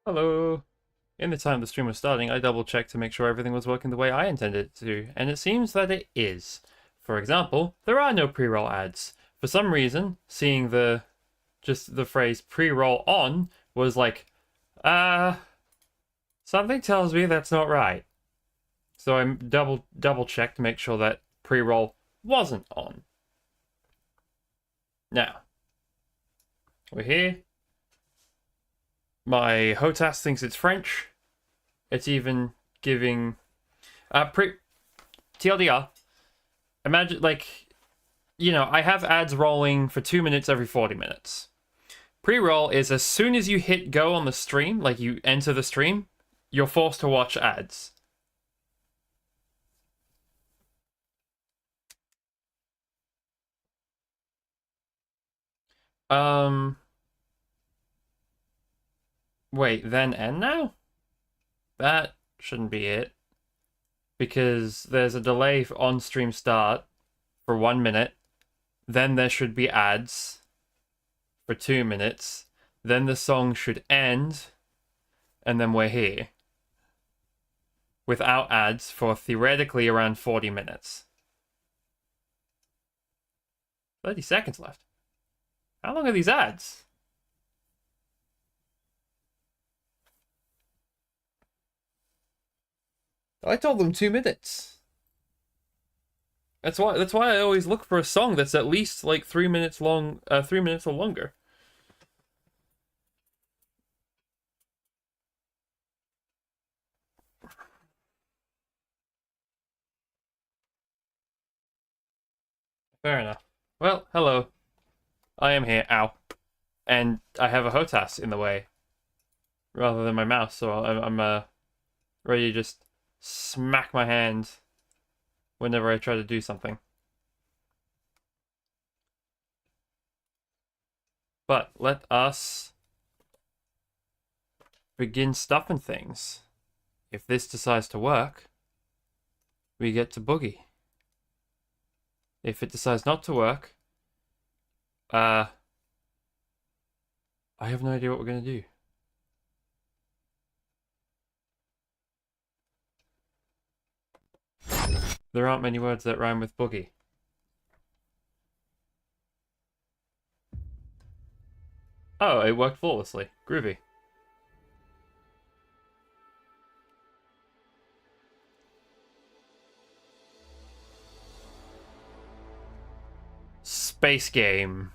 Hello. In the time the stream was starting, I double-checked to make sure everything was working the way I intended it to, and it seems that it is. For example, there are no pre-roll ads. For some reason, seeing just the phrase pre-roll on was like, something tells me that's not right. So I double-checked to make sure that pre-roll wasn't on. Now, we're here. My HOTAS thinks it's French. It's even giving TLDR. Imagine, like, I have ads rolling for 2 minutes every 40 minutes. Pre-roll is as soon as you hit go on the stream, like you enter the stream, you're forced to watch ads. Wait, then and now? That shouldn't be it. Because there's a delay on stream start for 1 minute. Then there should be ads for 2 minutes. Then the song should end. And then we're here. Without ads for theoretically around 40 minutes. 30 seconds left. How long are these ads? I told them 2 minutes. That's why I always look for a song that's at least like 3 minutes long, 3 minutes or longer. Fair enough. Well, hello. I am here. Ow. And I have a HOTAS in the way. Rather than my mouse, so I'm ready to just smack my hand whenever I try to do something. But let us begin stuffing things. If this decides to work, we get to boogie. If it decides not to work, I have no idea what we're gonna do. There aren't many words that rhyme with boogie. Oh, it worked flawlessly. Groovy. Space game.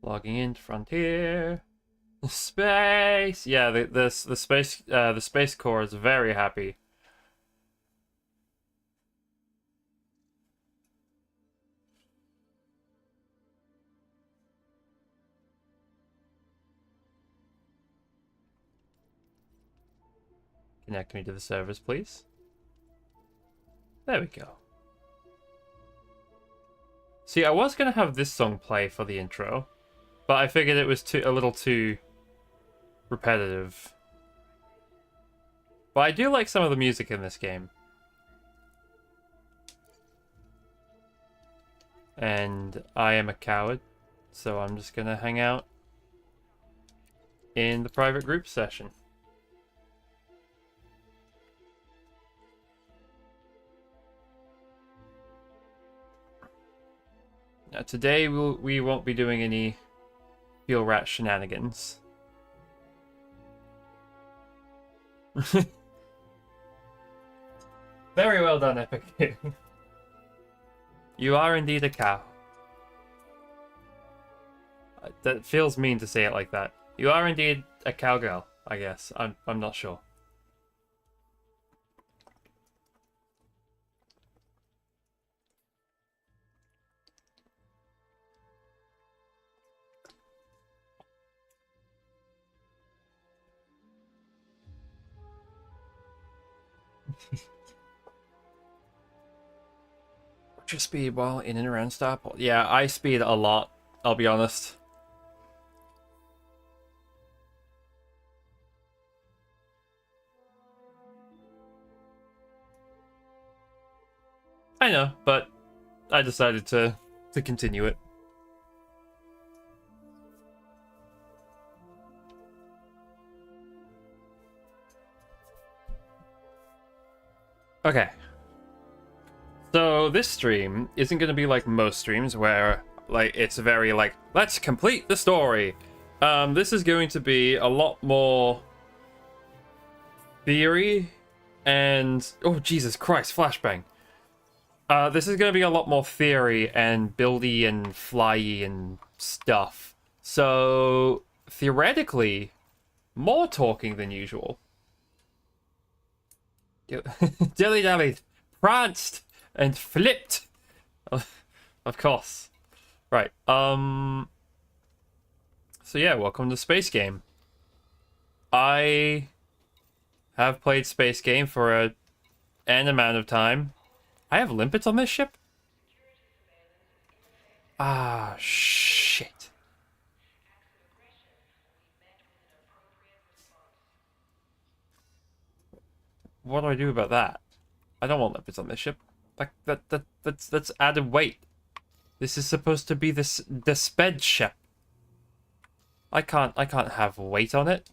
Logging into Frontier. Space. Yeah, the space core is very happy. Connect me to the servers, please. There we go. See, I was gonna have this song play for the intro, but I figured it was a little too repetitive. But I do like some of the music in this game. And I am a coward, so I'm just gonna hang out in the private group session. Now today we won't be doing any Fuel Rat shenanigans. Very well done, Epic. You are indeed a cow. That feels mean to say it like that. You are indeed a cowgirl, I guess. I'm not sure. What's your speed while in and around Starport? Yeah, I speed a lot, I'll be honest. I know, but I decided to continue it. Okay. So this stream isn't going to be like most streams where like it's very like, let's complete the story. This is going to be a lot more theory and oh Jesus Christ, flashbang. This is going to be a lot more theory and buildy and flyy and stuff. So theoretically, more talking than usual. Dilly-dallied, pranced, and flipped. Of course. Right. So yeah, welcome to Space Game. I have played Space Game for an amount of time. I have limpets on this ship? Ah, shit. What do I do about that? I don't want limpets on this ship. That's added weight. This is supposed to be the sped ship. I can't have weight on it.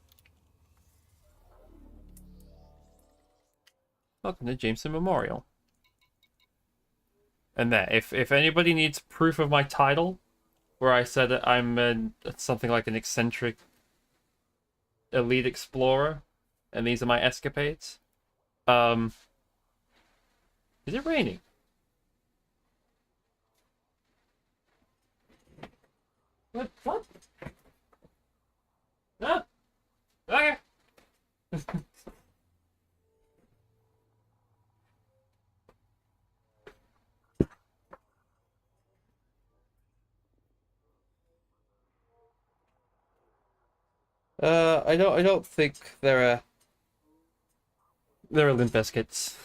Welcome to Jameson Memorial. And there, if anybody needs proof of my title, where I said that I'm something like an eccentric elite explorer, and these are my escapades. Is it raining? What? Ah, okay. I don't think there are Limp Bizkits.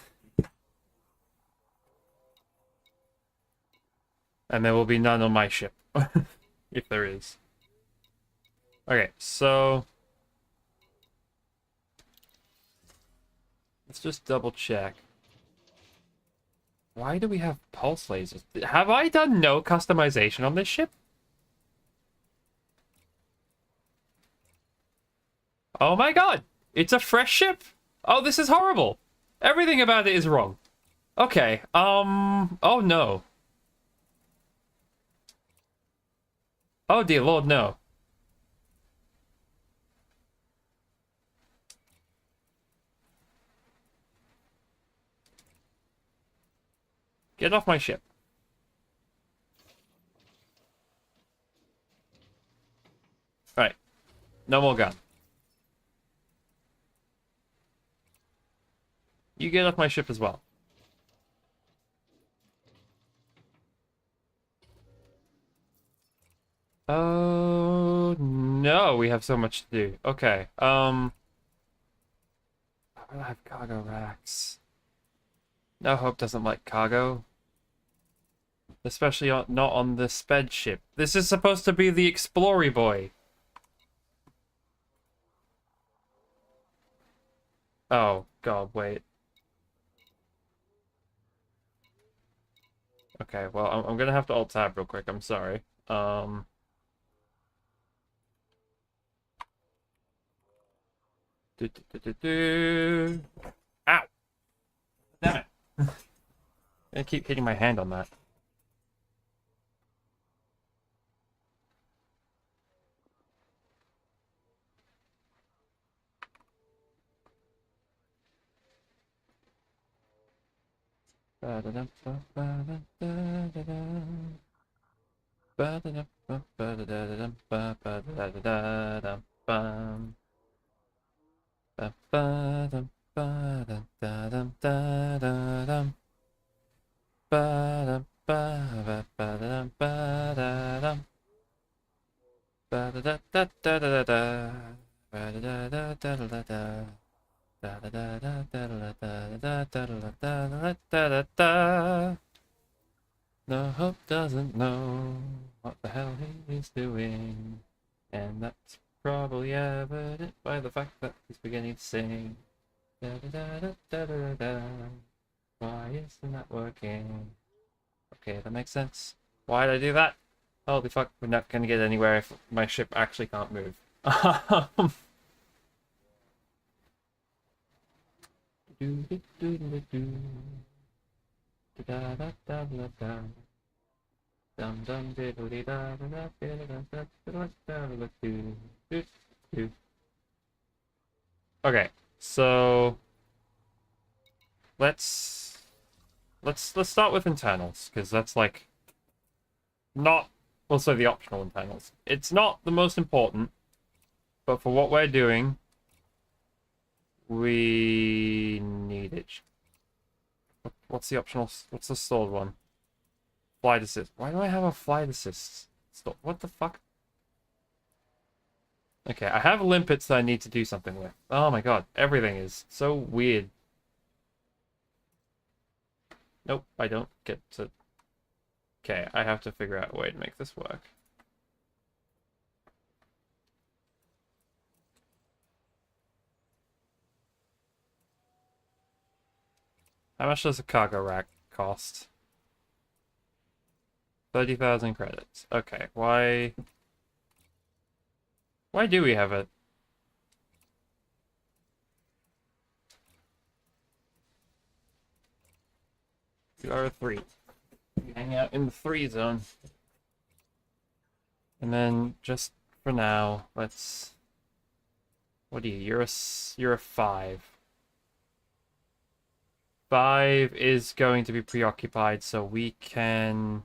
And there will be none on my ship. If there is. Okay, so let's just double check. Why do we have pulse lasers? Have I done no customization on this ship? Oh my god! It's a fresh ship! Oh, this is horrible! Everything about it is wrong. Okay, oh no. Oh dear lord, no. Get off my ship. Right. No more gun. You get off my ship as well. Oh no, we have so much to do. Okay. I have cargo racks. No Hope doesn't like cargo. Especially not on the sped ship. This is supposed to be the Explory boy. Oh, god, wait. Okay, well, I'm gonna have to alt-tab real quick. I'm sorry. Do. Ow! Damn it. I keep hitting my hand on that. No Hope doesn't know what the hell he's doing, and that's probably evident by the fact that he's beginning to sing. Da da da da da da da. Why isn't that working? Okay, that makes sense. Why did I do that? Holy fuck, we're not gonna get anywhere if my ship actually can't move. Okay, so let's start with internals, because that's like not also the optional internals. It's not the most important, but for what we're doing, we need it. What's the optional? What's the stored one? Flight assist. Why do I have a flight assist? What the fuck? Okay, I have limpets that I need to do something with. Oh my god, everything is so weird. Nope, I don't get to... Okay, I have to figure out a way to make this work. How much does a cargo rack cost? 30,000 credits. Okay, why do we have it? You are a 3. You hang out in the 3 zone. And then, just for now, let's... What are you? You're a 5. 5 is going to be preoccupied, so we can...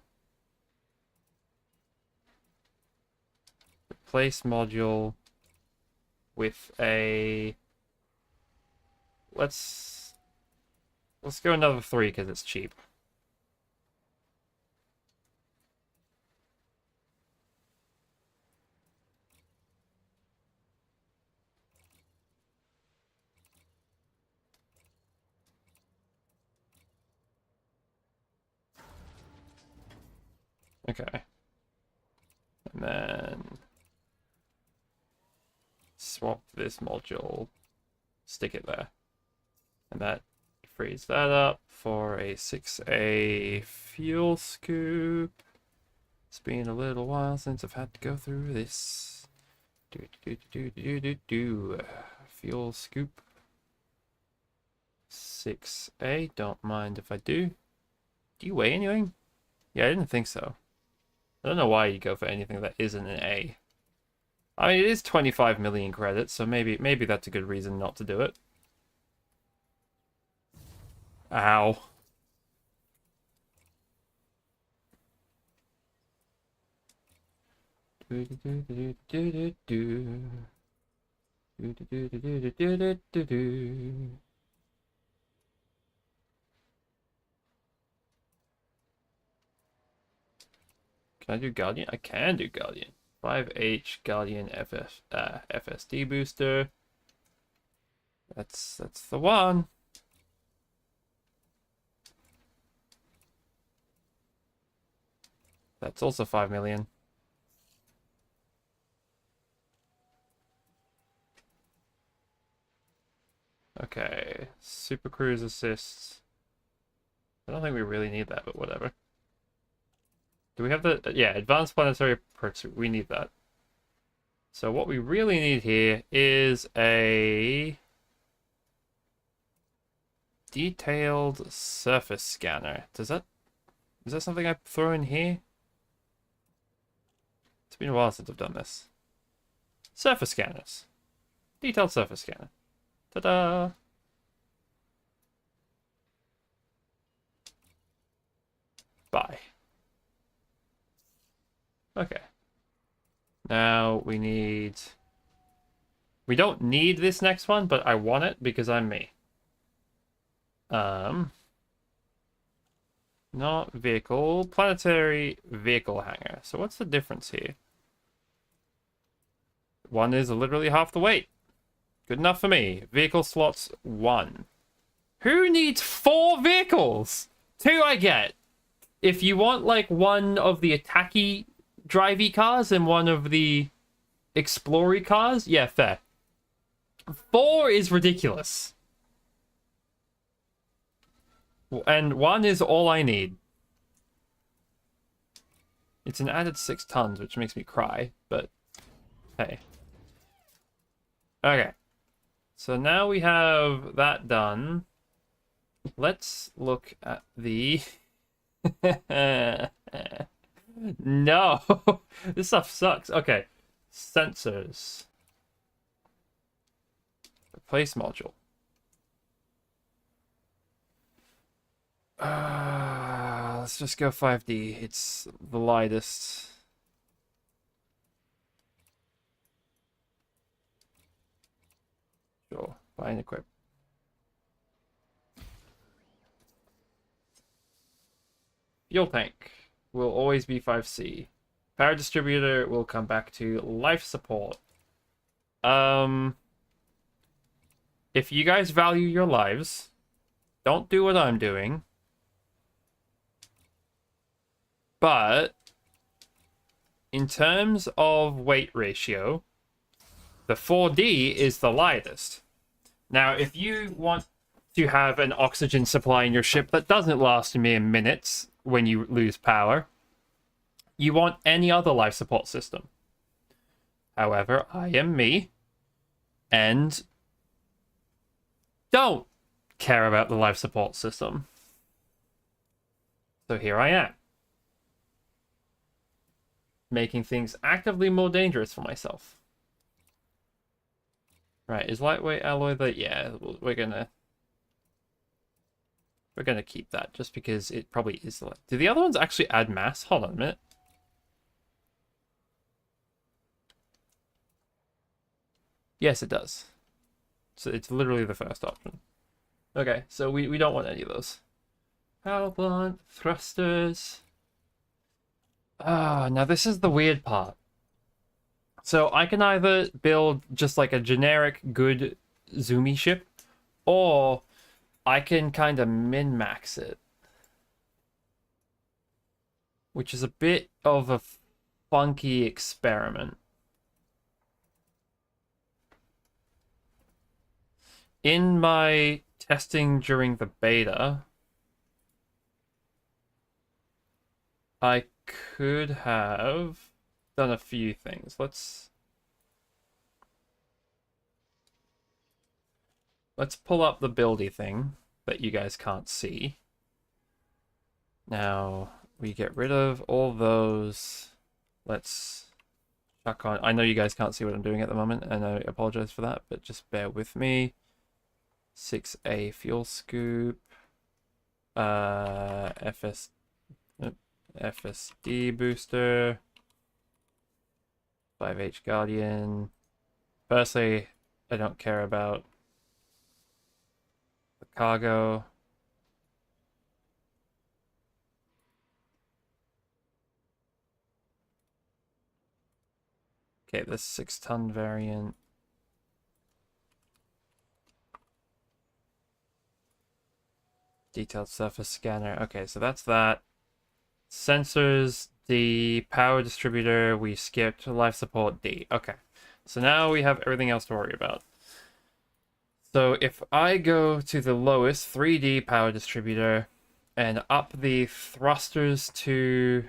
replace module with a... Let's go another 3 because it's cheap. Okay. And then swap this module, stick it there. And that frees that up for a 6A fuel scoop. It's been a little while since I've had to go through this. Fuel scoop. 6A, don't mind if I do. Do you weigh anything? Yeah, I didn't think so. I don't know why you go for anything that isn't an A. I mean, it is 25 million credits, so maybe that's a good reason not to do it. Ow. Can I do Guardian? I can do Guardian. 5H Guardian FSD booster. That's the one. That's also 5 million. Okay, Super Cruise assists. I don't think we really need that, but whatever. Do we have the... yeah, Advanced Planetary Pursuit. We need that. So what we really need here is a... detailed surface scanner. Is that something I throw in here? It's been a while since I've done this. Surface scanners. Detailed surface scanner. Ta-da! Bye. Okay. Now we need... we don't need this next one, but I want it because I'm me. Not vehicle. Planetary vehicle hangar. So what's the difference here? One is literally half the weight. Good enough for me. Vehicle slots 1. Who needs 4 vehicles? 2 I get. If you want like one of the attacky drivey cars and one of the explory cars, yeah, fair. 4 is ridiculous. And 1 is all I need. It's an added 6 tons, which makes me cry, but hey. Okay. So now we have that done. Let's look at the... no! This stuff sucks. Okay. Sensors. Replace module. Let's just go 5D. It's the lightest. Sure. Buy and equip. Fuel tank will always be 5C. Power distributor will come back to life support. If you guys value your lives, don't do what I'm doing. But in terms of weight ratio, the 4D is the lightest. Now, if you want to have an oxygen supply in your ship that doesn't last mere minutes when you lose power, you want any other life support system. However, I am me, and don't care about the life support system. So here I am, making things actively more dangerous for myself. Right, is lightweight alloy the... yeah, we're gonna keep that just because it probably is. Do the other ones actually add mass? Hold on a minute. Yes, it does. So it's literally the first option. Okay, so we don't want any of those. Power plant, thrusters. Now this is the weird part. So I can either build just like a generic good zoomy ship, or I can kind of min-max it. which is a bit of a funky experiment. In my testing during the beta, I could have done a few things. Let's pull up the buildy thing that you guys can't see. Now, we get rid of all those. Let's chuck on. I know you guys can't see what I'm doing at the moment, and I apologize for that, but just bear with me. 6A fuel scoop. FSD booster. 5H Guardian. Firstly, I don't care about the cargo. Okay, this 6-ton variant. Detailed surface scanner. Okay, so that's that. Sensors, D. Power distributor, we skipped. Life support, D. Okay, so now we have everything else to worry about. So if I go to the lowest 3D power distributor and up the thrusters to,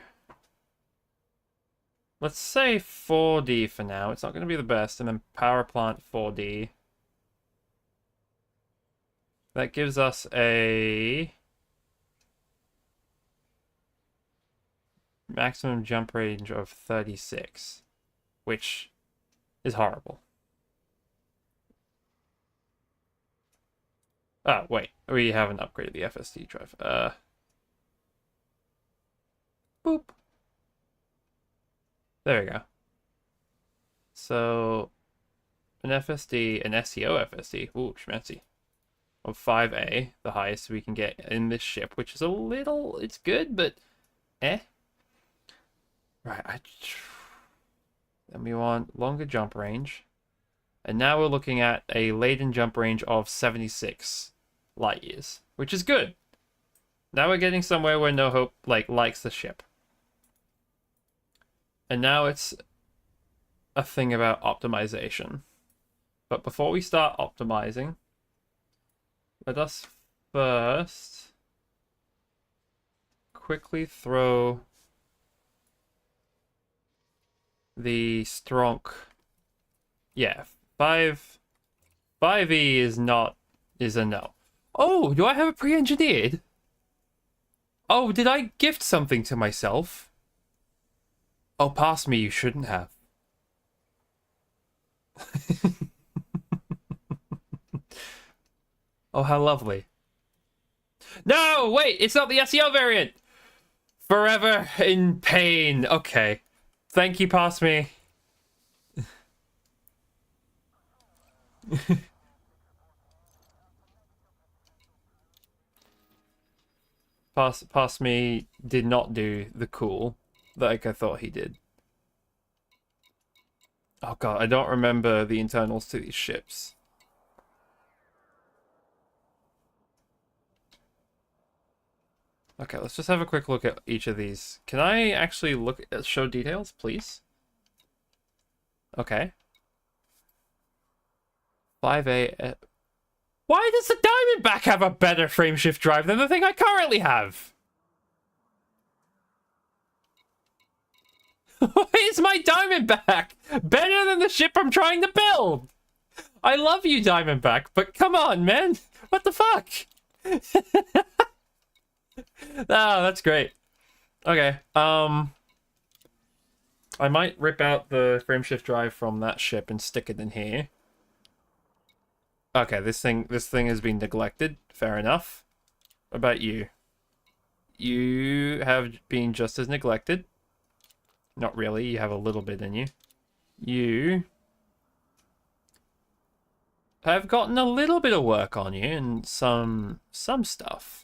let's say 4D for now. It's not going to be the best. And then power plant 4D. That gives us a maximum jump range of 36, which is horrible. Oh, wait. We haven't upgraded the FSD drive. Boop. There we go. So, an FSD, an SEO FSD. Ooh, schmancy. Of 5A, the highest we can get in this ship, which is a little, it's good, but eh. Right, then we want longer jump range. And now we're looking at a laden jump range of 76 light years, which is good. Now we're getting somewhere where No Hope likes the ship. And now it's a thing about optimization. But before we start optimizing, let us first quickly throw the Stronk. Yeah, 5E is a no. Oh, do I have it pre-engineered? Oh, did I gift something to myself? Oh, past me, you shouldn't have. Oh, how lovely. No, wait, it's not the SEO variant. Forever in pain. Okay. Thank you, past me. Past me did not do the cool like I thought he did. Oh god, I don't remember the internals to these ships. Okay, let's just have a quick look at each of these. Can I actually look at show details, please? Okay. 5A. Why does the Diamondback have a better frameshift drive than the thing I currently have? Why is my Diamondback better than the ship I'm trying to build? I love you, Diamondback, but come on, man. What the fuck? Oh, that's great. Okay, I might rip out the frameshift drive from that ship and stick it in here. Okay, this thing has been neglected. Fair enough. What about you? You have been just as neglected. Not really, you have a little bit in you. You have gotten a little bit of work on you and some stuff.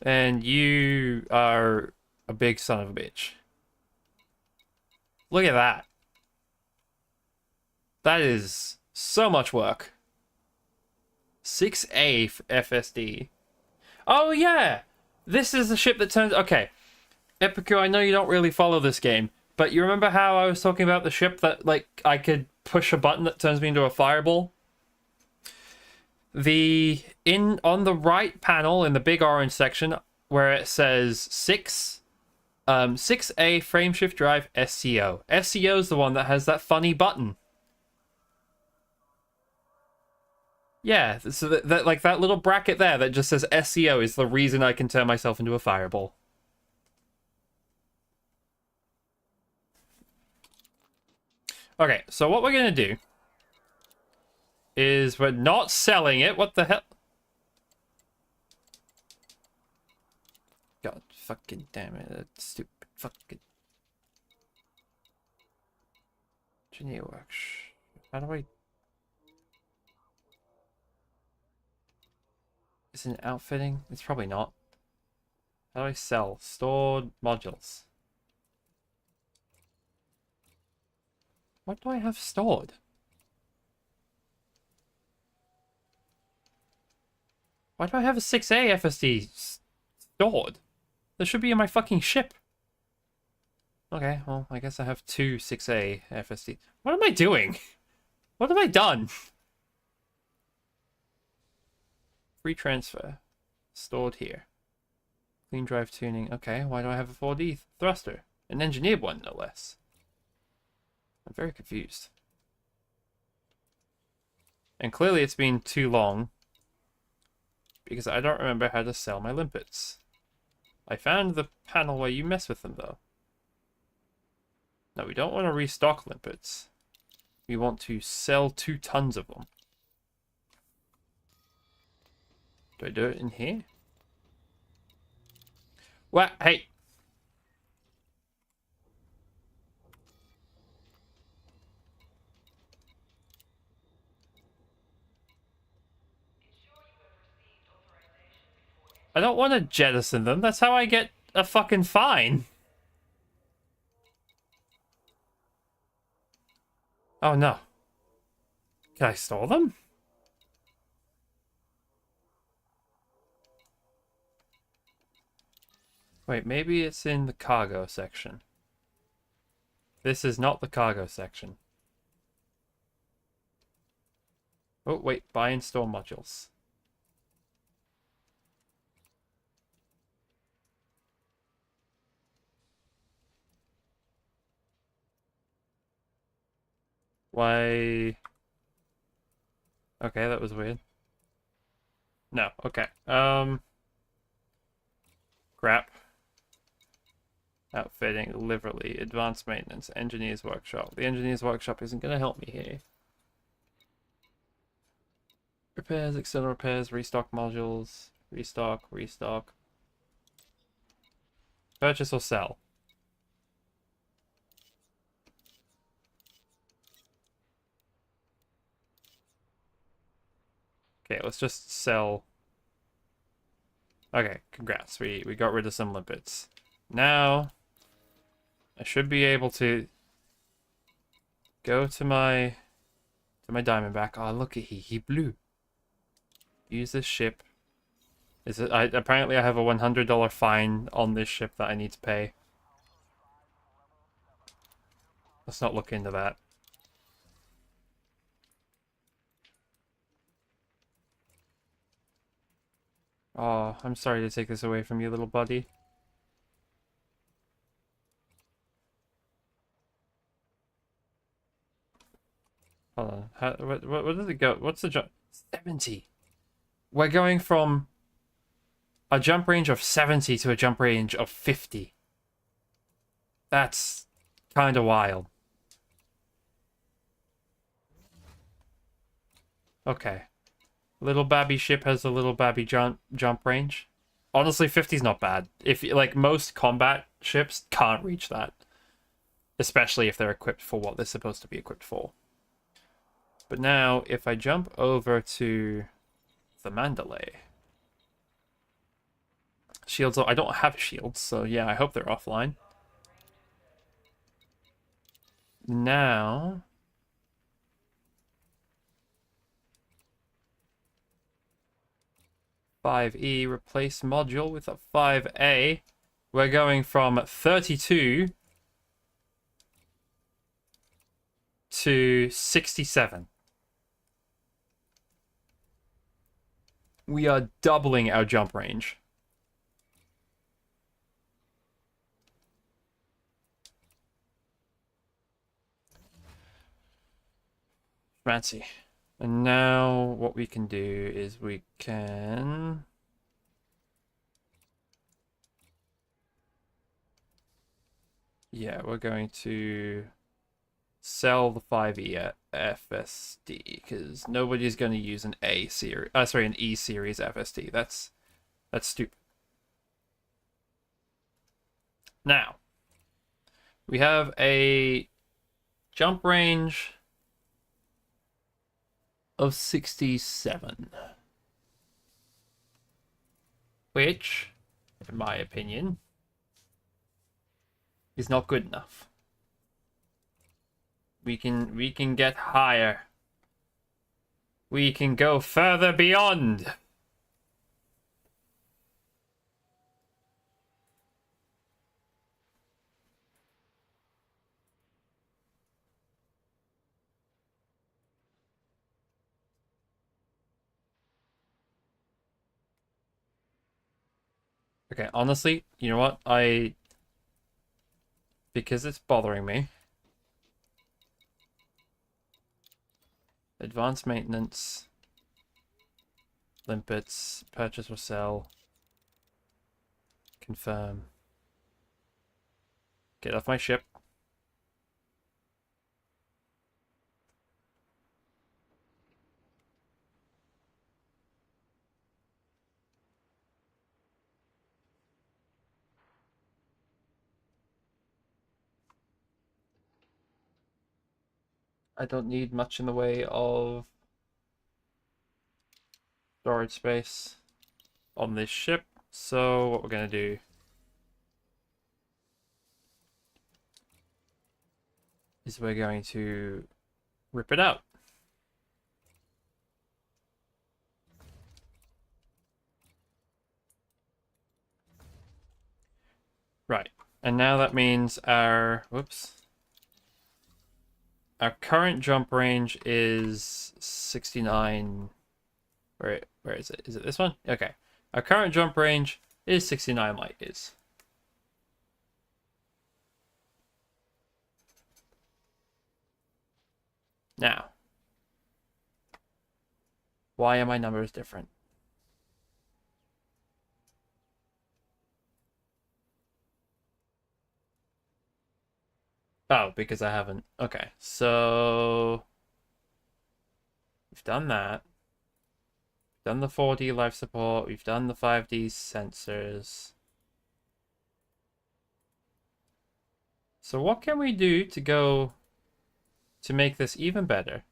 And you are a big son of a bitch. Look at that. That is so much work. 6A for FSD. Oh yeah! This is the ship that turns... Okay, Epico, I know you don't really follow this game, but you remember how I was talking about the ship that, like, I could push a button that turns me into a fireball? On the right panel in the big orange section where it says 6A frameshift drive SCO. SCO is the one that has that funny button. Yeah, so that like that little bracket there that just says SCO is the reason I can turn myself into a fireball. Okay, so what we're gonna do is we're not selling it. What the hell? God fucking damn it, that stupid fucking engineer works. How do I... Is it outfitting? It's probably not. How do I sell? Stored modules. What do I have stored? Why do I have a 6A FSD stored? That should be in my fucking ship. Okay, well, I guess I have two 6A FSD. What am I doing? What have I done? Free transfer. Stored here. Clean drive tuning. Okay, why do I have a 4D thruster? An engineered one, no less. I'm very confused. And clearly it's been too long, because I don't remember how to sell my limpets. I found the panel where you mess with them, though. No, we don't want to restock limpets. We want to sell 2 tons of them. Do I do it in here? What? Hey! I don't want to jettison them. That's how I get a fucking fine. Oh no. Can I store them? Wait, maybe it's in the cargo section. This is not the cargo section. Oh, wait. Buy and store modules. Why? Okay, that was weird. No, okay. Crap. Outfitting, delivery, advanced maintenance, engineer's workshop. The engineer's workshop isn't going to help me here. Repairs, external repairs, restock modules, restock. Purchase or sell. Okay, let's just sell. Okay, congrats. We got rid of some limpets. Now, I should be able to go to my Diamondback. Oh, look at he blew. Use this ship. Is it? Apparently I have a $100 fine on this ship that I need to pay. Let's not look into that. Oh, I'm sorry to take this away from you, little buddy. Hold on. What does it go? What's the jump? 70. We're going from a jump range of 70 to a jump range of 50. That's kind of wild. Okay. Little babby ship has a little babby jump range. Honestly, 50's not bad. If like most combat ships can't reach that, especially if they're equipped for what they're supposed to be equipped for. But now, if I jump over to the Mandalay, shields. I don't have shields, so yeah, I hope they're offline. Now, 5E, replace module with a 5A. We're going from 32 to 67. We are doubling our jump range. Fancy. And now what we can do is we can... Yeah, we're going to sell the 5E at FSD because nobody's going to use an A series. An E series FSD. That's stupid. Now we have a jump range of 67, which, in my opinion, is not good enough. We can get higher. We can go further beyond. Okay, honestly, you know what? Because it's bothering me. Advanced maintenance. Limpets. Purchase or sell. Confirm. Get off my ship. I don't need much in the way of storage space on this ship. So what we're going to do is we're going to rip it out. Right. And now that means our current jump range is 69. Where is it? Is it this one? Okay. Our current jump range is 69 light years. Now, why are my numbers different? Oh, because I haven't. Okay, so we've done that. We've done the 4D life support. We've done the 5D sensors. So what can we do to make this even better?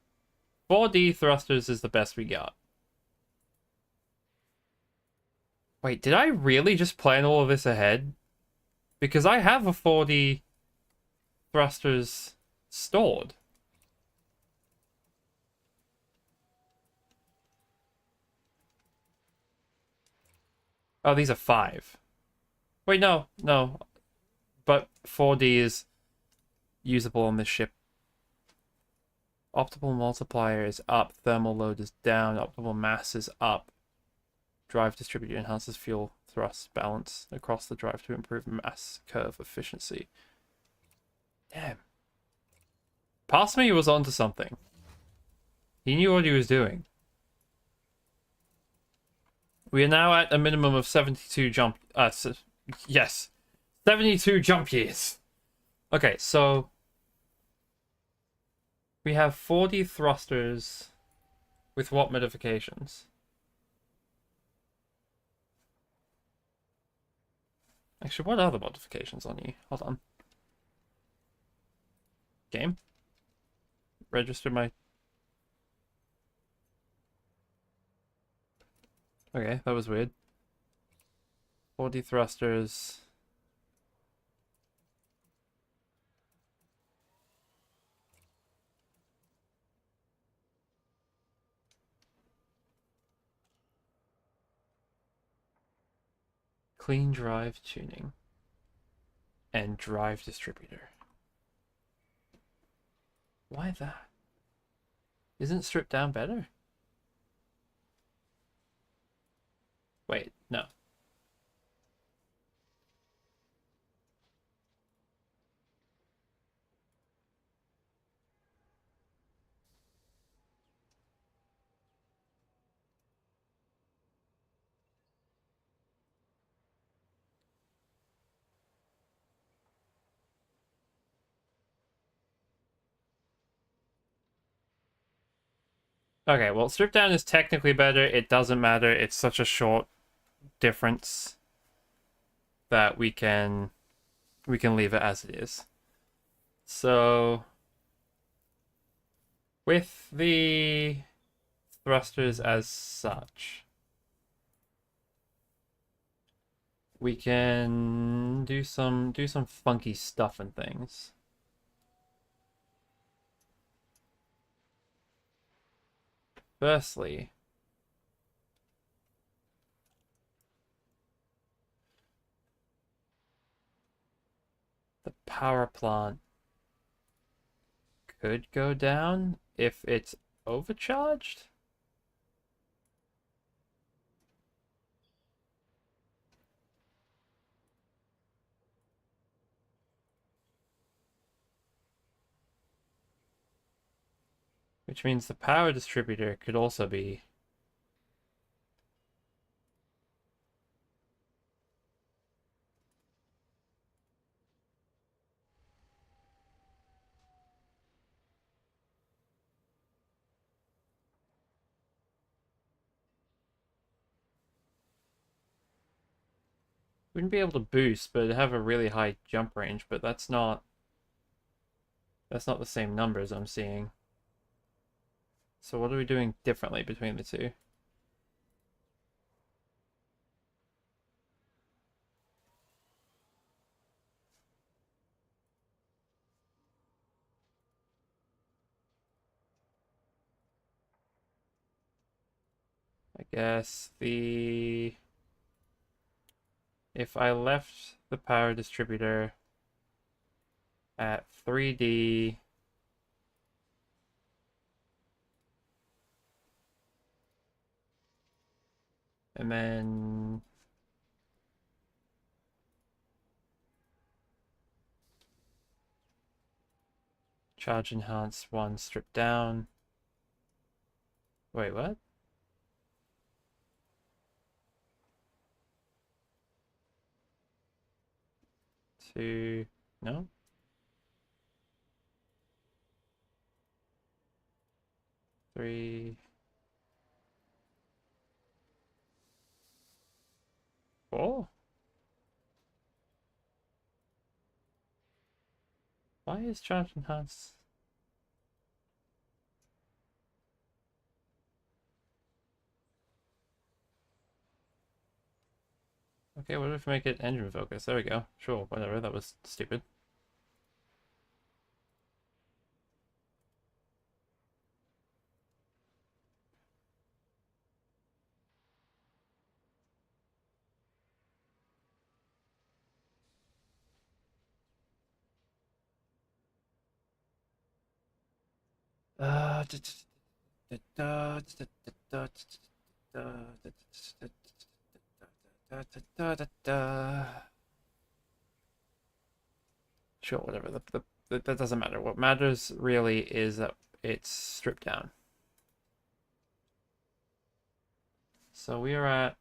4D thrusters is the best we got. Wait, did I really just plan all of this ahead? Because I have a 4D thrusters stored. Oh, these are 5. Wait, no. But 4D is usable on this ship. Optimal multiplier is up, thermal load is down, optimal mass is up. Drive distributor enhances fuel thrust balance across the drive to improve mass curve efficiency. Damn. Past me was onto something. He knew what he was doing. We are now at a minimum of 72 jump... yes. 72 jump years. Okay, so... we have 40 thrusters with what modifications? Actually, what are the modifications on you? Hold on. Game? Register my... Okay, that was weird. 40 thrusters. Clean drive tuning. And drive distributor. Why that? Isn't stripped down better? Wait, no. Okay, well, strip down is technically better. It doesn't matter. It's such a short difference that we can leave it as it is. So with the thrusters as such, we can do some funky stuff and things. Firstly, the power plant could go down if it's overcharged. Which means the power distributor could also be wouldn't be able to boost, but it'd have a really high jump range, but that's not the same numbers I'm seeing. So what are we doing differently between the two? I guess if I left the power distributor at 3D, and then charge enhance 1 stripped down. Wait, what? Two, no? Three, four? Why is charge enhance? Okay, what if we make it engine focus? There we go. Sure, whatever, that was stupid. Sure, whatever. That doesn't matter. What matters really is that it's stripped down. So we are at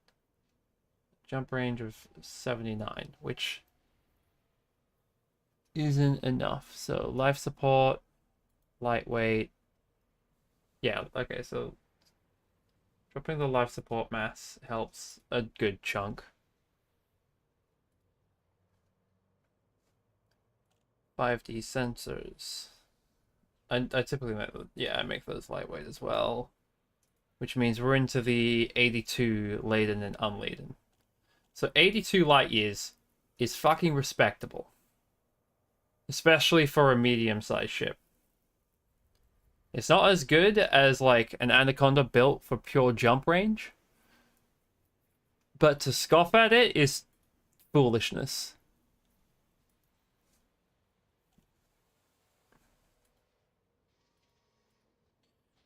jump range of 79, which isn't enough. So life support, lightweight. Yeah, okay, so dropping the life support mass helps a good chunk. 5D sensors. I typically make, I make those lightweight as well. Which means we're into the 82 laden and unladen. So 82 light years is fucking respectable. Especially for a medium-sized ship. It's not as good as like an Anaconda built for pure jump range. But to scoff at it is foolishness.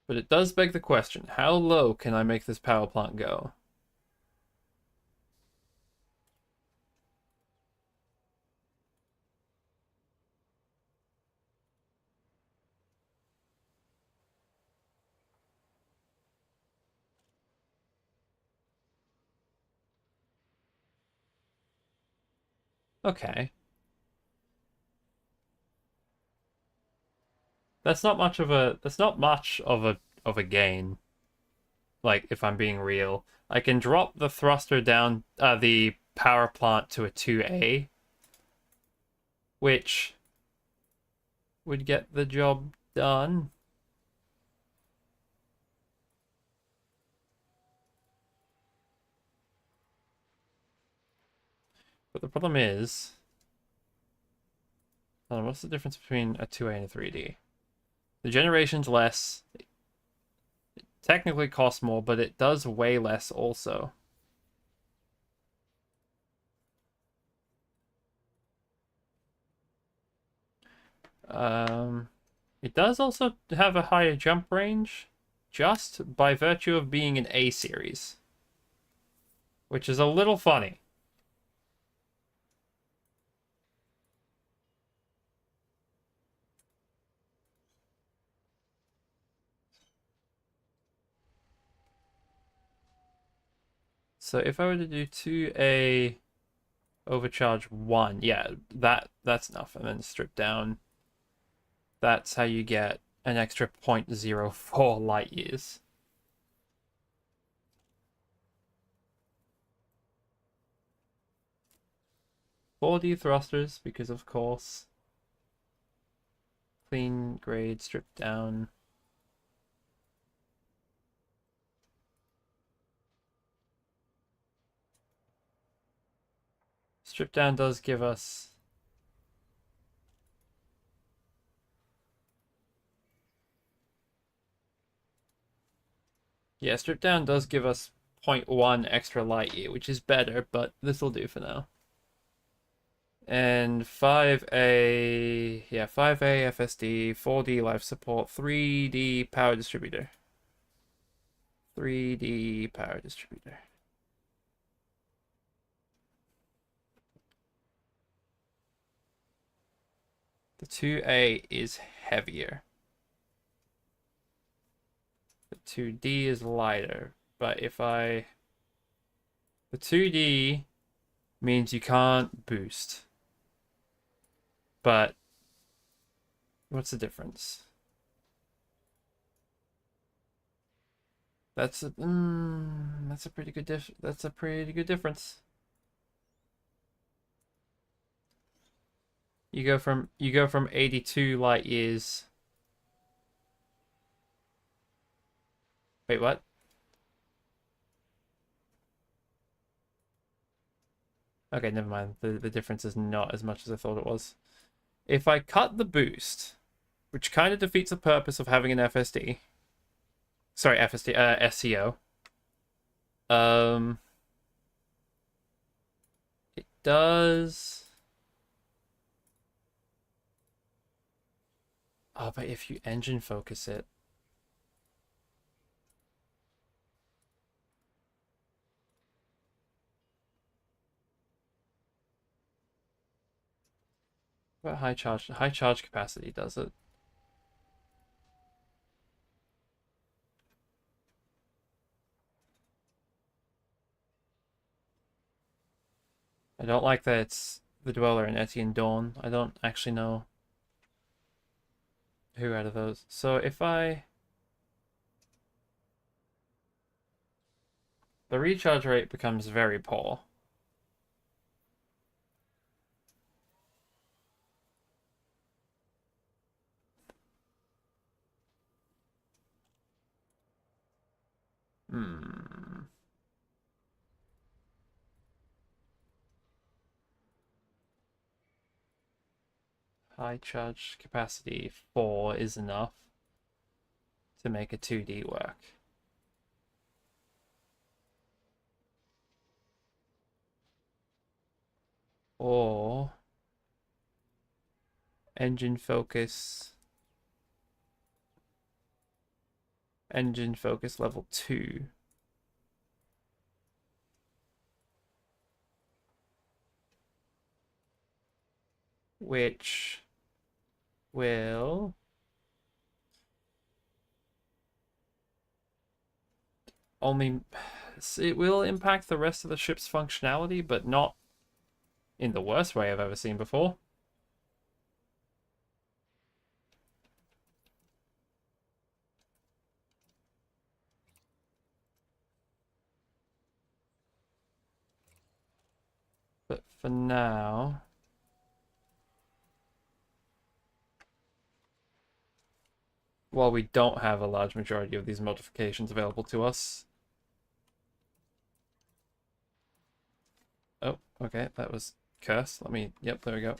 But it does beg the question, how low can I make this power plant go? Okay. That's not much of a gain. Like, if I'm being real. I can drop the thruster down, the power plant to a 2A, which would get the job done. But the problem is, what's the difference between a 2A and a 3D? The generation's less. It technically costs more, but it does way less also. It does also have a higher jump range, just by virtue of being an A series, which is a little funny. So if I were to do 2A overcharge 1, yeah, that's enough, and then strip down. That's how you get an extra 0.04 light years. Body thrusters, because of course. Clean, grade, strip down. Strip down does give us... Yeah, strip down does give us 0.1 extra light year, which is better, but this will do for now. And 5A, yeah, 5A FSD, 4D life support, 3D power distributor. 3D power distributor. The 2A is heavier. The 2D is lighter, but if I... The 2D means you can't boost. But what's the difference? That's a pretty good difference. You go from 82 light years. Wait, what? Okay, never mind. The difference is not as much as I thought it was. If I cut the boost, which kind of defeats the purpose of having an FSD. Sorry, FSD, SCO. It does... Oh, but if you engine focus it... What about high charge? High charge capacity does it. I don't like that it's the Dweller and Etienne Dawn. I don't actually know who out of those. So if I... The recharge rate becomes very poor. High charge capacity 4 is enough to make a 2D work. Or engine focus level 2. Which will only... It will impact the rest of the ship's functionality, but not in the worst way I've ever seen before. But for now... While we don't have a large majority of these modifications available to us... Oh, okay, that was cursed. Let me... Yep, there we go.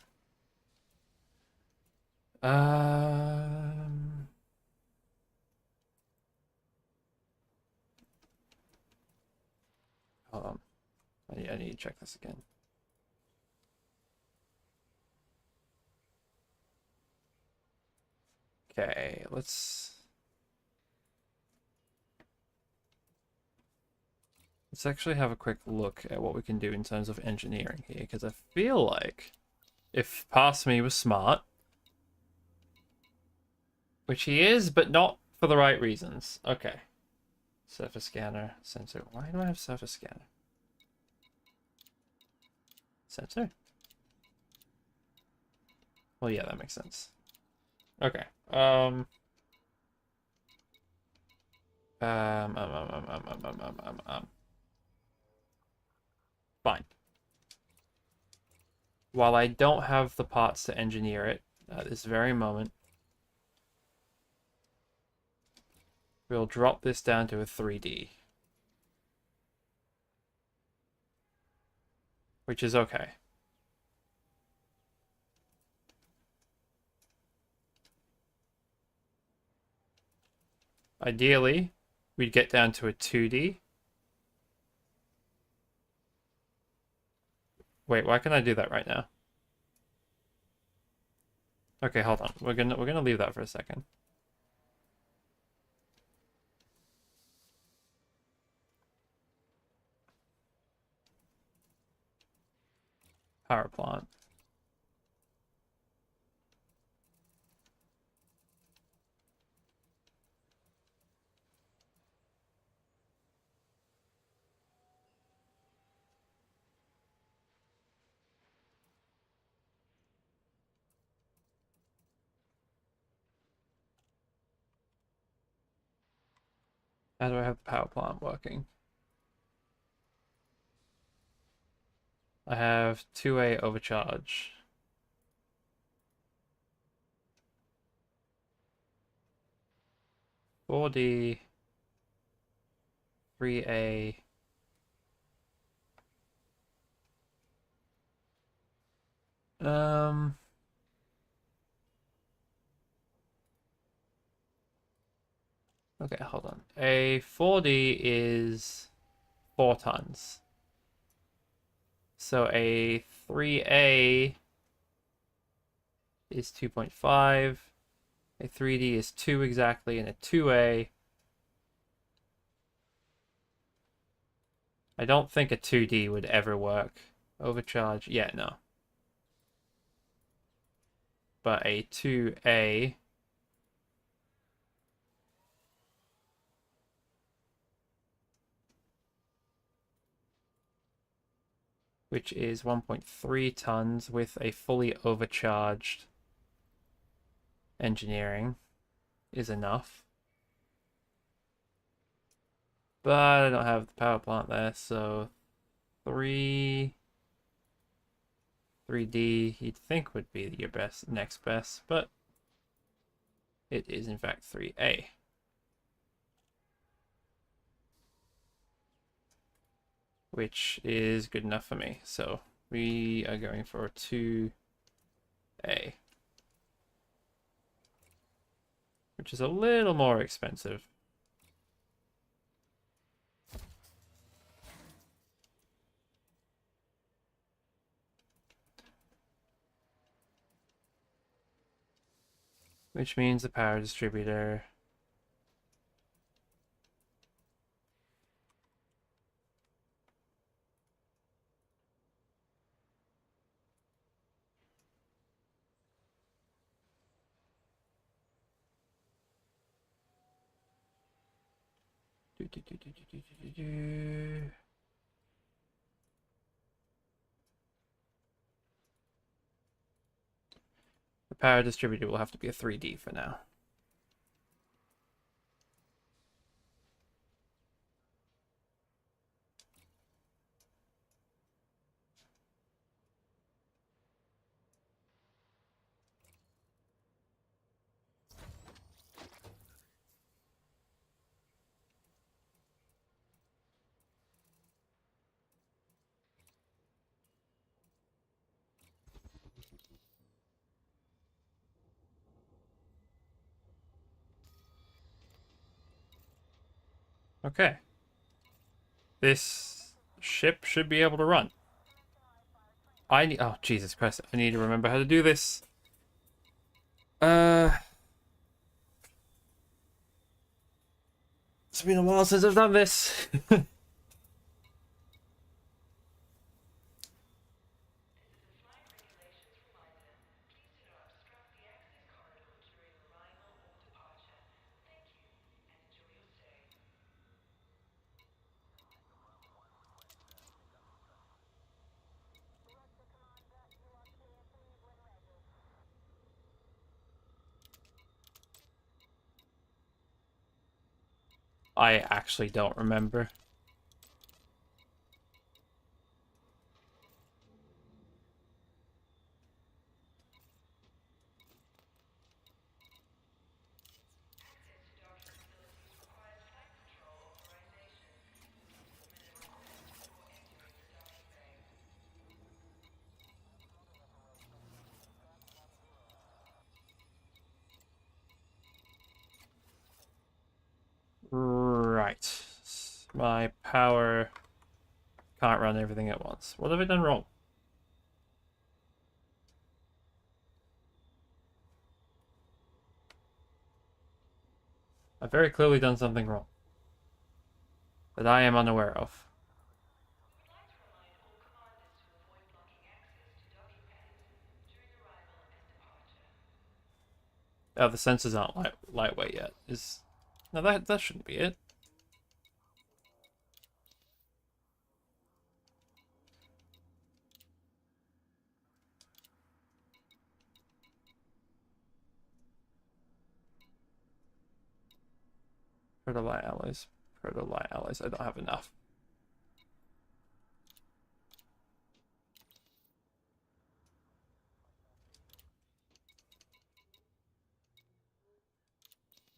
Hold on. I need to check this again. Okay, let's actually have a quick look at what we can do in terms of engineering here, because I feel like if past me was smart, which he is, but not for the right reasons. Okay. Surface scanner, sensor. Why do I have surface scanner? Sensor? Well, yeah, that makes sense. Okay. Fine. While I don't have the parts to engineer it at this very moment, we'll drop this down to a 3D. Which is okay. Ideally, we'd get down to a 2D. Wait, why can't I do that right now? Okay, hold on. We're gonna leave that for a second. Power plant. How do I have the power plant working? I have 2A overcharge. $4D, 3A. Okay, hold on. A 4D is 4 tons. So a 3A is 2.5. A 3D is 2 exactly, and a 2A... I don't think a 2D would ever work. Overcharge, yeah, no. But a 2A... which is 1.3 tons with a fully overcharged engineering, is enough. But I don't have the power plant there, so 3D you'd think would be your next best, but it is in fact 3A. Which is good enough for me. So we are going for 2A. Which is a little more expensive. Which means the power distributor. The power distributor will have to be a 3D for now. Okay. This ship should be able to run. Oh, Jesus Christ. I need to remember how to do this. It's been a while since I've done this. I actually don't remember. Right. My power can't run everything at once. What have I done wrong? I've very clearly done something wrong that I am unaware of. Oh, the sensors aren't lightweight yet. No, that shouldn't be it. Proto-light alloys. Proto-light alloys. I don't have enough.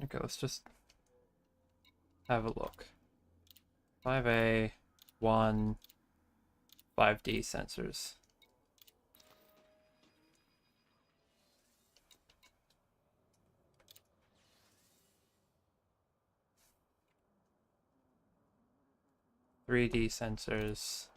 Okay, let's just have a look. 5A, 1, 5D sensors. (3D sensors).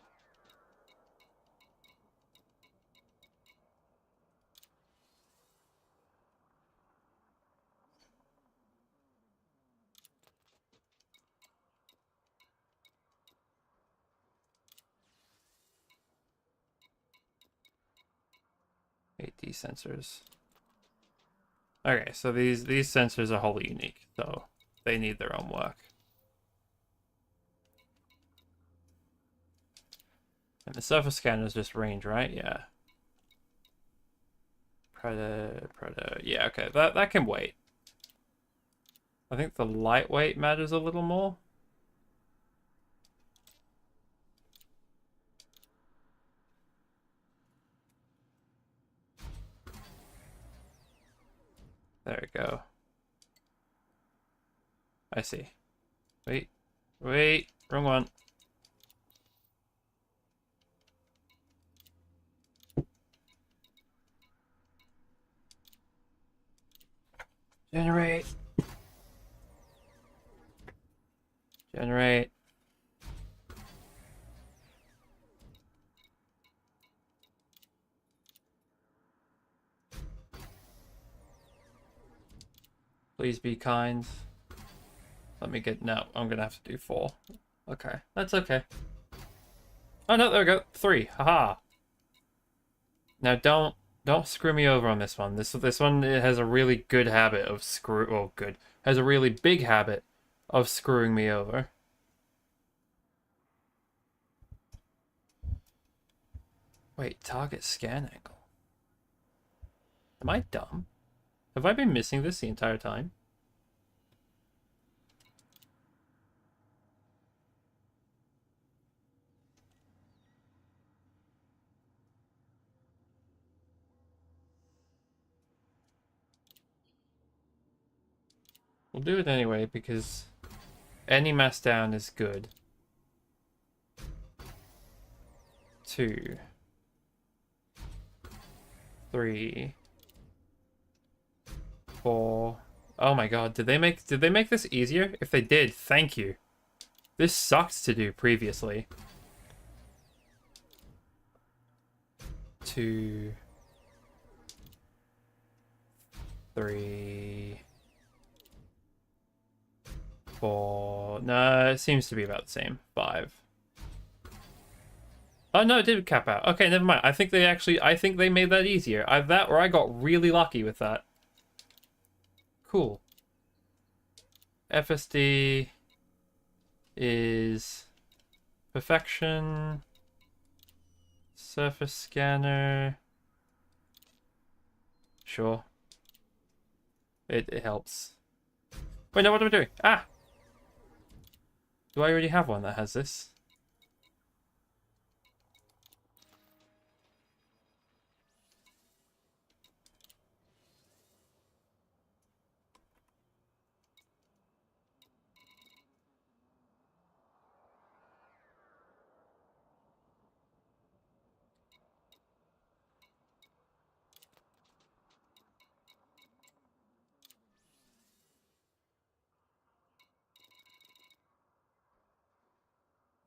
(8D sensors). Okay, so these sensors are wholly unique, so they need their own work. And the surface scanner is just range, right? Yeah. Proto. Yeah, okay. That can wait. I think the lightweight matters a little more. There we go. I see. Wait. Wrong one. Generate. Please be kind. Let me get... No, I'm gonna have to do 4. Okay, that's okay. Oh no, there we go. 3. Haha. Now don't screw me over on this one. This one has a really good habit of has a really big habit of screwing me over. Wait, target scan angle. Am I dumb? Have I been missing this the entire time? We'll do it anyway because any mass down is good. 2, 3, 4. Oh my god, did they make this easier? If they did, thank you. This sucked to do previously. 2, 3, 4. No, it seems to be about the same. 5. Oh no, it did cap out. Okay, never mind. I think they made that easier. I got really lucky with that. Cool. FSD is perfection. Surface scanner. Sure. It helps. Wait, no, what am I doing? Ah! Do I already have one that has this?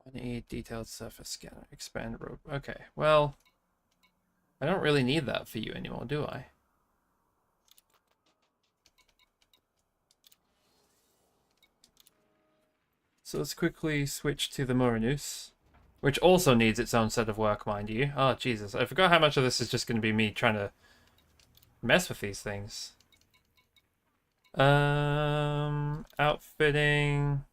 I need detailed surface scanner. Expand rope. Okay, well, I don't really need that for you anymore, do I? So let's quickly switch to the Murinus, which also needs its own set of work, mind you. Oh, Jesus. I forgot how much of this is just going to be me trying to mess with these things. Outfitting.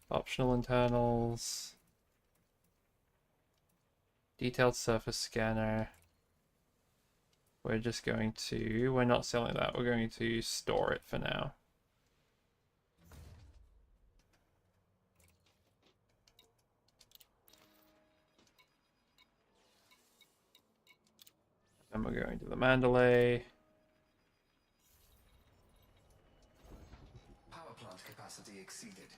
Optional internals. Detailed surface scanner. We're not selling that. We're going to store it for now. Then we're going to the Mandalay. Power plant capacity exceeded.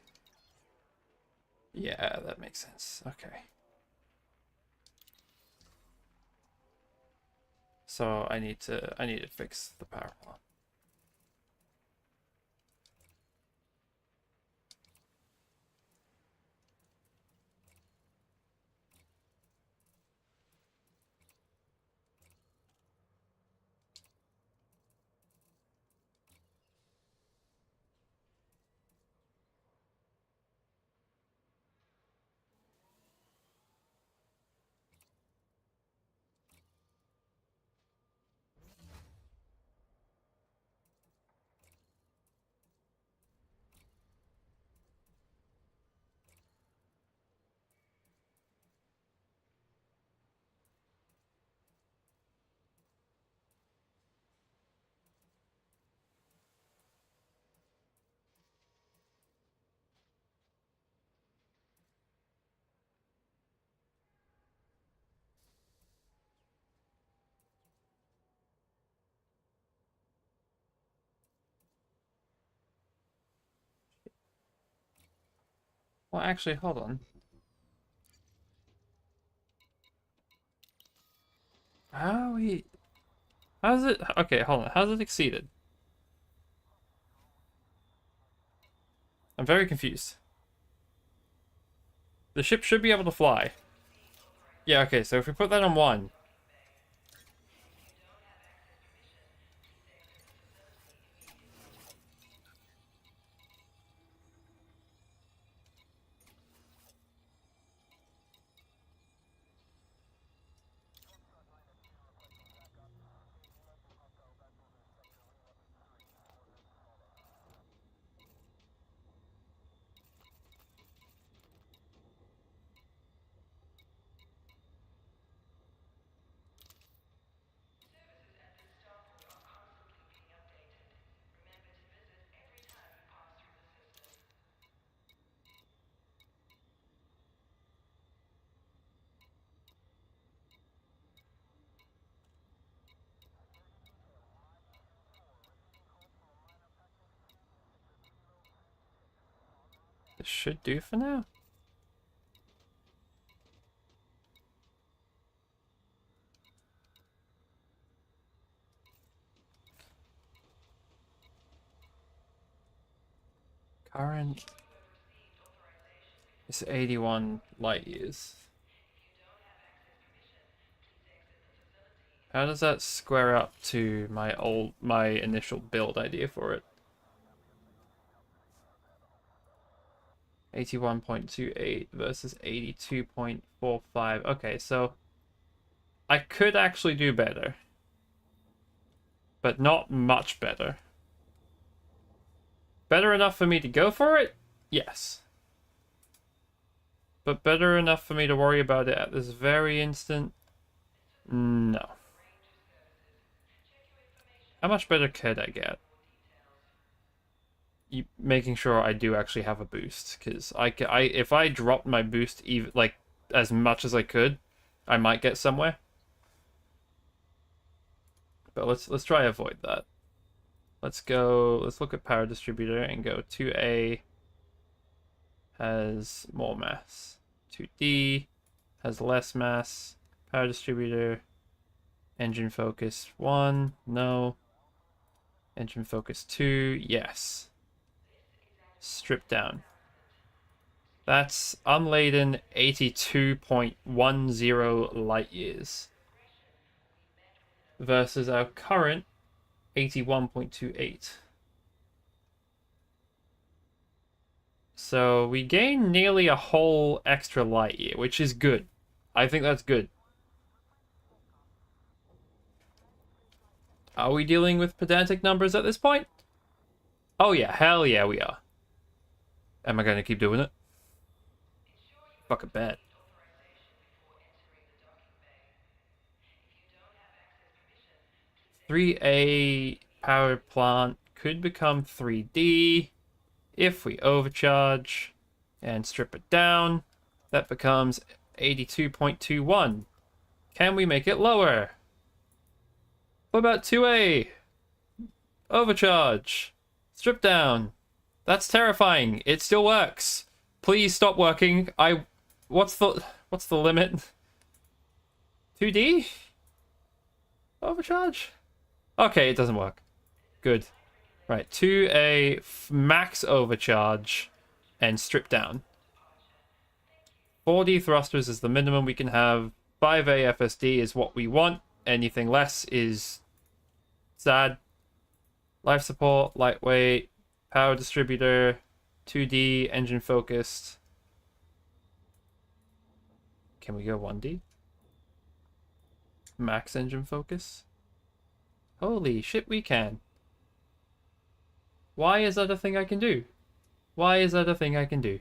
Yeah, that makes sense. Okay. So I need to fix the power plant. Well, actually, hold on. How's it? Okay, hold on. How's it exceeded? I'm very confused. The ship should be able to fly. Yeah, okay, so if we put that on 1. This should do for now. Current is 81 light years. How does that square up to my initial build idea for it? 81.28 versus 82.45. Okay, so I could actually do better, but not much better. Better enough for me to go for it? Yes. But better enough for me to worry about it at this very instant? No. How much better could I get? Making sure I do actually have a boost, because if I dropped my boost even like as much as I could, I might get somewhere. But let's try to avoid that. Let's look at power distributor and go 2A has more mass. 2D has less mass. Power distributor. Engine focus 1, no. Engine focus 2, yes. Strip down. That's unladen 82.10 light years versus our current 81.28. So we gain nearly a whole extra light year, which is good. I think that's good. Are we dealing with pedantic numbers at this point? Oh yeah, hell yeah we are. Am I going to keep doing it? Fuck a bet. 3A power plant could become 3D if we overcharge and strip it down. That becomes 82.21. Can we make it lower? What about 2A? Overcharge. Strip down. That's terrifying. It still works. Please stop working. What's the limit? 2D? Overcharge? Okay, it doesn't work. Good. Right, 2A max overcharge and strip down. 4D thrusters is the minimum we can have. 5A FSD is what we want. Anything less is sad. Life support, lightweight, power distributor, 2D, engine focused. Can we go 1D? Max engine focus? Holy shit, we can. Why is that a thing I can do? Why is that a thing I can do?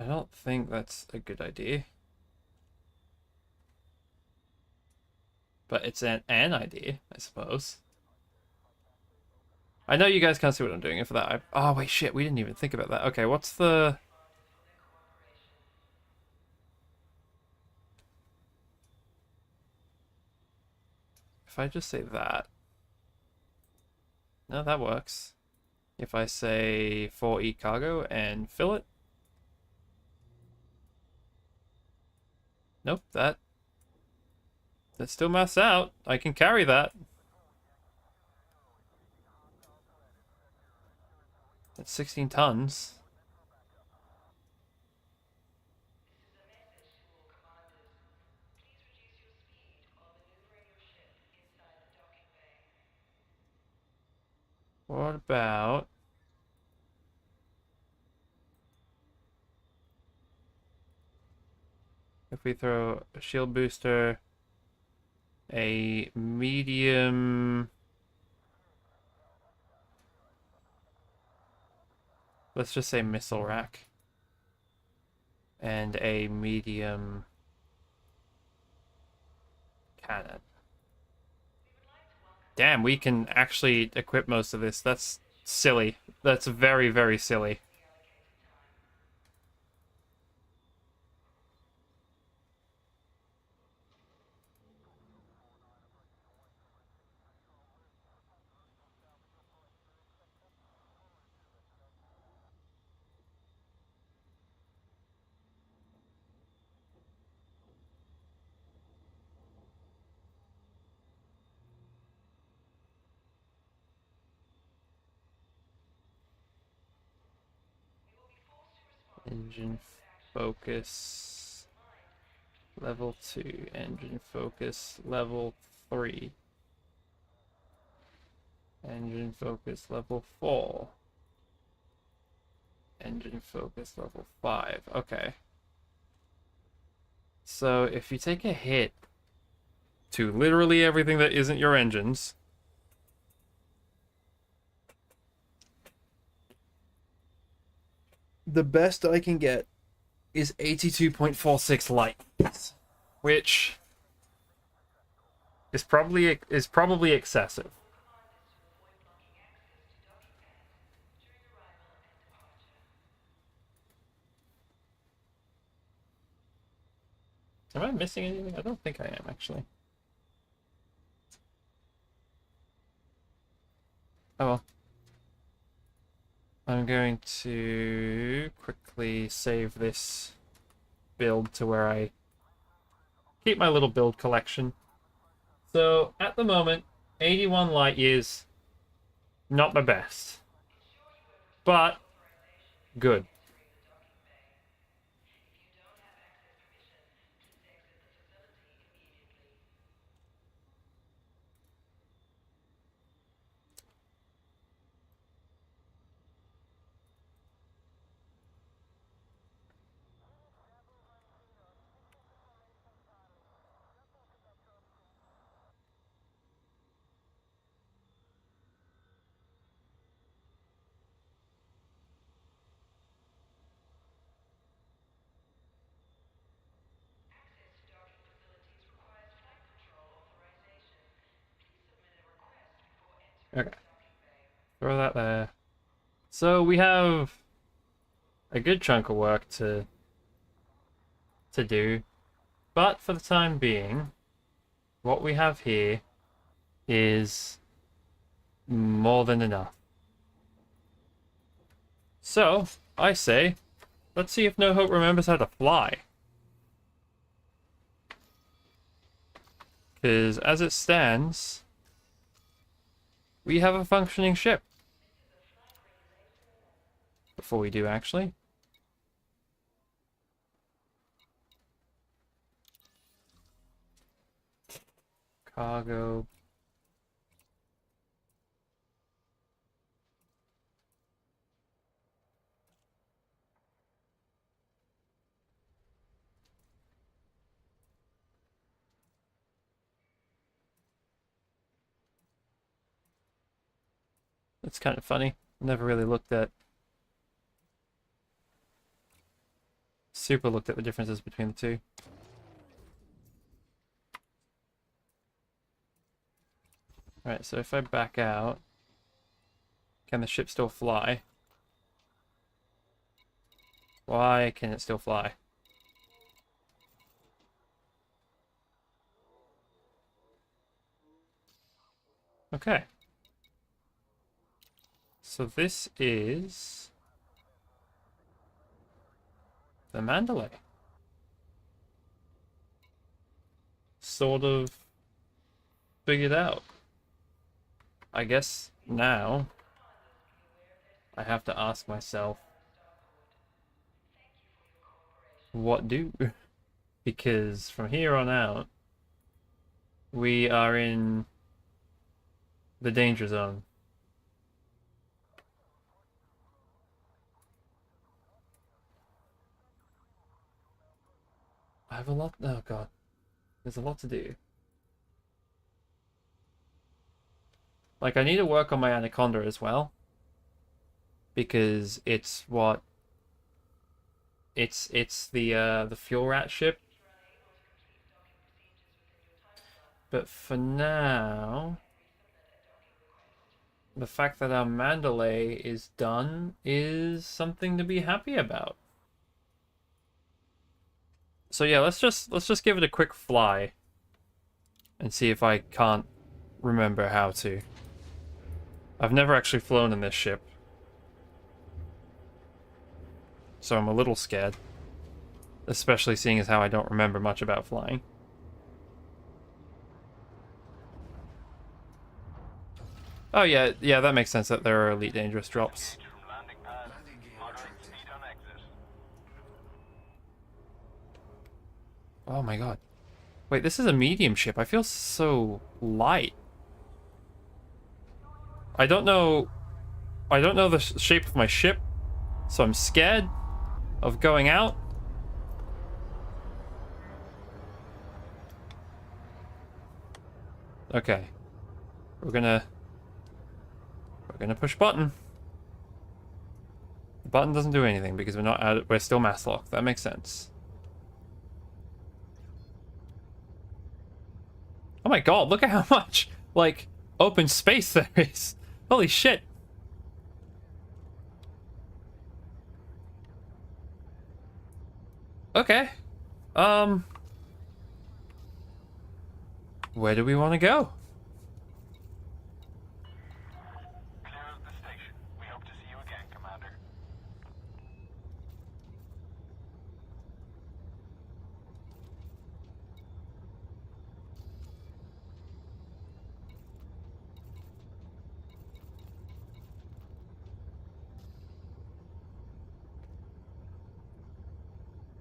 I don't think that's a good idea. But it's an idea, I suppose. I know you guys can't see what I'm doing, and for that oh wait, shit, we didn't even think about that. Okay, what's the... If I just say that... No, that works. If I say 4E cargo and fill it... Nope, that still maths out. I can carry that. That's 16 tons. What about... if we throw a shield booster, a medium... Let's just say missile rack. And a medium cannon. Damn, we can actually equip most of this. That's silly. That's very, very silly. Engine focus. Level 2. Engine focus. Level 3. Engine focus. Level 4. Engine focus. Level 5. Okay. So if you take a hit to literally everything that isn't your engines, the best I can get is 82.46 light, which is probably excessive. Am I missing anything? I don't think I am, actually. Oh well. I'm going to quickly save this build to where I keep my little build collection. So, at the moment, 81 light years, not my best. But, good. Okay. Throw that there. So we have a good chunk of work to do, but for the time being, what we have here is more than enough. So, I say, let's see if No Hope remembers how to fly. Because as it stands, we have a functioning ship. Before we do, actually. Cargo. It's kind of funny. Never really looked at... Super looked at the differences between the two. Alright, so if I back out, can the ship still fly? Why can it still fly? Okay. So this is the Mandalay. Sort of figured out. I guess now I have to ask myself, what do? Because from here on out, we are in the danger zone. I have a lot. Oh god, there's a lot to do. Like, I need to work on my Anaconda as well, because it's what it's the Fuel Rat ship. But for now, the fact that our Mandalay is done is something to be happy about. So yeah, let's just give it a quick fly and see if I can't remember how to. I've never actually flown in this ship, so I'm a little scared, especially seeing as how I don't remember much about flying. Oh yeah, yeah, that makes sense that there are Elite Dangerous drops. Landing gear retracted. Oh my god. Wait, this is a medium ship. I feel so light. I don't know the shape of my ship, so I'm scared of going out. Okay. We're gonna push button. The button doesn't do anything because we're still mass locked. That makes sense. Oh my god, look at how much, like, open space there is. Holy shit. Okay. Where do we want to go? Clear of the station. We hope to see you again, Commander.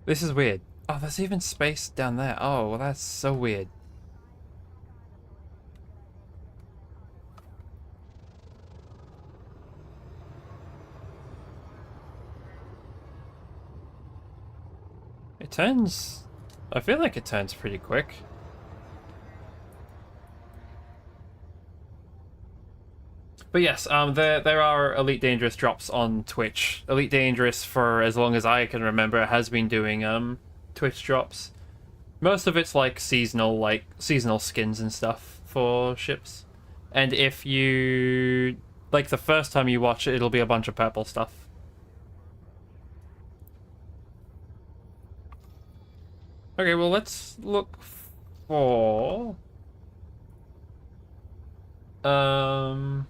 This is weird. Oh, there's even space down there. Oh, well, that's so weird. It turns... I feel like it turns pretty quick. But yes, there are Elite Dangerous drops on Twitch. Elite Dangerous, for as long as I can remember, has been doing Twitch drops. Most of it's like seasonal skins and stuff for ships. And if you like the first time you watch it, it'll be a bunch of purple stuff. Okay, well let's look for um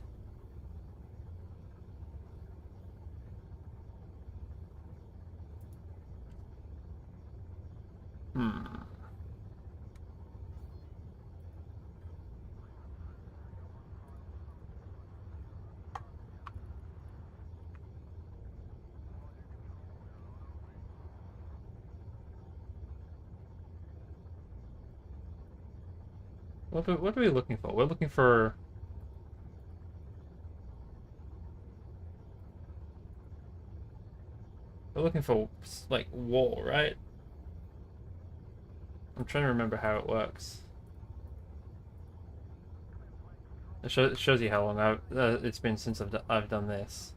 hmm. What are we looking for? We're looking for... We're looking for, like, war, right? I'm trying to remember how it works. It shows you how long it's been since I've done this.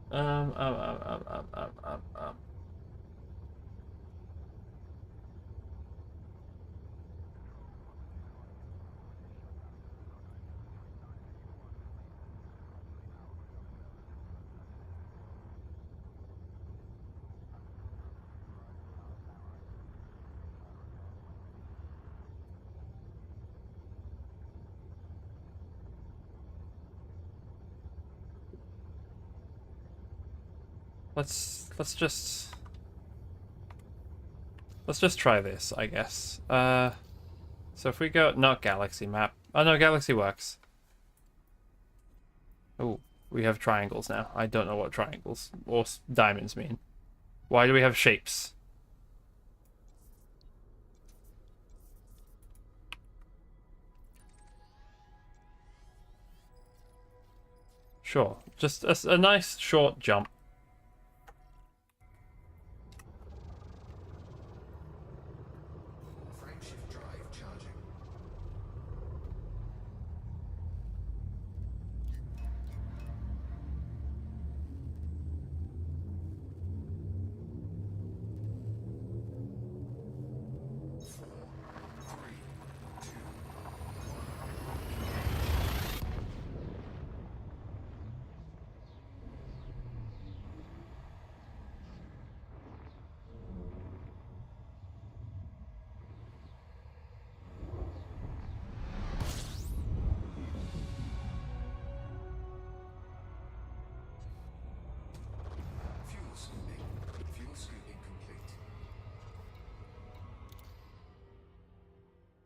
Um, um, um, um, um, um, um, um. Let's just try this, I guess. So if we go, not galaxy map. Oh no, galaxy works. Oh, we have triangles now. I don't know what triangles or diamonds mean. Why do we have shapes? Sure, just a nice short jump.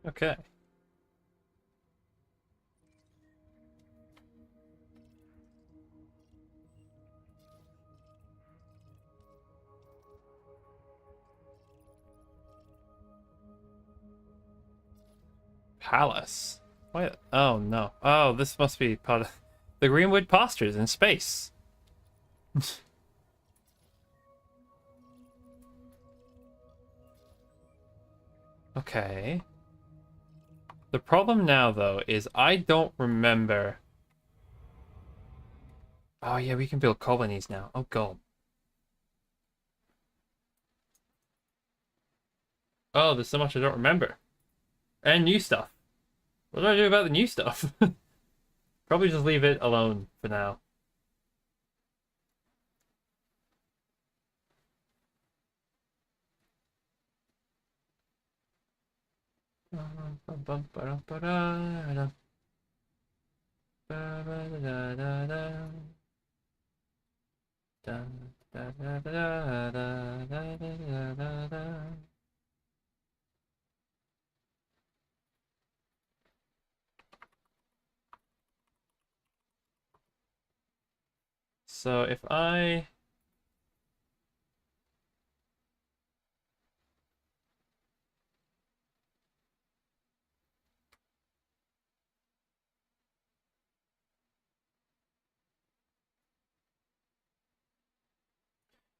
Okay. Palace. Wait. Oh no. Oh, this must be part of the Greenwood pastures in space. Okay. The problem now, though, is I don't remember. Oh yeah, we can build colonies now. Oh god. Oh, there's so much I don't remember. And new stuff. What do I do about the new stuff? Probably just leave it alone for now. So if I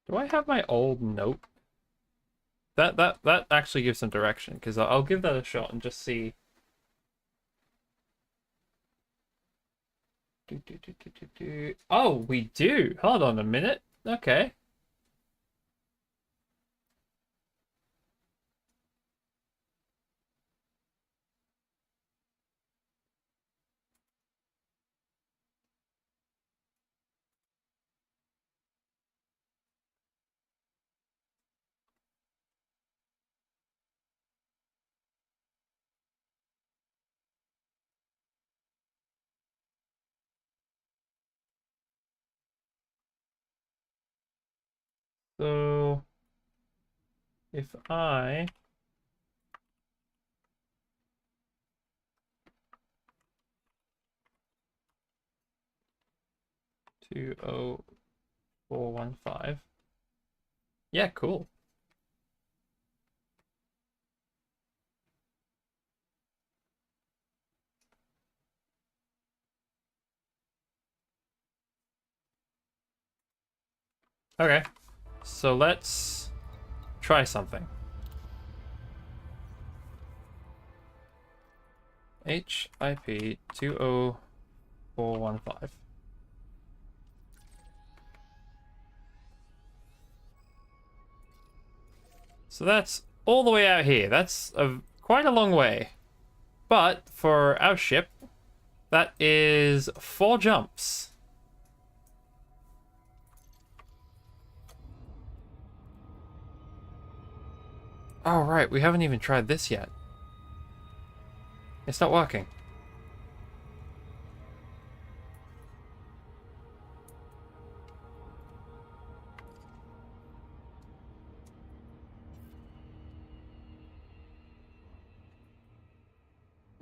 do I have my old note? That actually gives some direction because I'll give that a shot and just see. Oh, we do. Hold on a minute. Okay. So if I 20415. Yeah, cool. Okay. So let's try something. HIP 20415. So that's all the way out here. That's quite a long way. But for our ship, that is 4 jumps. Oh, right. We haven't even tried this yet. It's not working.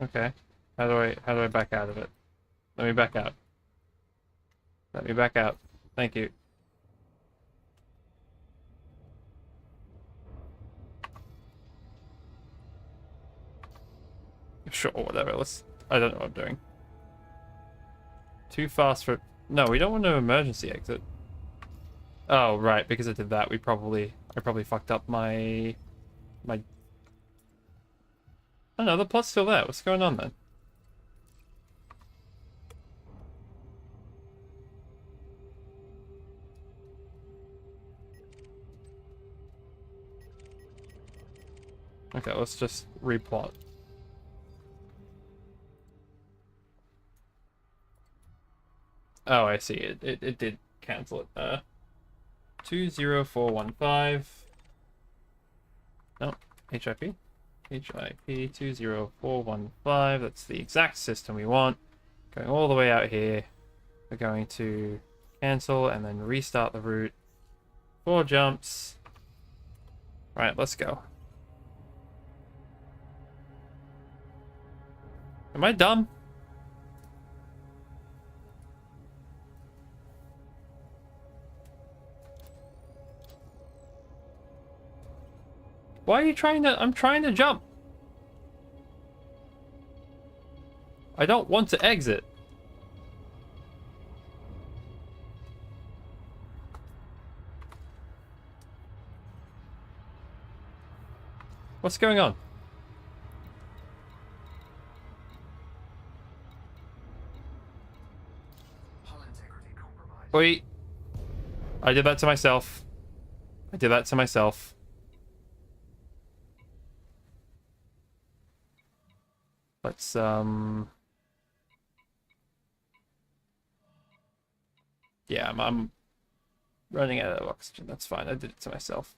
Okay. How do I back out of it? Let me back out. Let me back out. Thank you. Sure, whatever. I don't know what I'm doing. Too fast for... No, we don't want to emergency exit. Oh, right. Because I did that, I probably fucked up my... Oh no, the plot's still there. What's going on then? Okay, let's just replot. Oh, I see. It did cancel it. 20415. No, HIP. HIP 20415. That's the exact system we want. Going all the way out here. We're going to cancel and then restart the route. 4 jumps. Right, let's go. Am I dumb? Why are you trying to... I'm trying to jump. I don't want to exit. What's going on? Hull integrity compromised. Wait. I did that to myself. I did that to myself. Let's, yeah, I'm running out of oxygen. That's fine. I did it to myself.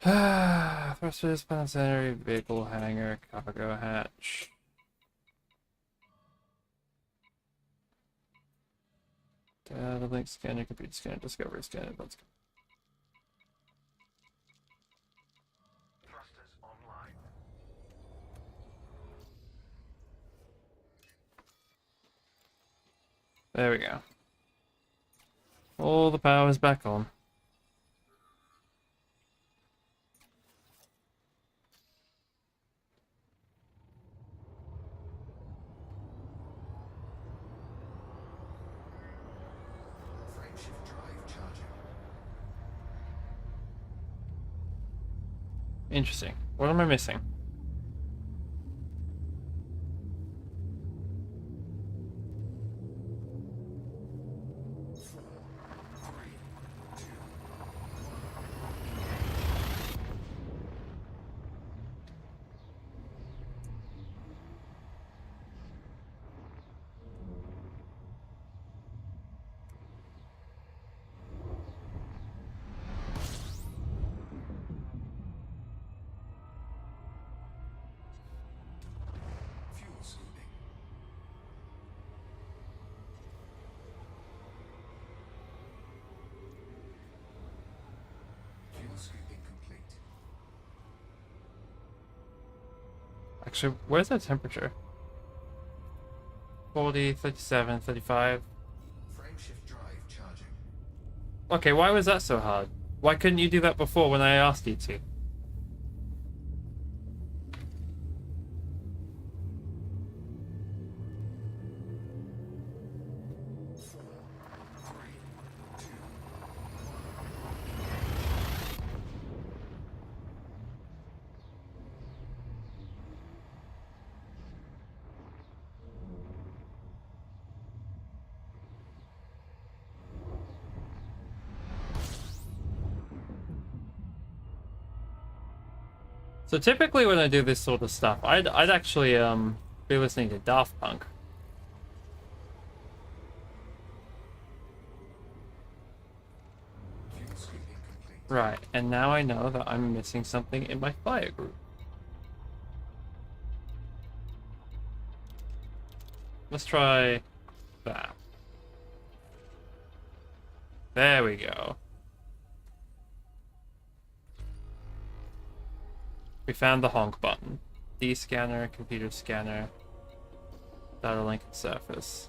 Thrusters, planetary vehicle hangar, cargo hatch. The link scanner, computer scanner, discovery scanner. Let's go. Thrusters online. There we go. All the power's back on. Frameshift drive charging. Interesting. What am I missing? Fuel scooping. Fuel scooping complete. Actually, where's that temperature? 40, 37, 35. Frameshift drive charging. Okay, why was that so hard? Why couldn't you do that before when I asked you to? So typically when I do this sort of stuff, I'd actually be listening to Daft Punk. Fuel scooping complete. Right, and now I know that I'm missing something in my fire group. Let's try that. There we go. We found the honk button. D scanner, computer scanner, data link and surface.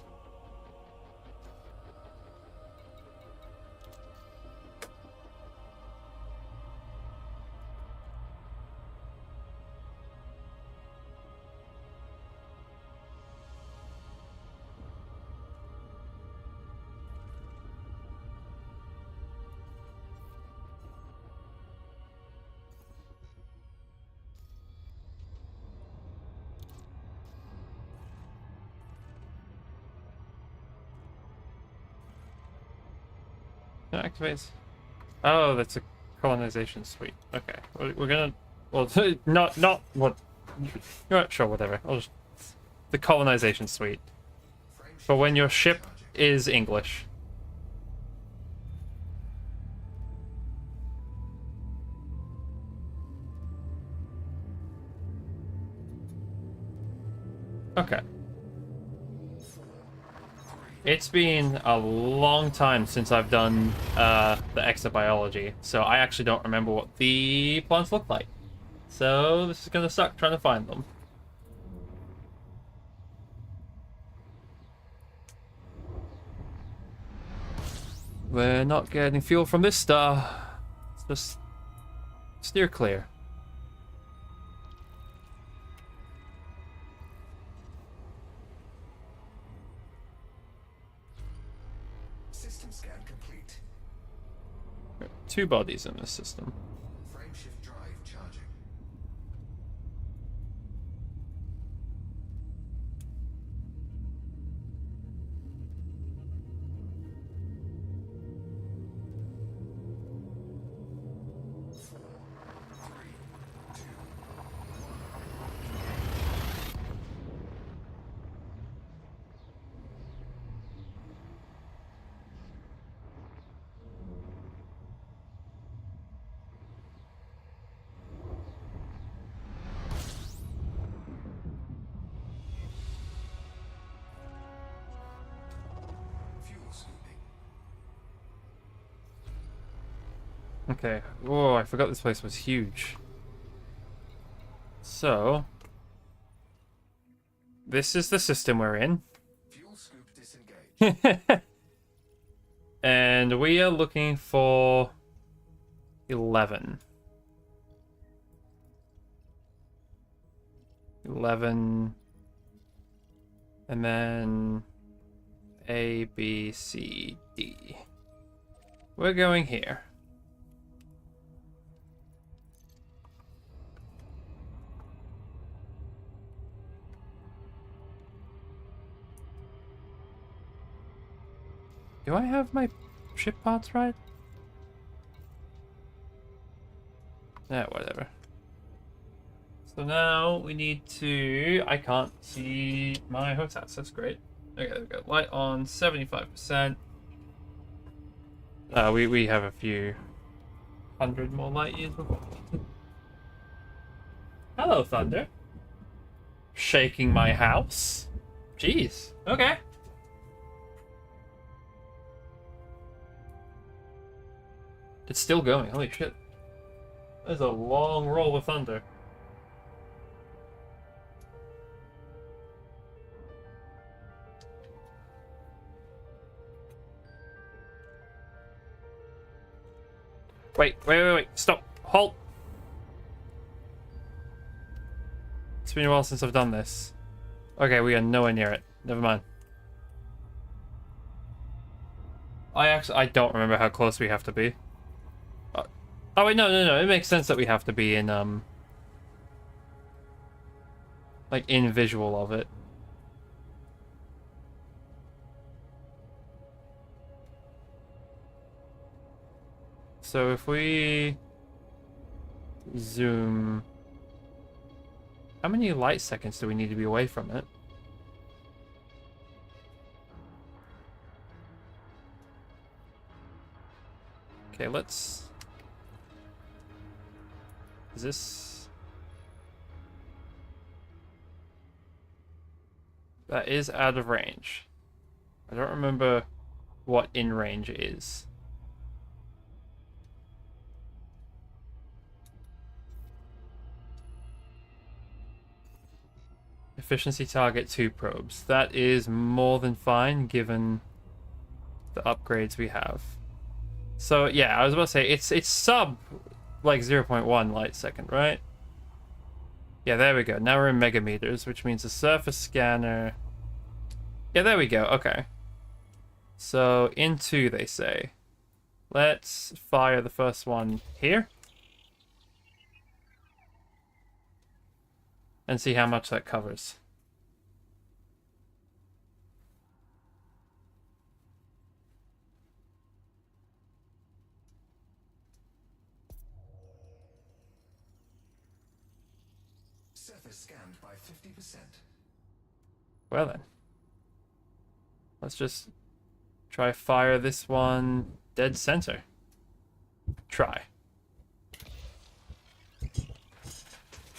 It activates. Oh, that's a colonization suite. Okay, we're gonna. Well, not what. Sure, whatever. I'll just the colonization suite. For when your ship is English. Okay. It's been a long time since I've done the exobiology, so I actually don't remember what the plants look like. So this is gonna suck trying to find them. We're not getting fuel from this star. Let's just steer clear. System scan complete. There are 2 bodies in this system. Frameshift drive charging. Fuel scooping. Okay. Whoa, I forgot this place was huge. So, this is the system we're in. Fuel scoop disengaged. And we are looking for 11. 11. And then A, B, C, D. We're going here. Do I have my ship parts right? Yeah, whatever. So now we need to... I can't see my hotels. That's great. Okay, there we go. Light on 75%. We have a few hundred more light years before. Hello, Thunder. Shaking my house. Jeez. Okay. It's still going. Holy shit. There's a long roll with thunder. Wait. Stop. Halt. It's been a while since I've done this. Okay, we are nowhere near it. Never mind. I don't remember how close we have to be. Oh wait, no. It makes sense that we have to be in like in visual of it. So if we zoom, how many light seconds do we need to be away from it? Okay, let's... Is this... That is out of range. I don't remember what in range is. Efficiency target 2 probes. That is more than fine given the upgrades we have. So yeah, I was about to say it's sub like 0.1 light second, right? Yeah, there we go. Now we're in megameters, which means the surface scanner. Yeah, there we go. Okay. So into they say. Let's fire the first one here. And see how much that covers. Surface scanned by 50%. Well then. Let's just try fire this one dead center. Try.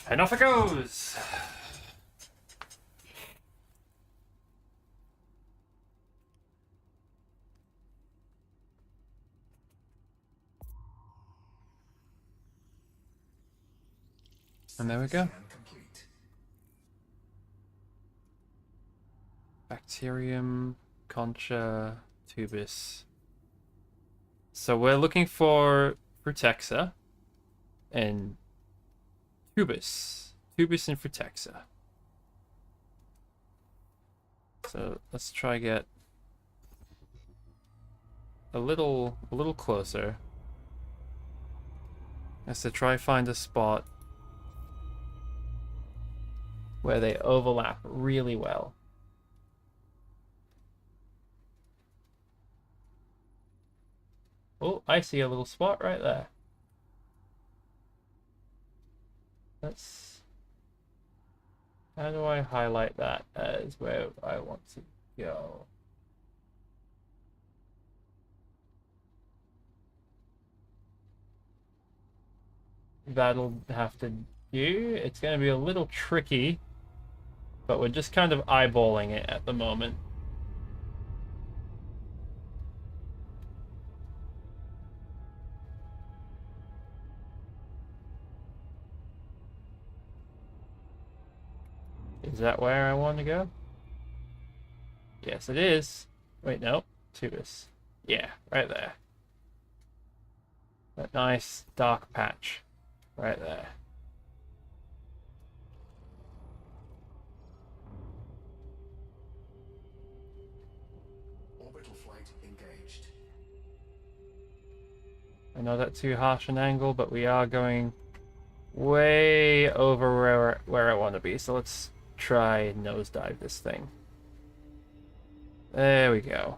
And off it goes! And there we go. Scan complete. Bacterium, concha, tubus. So we're looking for Frutexa and tubus. Tubus and Frutexa. So let's try get a little closer. As to try find a spot where they overlap really well. Oh, I see a little spot right there. Let's... How do I highlight that as where I want to go? That'll have to do. It's going to be a little tricky, but we're just kind of eyeballing it at the moment. Is that where I want to go? Yes, it is. Wait, no. Tubus. Yeah, right there. That nice dark patch. Right there. Orbital flight engaged. I know that's too harsh an angle, but we are going way over where I want to be. So let's try and nosedive this thing. There we go.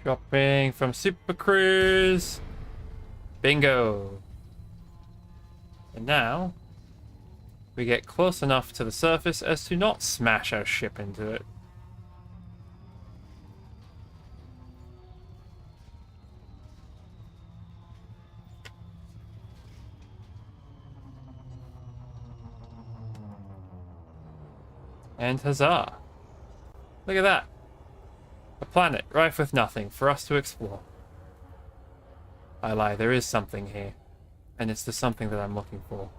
Dropping from Super Cruise. Bingo. And now we get close enough to the surface as to not smash our ship into it. And huzzah! Look at that! A planet rife with nothing for us to explore. I lie, there is something here. And it's the something that I'm looking for.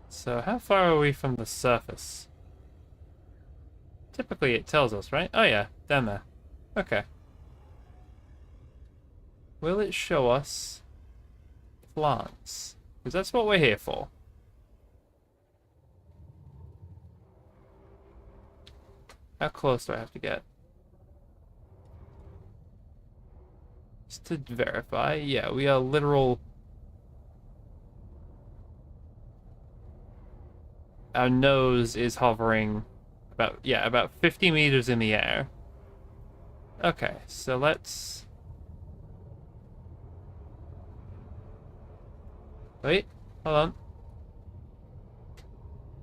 So how far are we from the surface? Typically it tells us, right? Oh yeah, down there. Okay. Will it show us plants? Because that's what we're here for. How close do I have to get? Just to verify. Yeah, we are literal... Our nose is hovering about 50 meters in the air. Okay, so let's... Wait, hold on.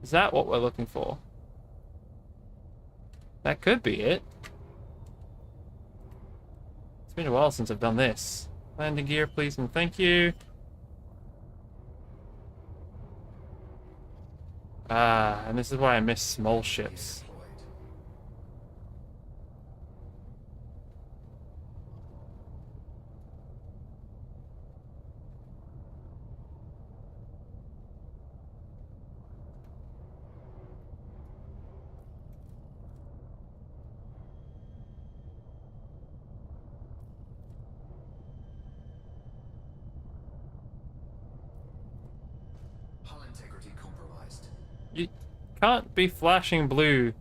Is that what we're looking for? That could be it. It's been a while since I've done this. Landing gear, please, and thank you. Ah, and this is why I miss small ships. Deployed. Hull integrity compromised. You can't be flashing blue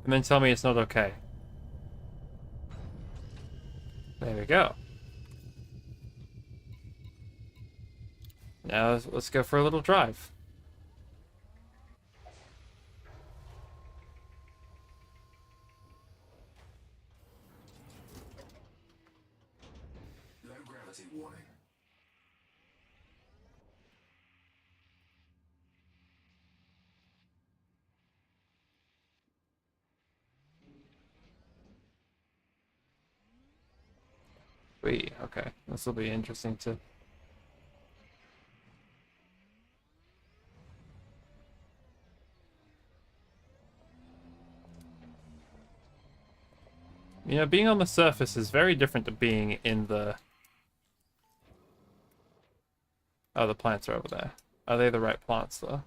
and then tell me it's not okay. There we go. Now let's go for a little drive. Low gravity warning. Okay. This will be interesting to... You know, being on the surface is very different to being in the... Oh, the plants are over there. Are they the right plants, though?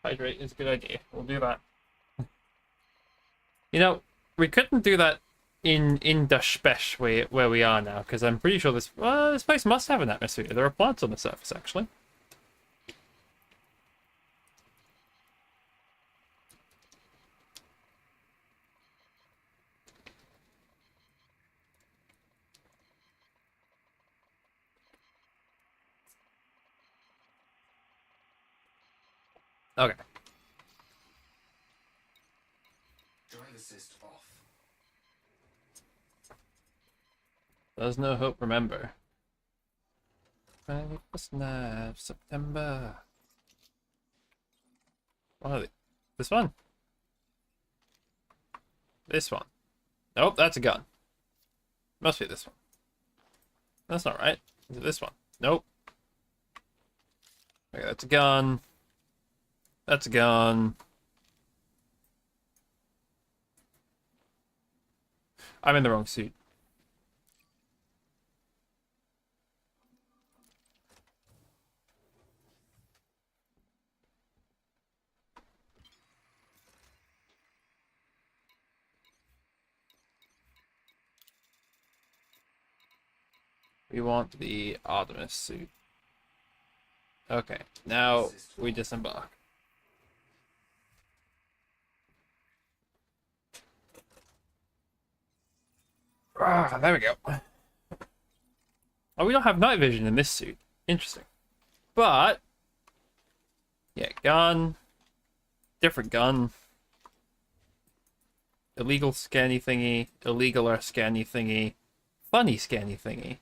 Hydrate is a good idea. We'll do that. You know, we couldn't do that in the Spesh where we are now, because I'm pretty sure this place must have an atmosphere. There are plants on the surface, actually. Okay. Drive assist off. There's no hope, remember. 21st night of September. What are they? This one? This one. Nope, that's a gun. Must be this one. That's not right. Is it this one? Nope. Okay, that's a gun. That's a gun. I'm in the wrong suit. We want the Artemis suit. Okay, now we disembark. Ah, there we go. Oh, we don't have night vision in this suit. Interesting. But, yeah, gun. Different gun. Illegal scanny thingy. Illegal or scanny thingy. Funny scanny thingy.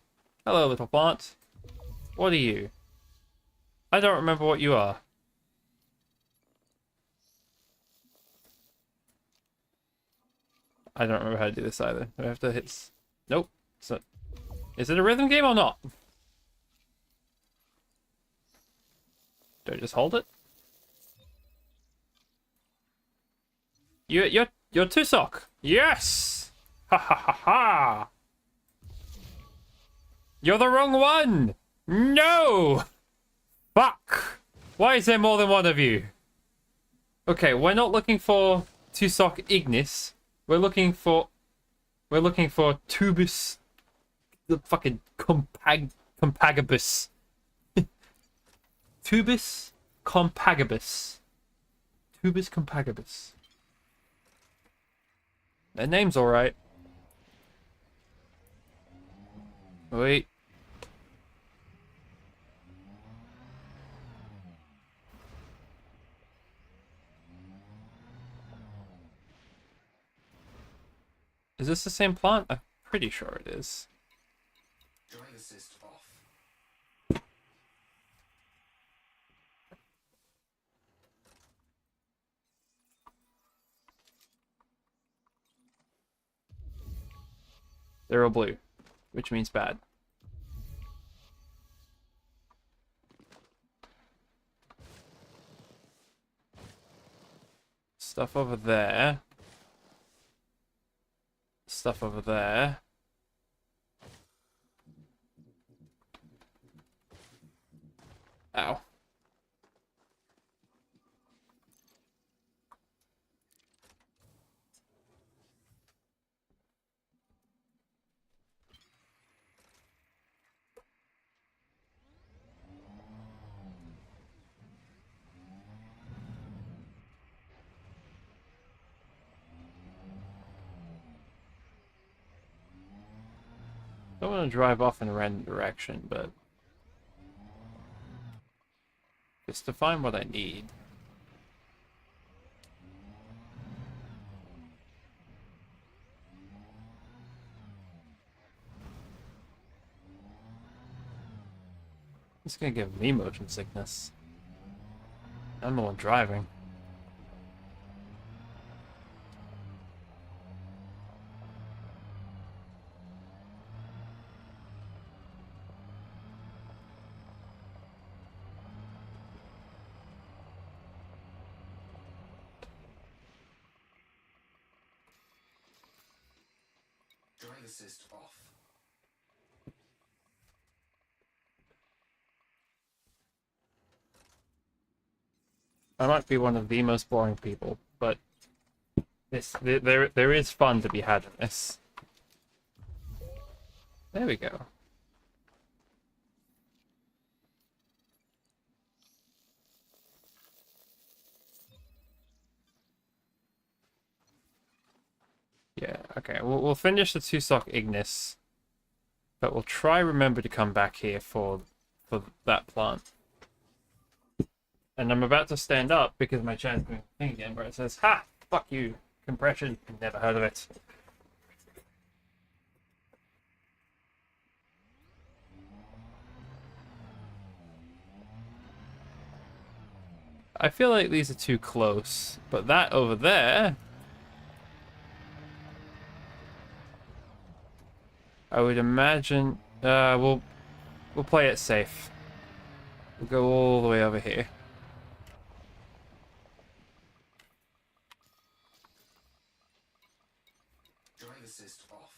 Hello, little plant. What are you? I don't remember what you are. I don't remember how to do this either. Do I have to hit... Nope. So, is it a rhythm game or not? Do I just hold it? You're Tusok. Yes! Ha ha ha ha! You're the wrong one! No! Fuck! Why is there more than one of you? Okay, we're not looking for Tusok Ignis. We're looking for Tubus, the fucking compagibus. Tubus compagibus. Tubus compagibus. Their name's alright. Wait. Is this the same plant? I'm pretty sure it is. Drive assist off. They're all blue, which means bad. Stuff over there. Stuff over there. Ow. I don't want to drive off in a random direction, but just to find what I need. It's gonna give me motion sickness. I'm the one driving. Drive assist off. I might be one of the most boring people, but there is fun to be had in this. There we go. Yeah, okay. We'll finish the 2-stock Ignis, but we'll try remember to come back here for that plant. And I'm about to stand up because my chat's doing a thing again where it says, "Ha! Fuck you! Compression. Never heard of it." I feel like these are too close, but that over there, I would imagine. We'll play it safe. We'll go all the way over here. Drive assist off.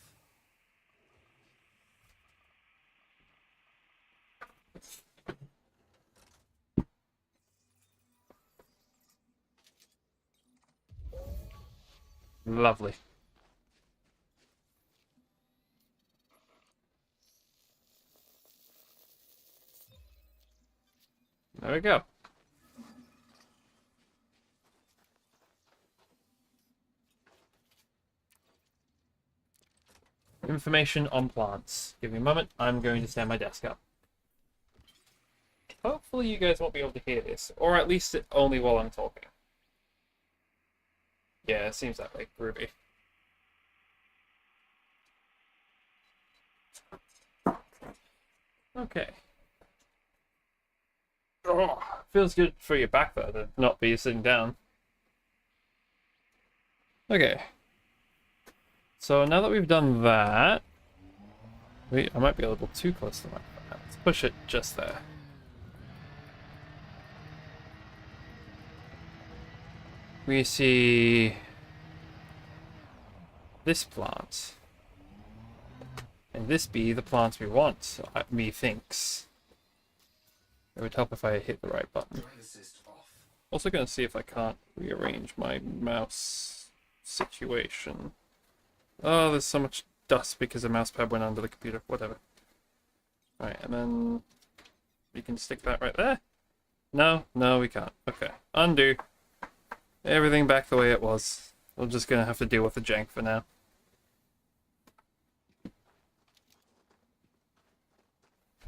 Lovely. There we go. Information on plants. Give me a moment. I'm going to stand my desk up. Hopefully you guys won't be able to hear this, or at least only while I'm talking. Yeah, it seems that way. Groovy. Okay. Oh, feels good for your back though to not be sitting down. Okay. So now that we've done that, wait, I might be a little too close to my phone. Let's push it just there. We see this plant. And this be the plant we want, methinks. It would help if I hit the right button. Drive assist off. Also gonna see if I can't rearrange my mouse situation. Oh, there's so much dust because the mouse pad went under the computer. Whatever. Alright, and then we can stick that right there. No, we can't. Okay. Undo. Everything back the way it was. We're just gonna have to deal with the jank for now.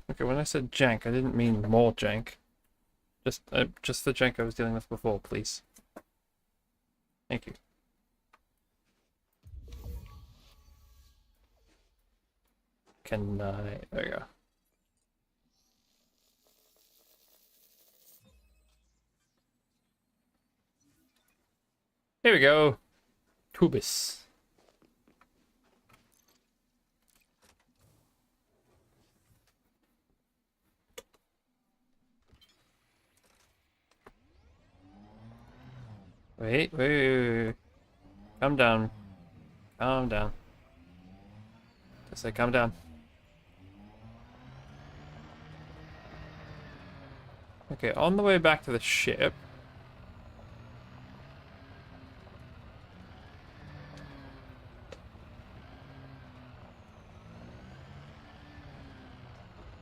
Okay, when I said jank, I didn't mean more jank. Just the jank I was dealing with before, please. Thank you. Can I... There we go. Here we go. Tubis. Wait. Calm down. Calm down. Just say calm down. Okay, on the way back to the ship.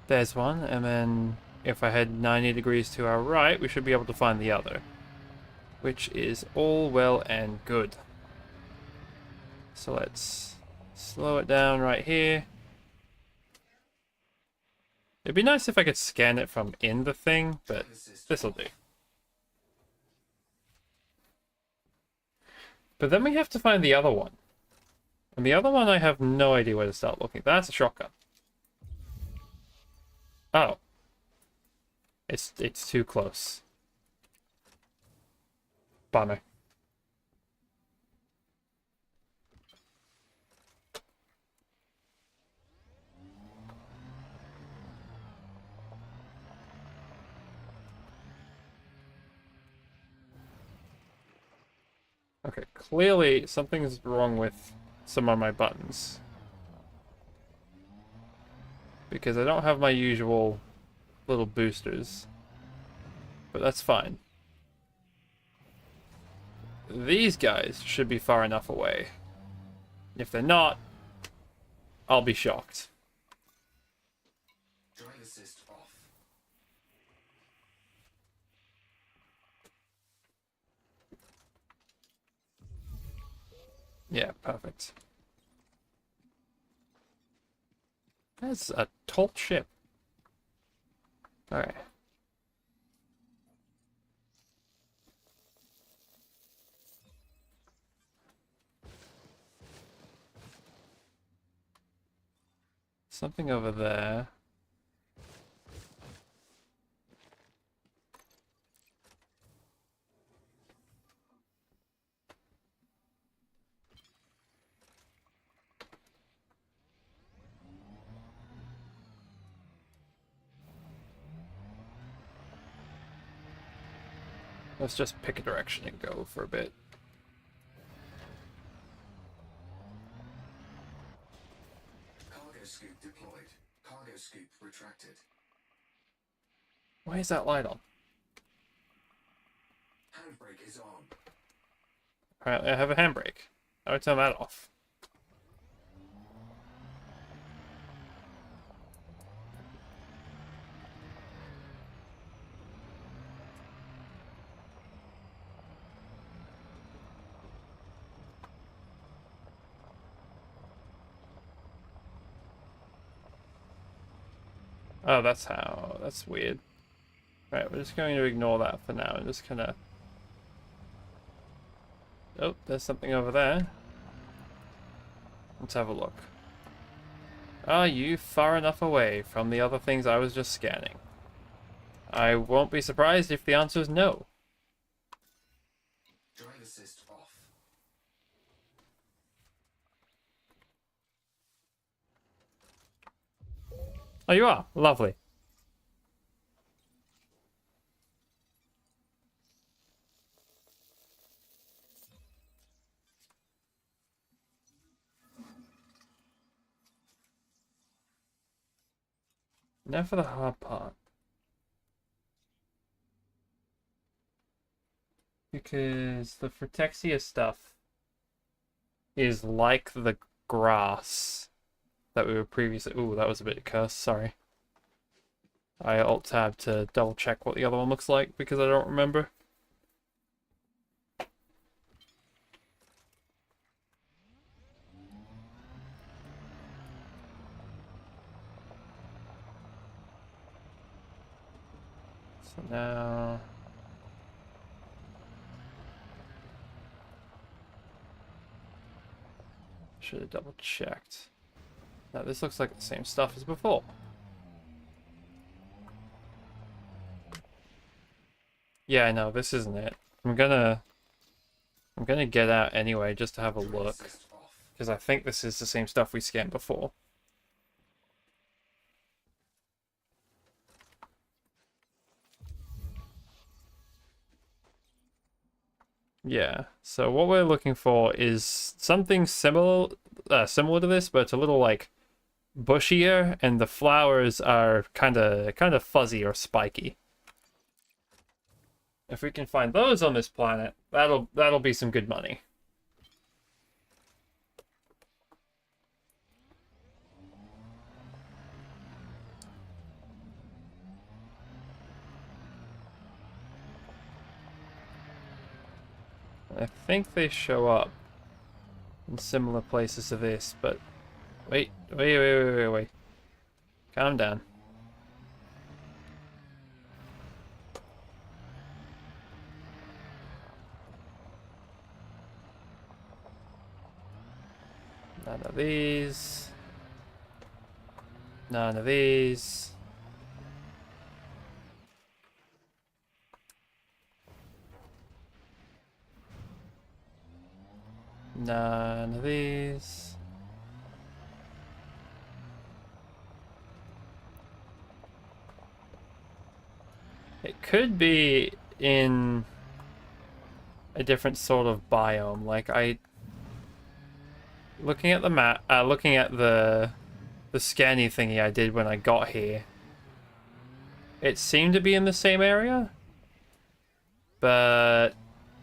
There's one, and then if I head 90 degrees to our right, we should be able to find the other. Which is all well and good. So let's slow it down right here. It'd be nice if I could scan it from in the thing, but this'll do. But then we have to find the other one. And the other one I have no idea where to start looking. That's a shotgun. Oh. It's too close. Bummer. Okay, clearly something's wrong with some of my buttons. Because I don't have my usual little boosters. But that's fine. These guys should be far enough away. If they're not, I'll be shocked. Drive assist off. Yeah, perfect. That's a tall ship. Alright. Something over there. Let's just pick a direction and go for a bit. Cargo scoop deployed. Cargo scoop retracted. Why is that light on? Handbrake is on. Apparently I have a handbrake. How do I turn that off? Oh, that's how. That's weird. Right, we're just going to ignore that for now and just kind of... Oh, there's something over there. Let's have a look. Are you far enough away from the other things I was just scanning? I won't be surprised if the answer is no. Drive assist off. Oh, you are? Lovely. Now for the hard part. Because the Frotexia stuff is like the grass that we were previously... Ooh, that was a bit cursed, sorry. I alt-tab to double-check what the other one looks like because I don't remember. So now... Should have double-checked. Now this looks like the same stuff as before. Yeah, I know, this isn't it. I'm gonna get out anyway just to have a Drive look. assist off. Because I think this is the same stuff we scanned before. Yeah, so what we're looking for is something similar to this, but it's a little like bushier, and the flowers are kind of fuzzy or spiky. If we can find those on this planet, that'll be some good money. I think they show up in similar places to this, but wait. Calm down. None of these. None of these. None of these. It could be in a different sort of biome. Like looking at the map, looking at the scanny thingy I did when I got here. It seemed to be in the same area, but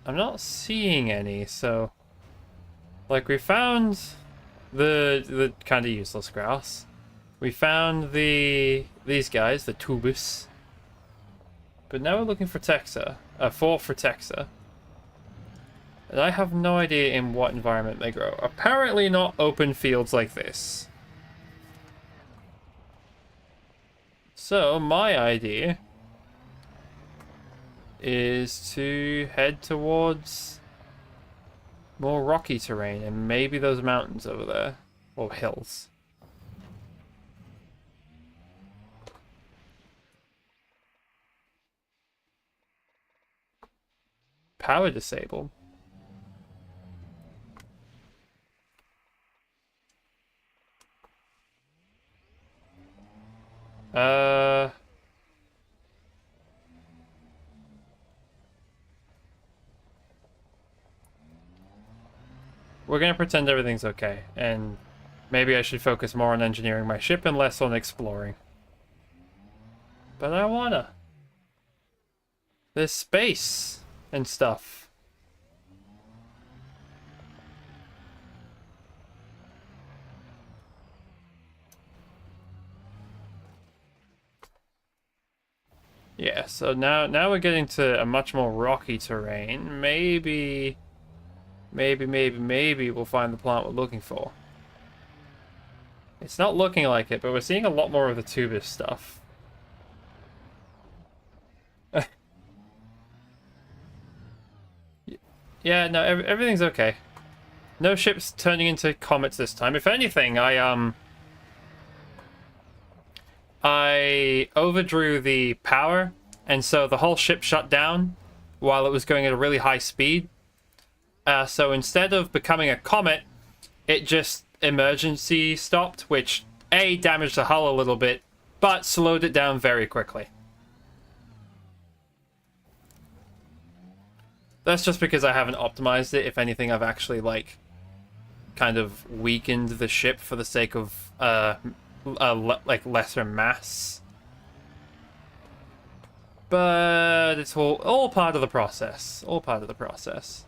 I'm not seeing any. So, like, we found the kind of useless grass. We found these guys, the tubus. But now we're looking for Texa, for Texa. And I have no idea in what environment they grow. Apparently not open fields like this. So my idea is to head towards more rocky terrain and maybe those mountains over there, or hills. Power disabled. We're gonna pretend everything's okay, and maybe I should focus more on engineering my ship and less on exploring. But I wanna. There's space and stuff. Yeah, so now we're getting to a much more rocky terrain. Maybe we'll find the plant we're looking for. It's not looking like it, but we're seeing a lot more of the tubus stuff. Yeah, no, everything's okay. No ships turning into comets this time. If anything, I overdrew the power, and so the whole ship shut down while it was going at a really high speed. So instead of becoming a comet, it just emergency stopped, which A, damaged the hull a little bit, but slowed it down very quickly. That's just because I haven't optimized it. If anything, I've actually, like, kind of weakened the ship for the sake of, like, lesser mass. But it's all part of the process. All part of the process.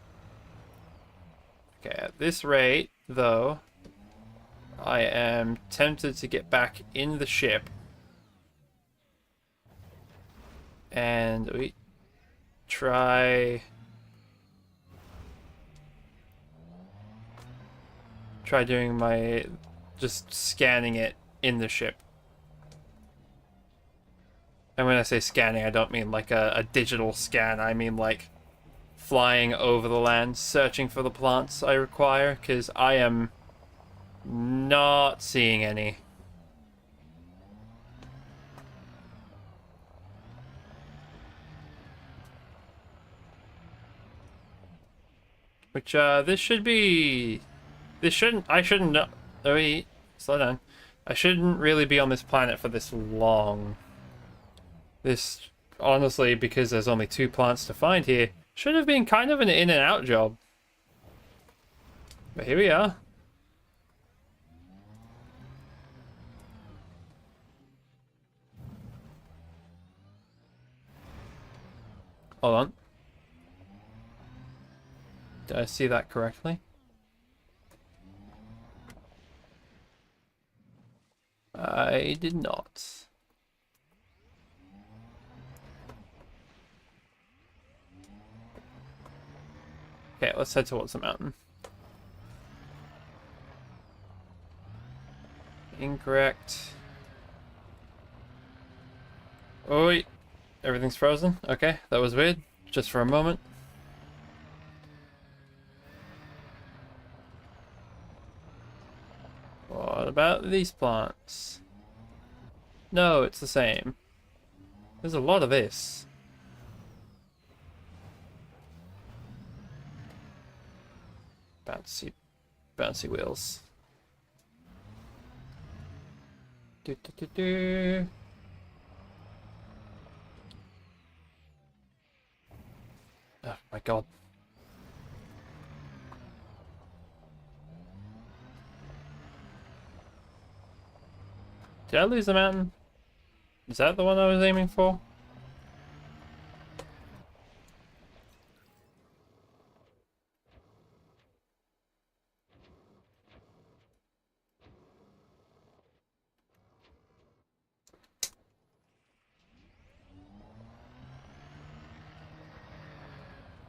Okay, at this rate, though, I am tempted to get back in the ship. And we try doing just scanning it in the ship. And when I say scanning, I don't mean like a digital scan. I mean like flying over the land, searching for the plants I require, because I am not seeing any. Which, this shouldn't, I shouldn't know. Wait, slow down. I shouldn't really be on this planet for this long. This, honestly, because there's only 2 plants to find here, should have been kind of an in and out job. But here we are. Hold on. Did I see that correctly? I did not. Okay, let's head towards the mountain. Incorrect. Oh, wait. Everything's frozen? Okay, that was weird. Just for a moment. What about these plants? No, it's the same. There's a lot of this. About to see Bouncy wheels. Do, do, do, do. Oh my god. Did I lose the mountain? Is that the one I was aiming for?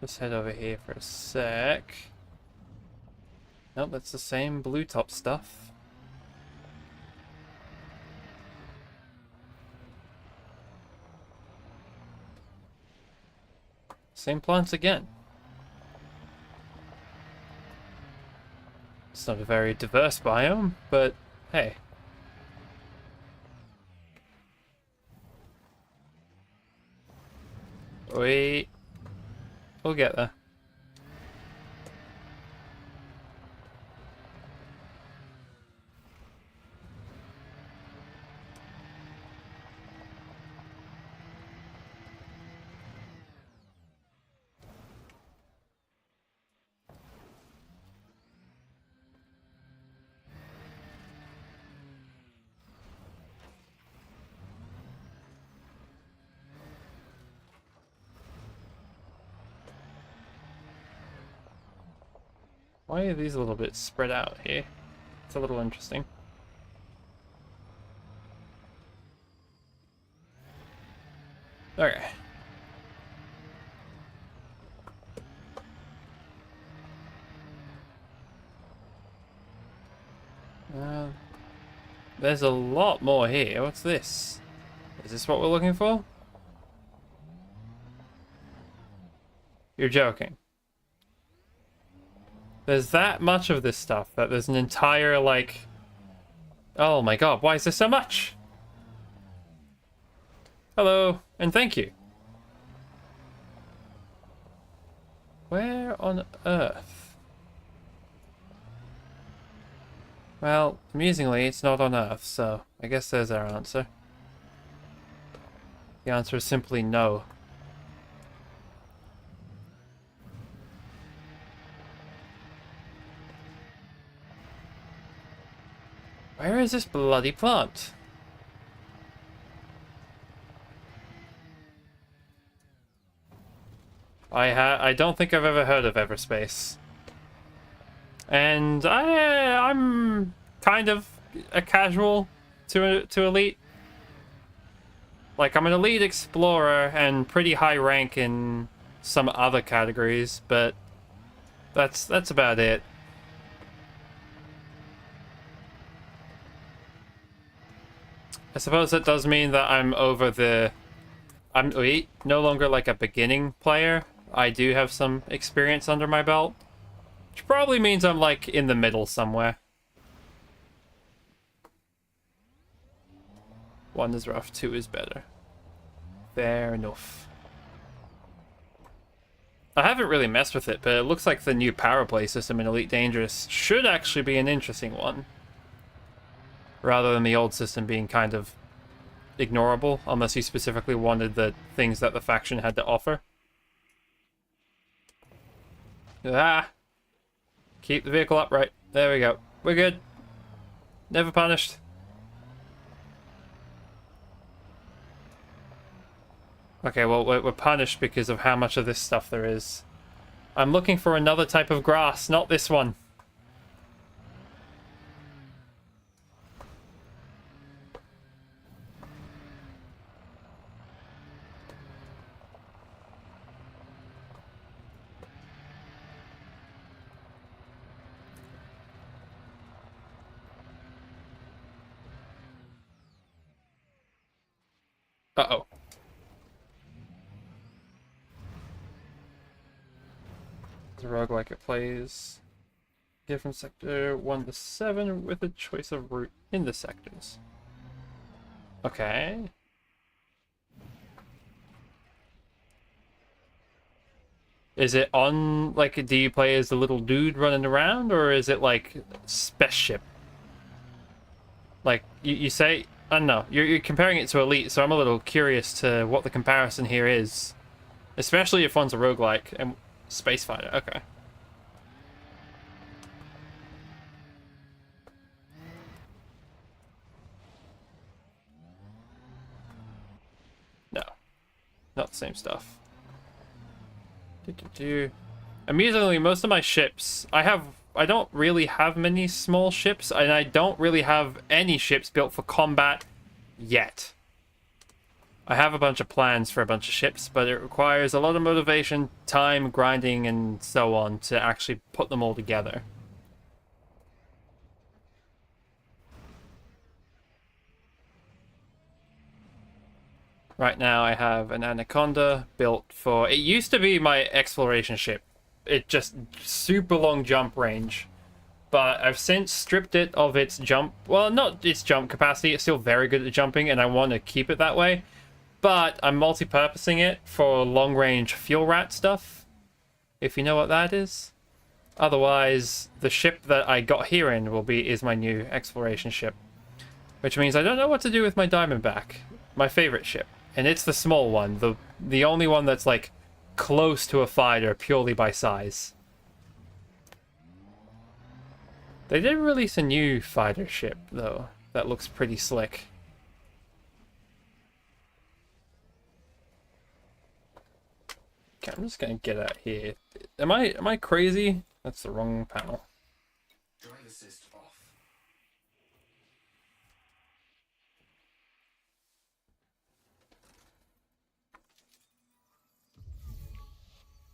Let's head over here for a sec. Nope, that's the same blue top stuff. Same plants again. It's not a very diverse biome, but hey. We'll get there. Why are these a little bit spread out here? It's a little interesting. Okay. There's a lot more here. What's this? Is this what we're looking for? You're joking. There's that much of this stuff that there's an entire, like... Oh my god, why is there so much? Hello, and thank you. Where on Earth? Well, amusingly, it's not on Earth, so I guess there's our answer. The answer is simply no. Where is this bloody plant? I don't think I've ever heard of Everspace. And I'm kind of a casual to Elite. Like, I'm an Elite Explorer and pretty high rank in some other categories, but that's about it. I suppose that does mean that I'm no longer like a beginning player. I do have some experience under my belt, which probably means I'm like in the middle somewhere. One is rough, two is better. Fair enough. I haven't really messed with it, but it looks like the new power play system in Elite Dangerous should actually be an interesting one. Rather than the old system being kind of ignorable, unless you specifically wanted the things that the faction had to offer. Ah! Keep the vehicle upright. There we go. We're good. Never punished. Okay, well, we're punished because of how much of this stuff there is. I'm looking for another type of grass, not this one. Uh-oh. The roguelike it plays. Get from sector 1 to 7 with a choice of route in the sectors. Okay. Is it on, like, do you play as the little dude running around, or is it, like, spaceship? Like, you say, I don't know, you're comparing it to Elite, so I'm a little curious to what the comparison here is. Especially if one's a roguelike and space fighter, okay. No, not the same stuff. Amusingly, most of my ships, I don't really have many small ships, and I don't really have any ships built for combat yet. I have a bunch of plans for a bunch of ships, but it requires a lot of motivation, time, grinding, and so on to actually put them all together. Right now I have an Anaconda built for... It used to be my exploration ship. It just super long jump range. But I've since stripped it of its jump... Well, not its jump capacity. It's still very good at jumping, and I want to keep it that way. But I'm multi-purposing it for long-range Fuel Rat stuff. If you know what that is. Otherwise, the ship that I got here in is my new exploration ship. Which means I don't know what to do with my Diamondback. My favorite ship. And it's the small one, the only one that's, like, close to a fighter purely by size. They did release a new fighter ship, though, that looks pretty slick. Okay, I'm just gonna get out here. Am I crazy? That's the wrong panel. Drive assist off.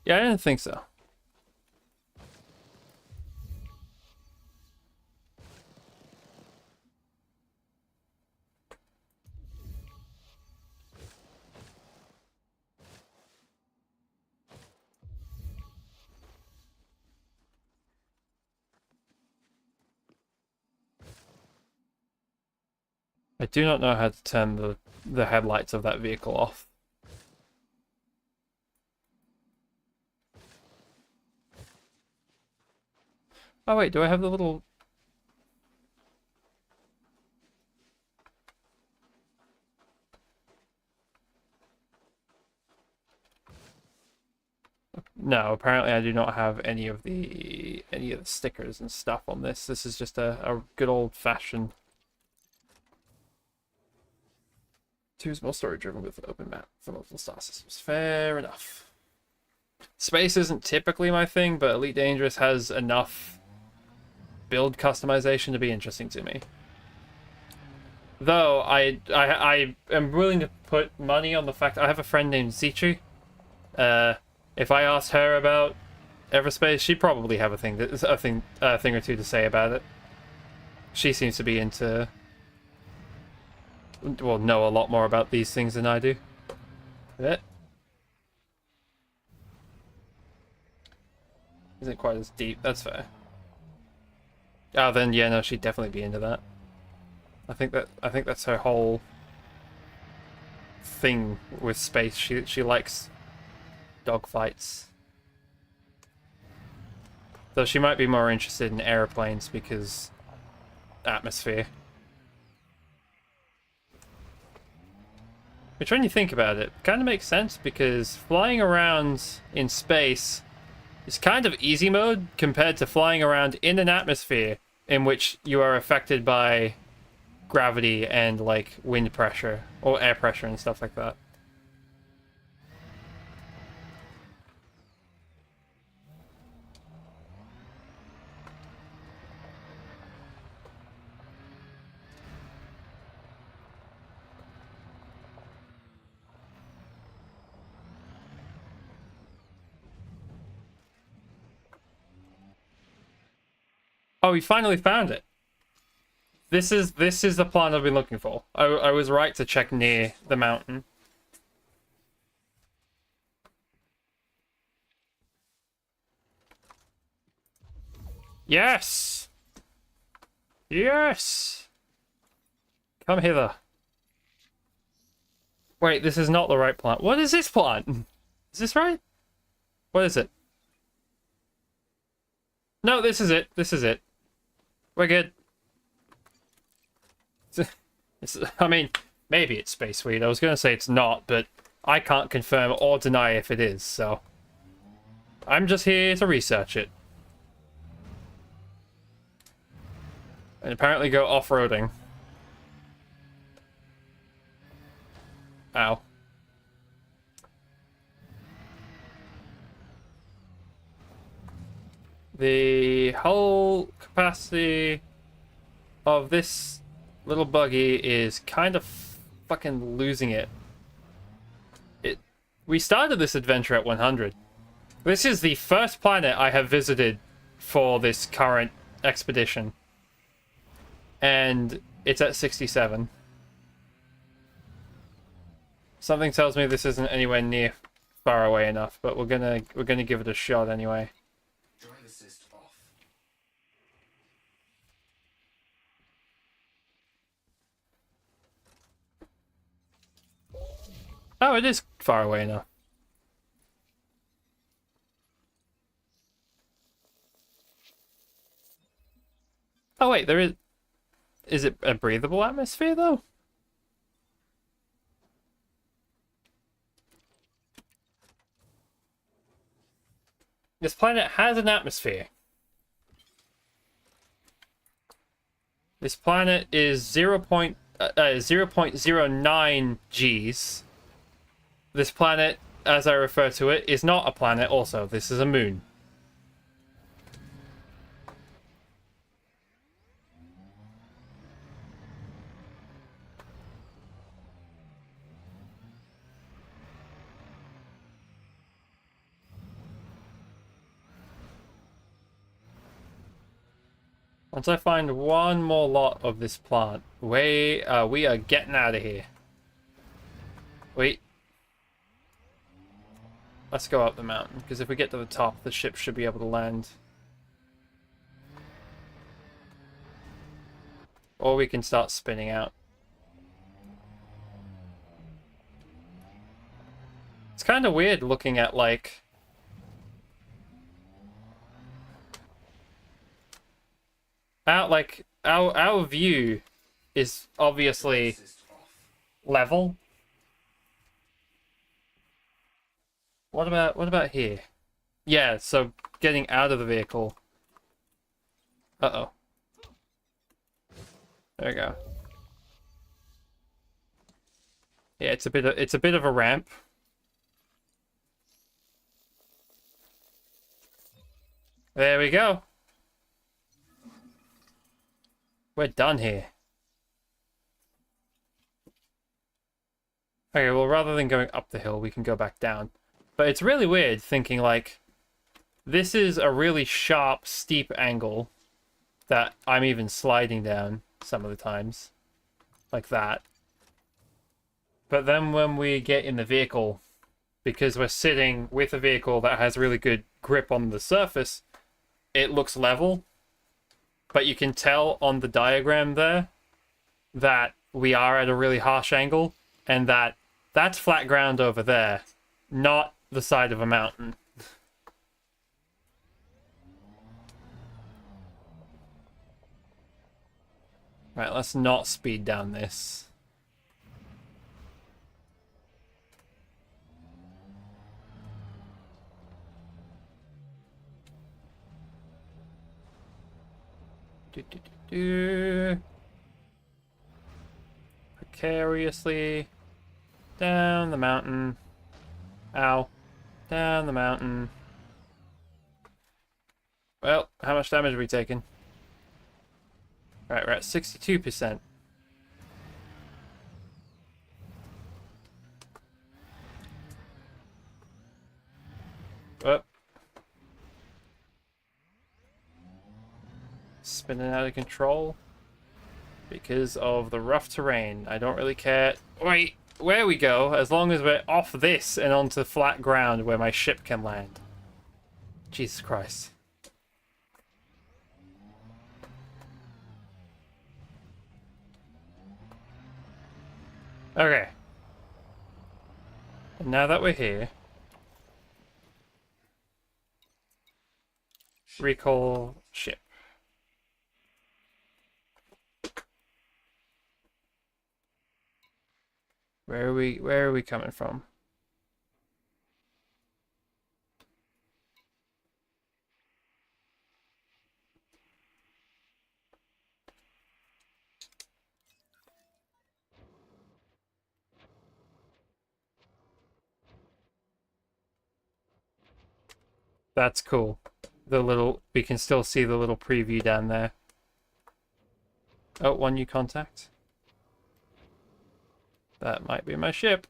Yeah, I didn't think so. I do not know how to turn the headlights of that vehicle off. Oh wait, do I have the little... No, apparently I do not have any of the stickers and stuff on this. This is just a good old-fashioned... Two's more story-driven with open map for multiple star systems. Fair enough. Space isn't typically my thing, but Elite Dangerous has enough build customization to be interesting to me. Though I am willing to put money on the fact I have a friend named Zichu. If I asked her about Everspace, she'd probably have a thing or two to say about it. She seems to be into, well, know a lot more about these things than I do. Yeah. Isn't quite as deep. That's fair. Oh, then yeah, no, she'd definitely be into that. I think that's her whole thing with space. She likes dogfights. Though she might be more interested in airplanes because atmosphere. Which, when you think about it, kind of makes sense because flying around in space is kind of easy mode compared to flying around in an atmosphere in which you are affected by gravity and, like, wind pressure or air pressure and stuff like that. Oh, we finally found it. This is the plant I've been looking for. I was right to check near the mountain. Yes! Yes! Come hither. Wait, this is not the right plant. What is this plant? Is this right? What is it? No, this is it. This is it. We're good. I mean, maybe it's Space Weed. I was going to say it's not, but I can't confirm or deny if it is, so... I'm just here to research it. And apparently go off-roading. Ow. The hull capacity of this little buggy is kind of fucking losing it. We started this adventure at 100. This is the first planet I have visited for this current expedition. And it's at 67. Something tells me this isn't anywhere near far away enough, but we're gonna give it a shot anyway. Drive assist off. Oh, it is far away enough. Oh wait, there is... Is it a breathable atmosphere, though? This planet has an atmosphere. This planet is 0.09 Gs. This planet, as I refer to it, is not a planet also. This is a moon. Once I find one more lot of this plant, we are getting out of here. Wait. Let's go up the mountain, because if we get to the top, the ship should be able to land. Or we can start spinning out. It's kind of weird looking at, like... Our view is obviously Assist off. level. What about here? Yeah, so getting out of the vehicle. Uh-oh. There we go. Yeah, it's a bit of a ramp. There we go. We're done here. Okay, well, rather than going up the hill, we can go back down. But it's really weird thinking, like, this is a really sharp, steep angle that I'm even sliding down some of the times. Like that. But then when we get in the vehicle, because we're sitting with a vehicle that has really good grip on the surface, it looks level. But you can tell on the diagram there that we are at a really harsh angle, and that's flat ground over there, not the side of a mountain. Right, let's not speed down this. Precariously down the mountain. Ow. Down the mountain. Well, how much damage are we taking? Right, we're at 62%. Up. Spinning out of control because of the rough terrain. I don't really care. Wait, where we go, as long as we're off this and onto flat ground where my ship can land. Jesus Christ. Okay. And now that we're here, recall ship. Where are we coming from? That's cool. We can still see the little preview down there. Oh, one new contact. That might be my ship.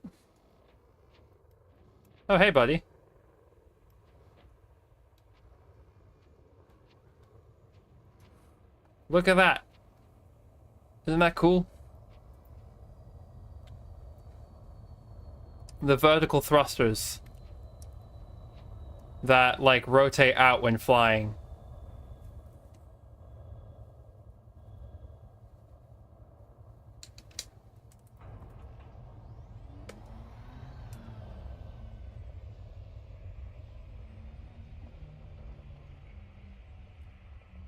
Oh, hey, buddy. Look at that. Isn't that cool? The vertical thrusters that, like, rotate out when flying.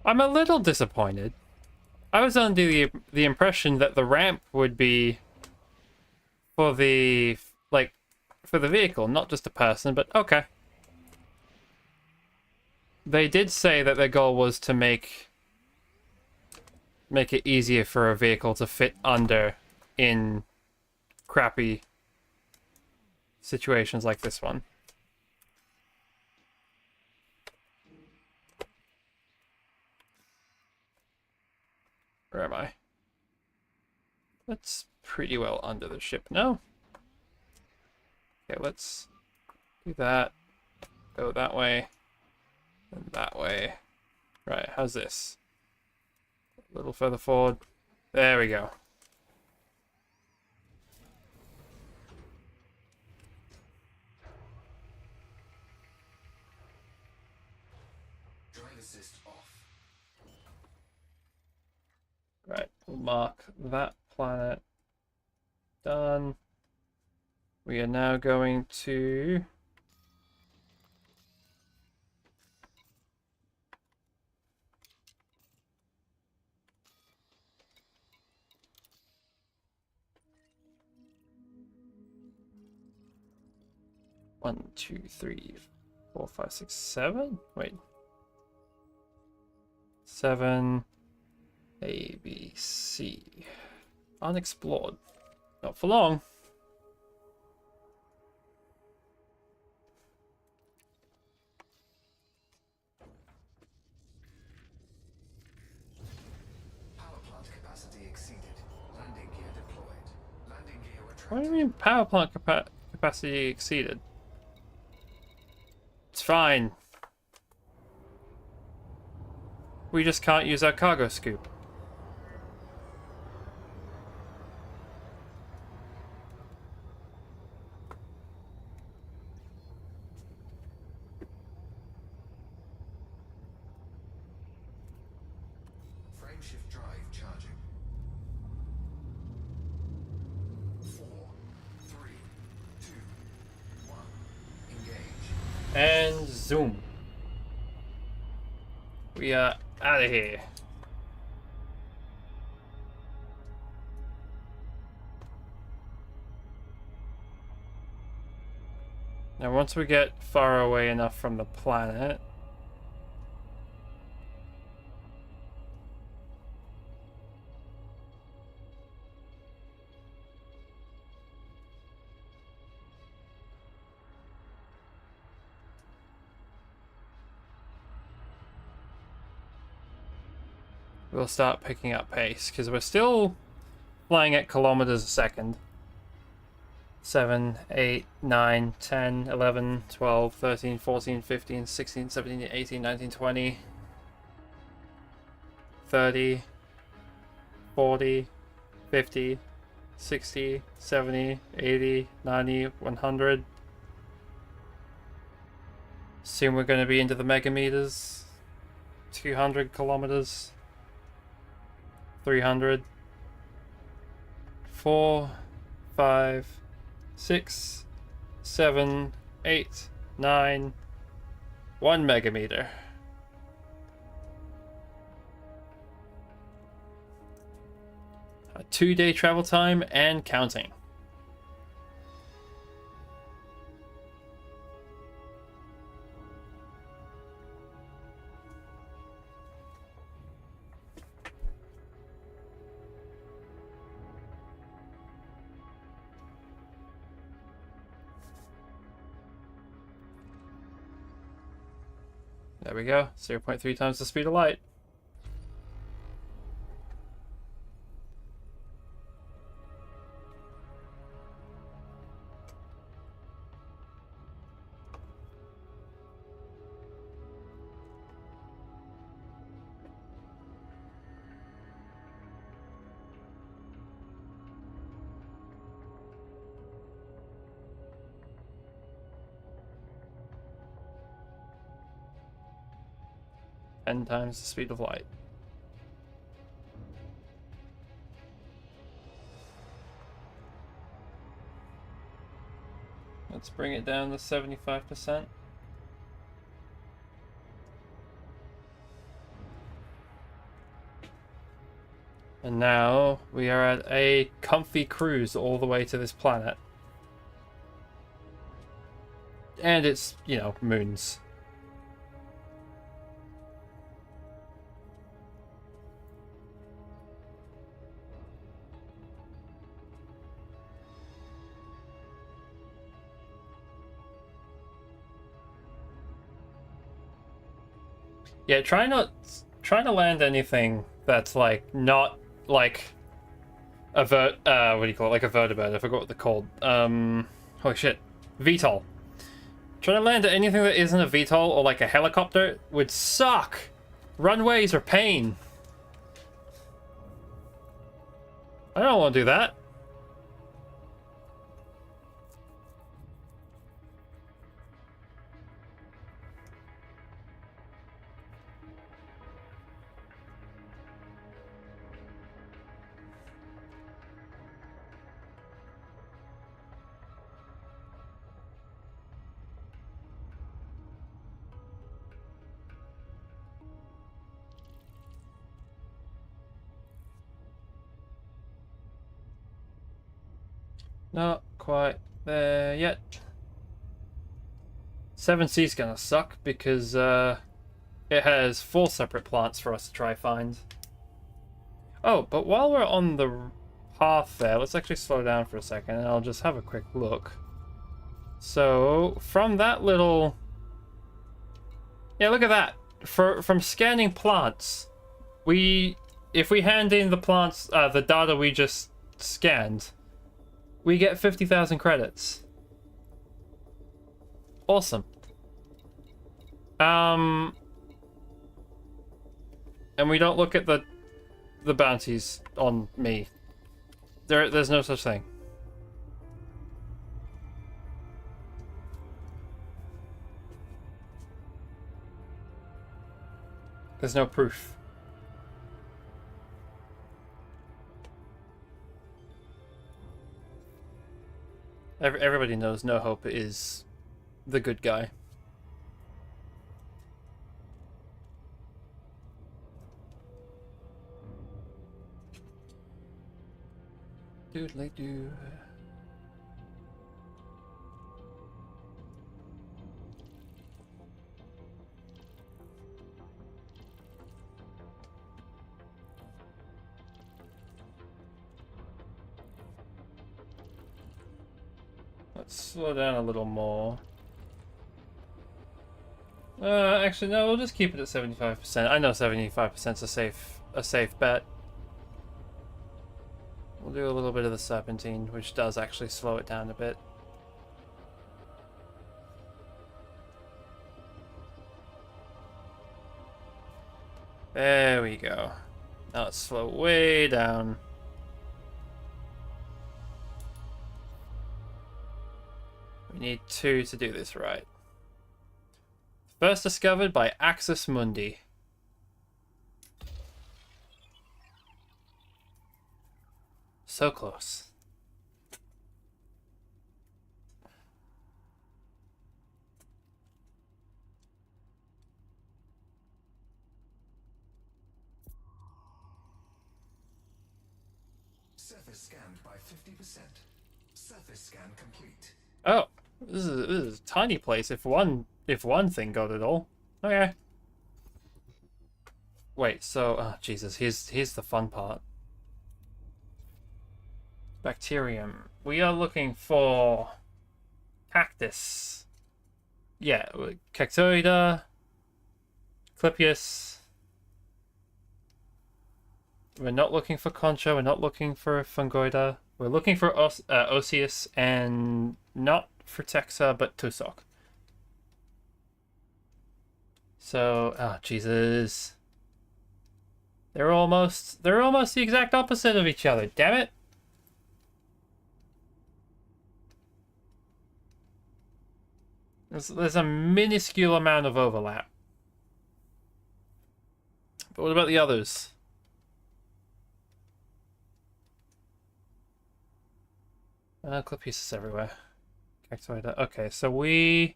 I'm a little disappointed. I was under the impression that the ramp would be for the vehicle, not just a person, but okay. They did say that their goal was to make it easier for a vehicle to fit under in crappy situations like this one. Where am I? That's pretty well under the ship now. Okay, let's do that. Go that way. And that way. Right, how's this? A little further forward. There we go. Drive assist off. Right, we'll mark that planet. Done. We are now going to... One, two, three, 4, 5, 6, 7? Wait. 7. A, B, C. Unexplored. Not for long. Power plant capacity exceeded. Landing gear deployed. Landing gear retracted. What do you mean power plant capacity exceeded? It's fine. We just can't use our cargo scoop. Frameshift drive charging. 4, 3, 2, 1. Engage. And zoom. We are out of here. Now, once we get far away enough from the planet, we'll start picking up pace, because we're still flying at kilometers a second. 7, 8, 9, 10, 11, 12, 13, 14, 15, 16, 17, 18, 19, 20, 30, 40, 50, 60, 70, 80, 90, 100. Soon we're going to be into the megameters. 200 kilometers. 300. 4, 5, 6, 7, 8, 9, 1 megameter. 2-day travel time and counting. There we go. 0.3 times the speed of light. Ten times the speed of light. Let's bring it down to 75%. And now we are at a comfy cruise all the way to this planet. And it's, you know, moons. Yeah, try to land anything that's like not like a what do you call it? Like a vertibird. I forgot what they're called. Holy shit. VTOL. Trying to land at anything that isn't a VTOL or like a helicopter would suck. Runways are pain. I don't want to do that. Not quite there yet. 7C's gonna suck because it has 4 separate plants for us to try find. Oh, but while we're on the path there, let's actually slow down for a second and I'll just have a quick look. So, from that little... Yeah, look at that. From scanning plants, if we hand in the plants, the data we just scanned, we get 50,000 credits. Awesome. And we don't look at the bounties on me. There's no such thing. There's no proof. Everybody knows No Hope is the good guy. Doodly-doo. Let's slow down a little more. Actually, no, we'll just keep it at 75%. I know 75% is a safe bet. We'll do a little bit of the serpentine, which does actually slow it down a bit. There we go. Now let's slow way down. We need 2 to do this right. First discovered by Axis Mundi. So close. Surface scanned by 50%. Surface scan complete. Oh, this is a tiny place. If one thing got it all. Okay. Wait. So, oh Jesus, here's the fun part. Bacterium. We are looking for cactus. Yeah, Cactoida, Clipius. We're not looking for Concha. We're not looking for Fungoida. We're looking for Osseous and not for Texa, but Tusok. So, oh Jesus, they're almost the exact opposite of each other. Damn it! There's a minuscule amount of overlap. But what about the others? Clip pieces everywhere. Cactoida. Okay, so we...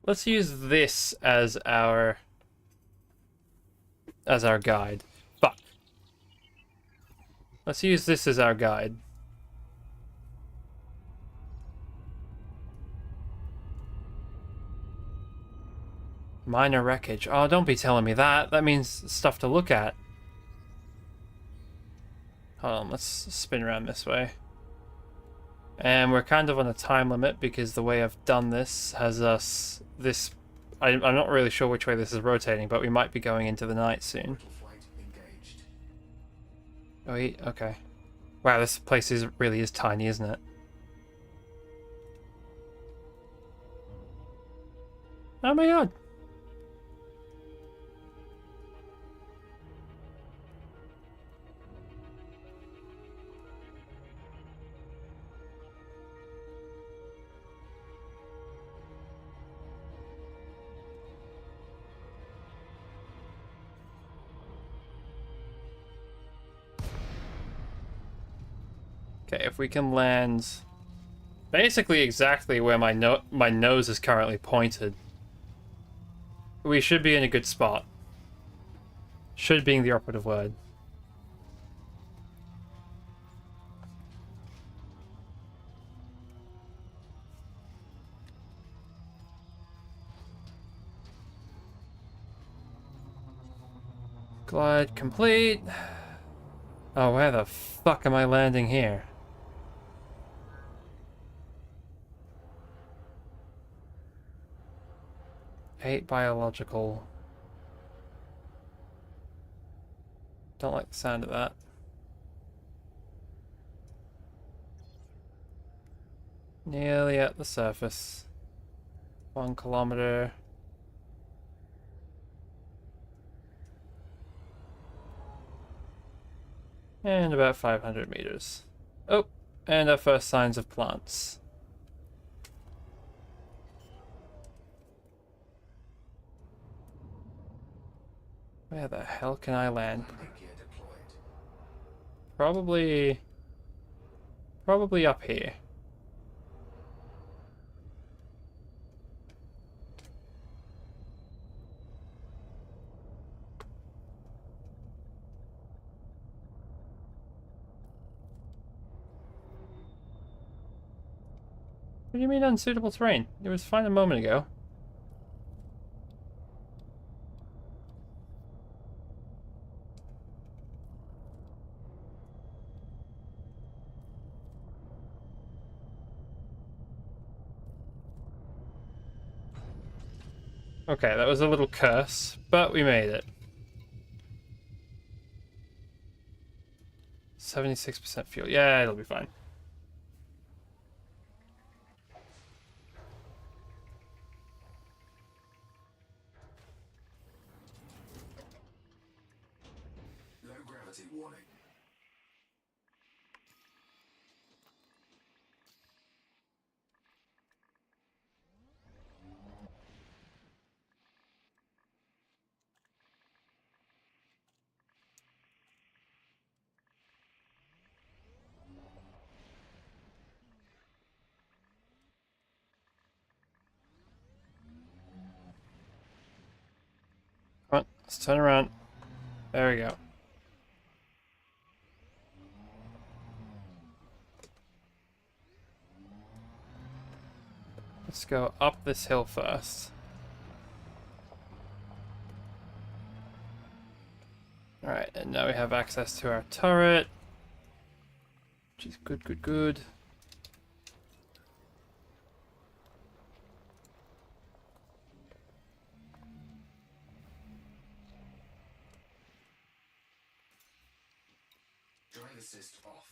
Let's use this as our guide. Fuck. Let's use this as our guide. Minor wreckage. Oh, don't be telling me that. That means stuff to look at. Hold on, let's spin around this way. And we're kind of on a time limit because the way I've done this has us... I'm not really sure which way this is rotating, but we might be going into the night soon. Oh, okay. Wow, this place really is tiny, isn't it? Oh my god. Okay, if we can land basically exactly where my nose is currently pointed, we should be in a good spot. Should being the operative word. Glide complete. Oh, where the fuck am I landing here? Hate biological. Don't like the sound of that. Nearly at the surface. 1 kilometer. And about 500 meters. Oh, and our first signs of plants. Where the hell can I land? Probably up here. What do you mean unsuitable terrain? It was fine a moment ago. Okay, that was a little curse, but we made it. 76% fuel. Yeah, it'll be fine. Low gravity warning. Let's turn around. There we go. Let's go up this hill first. Alright, and now we have access to our turret. Which is good, good, good. Drive assist off.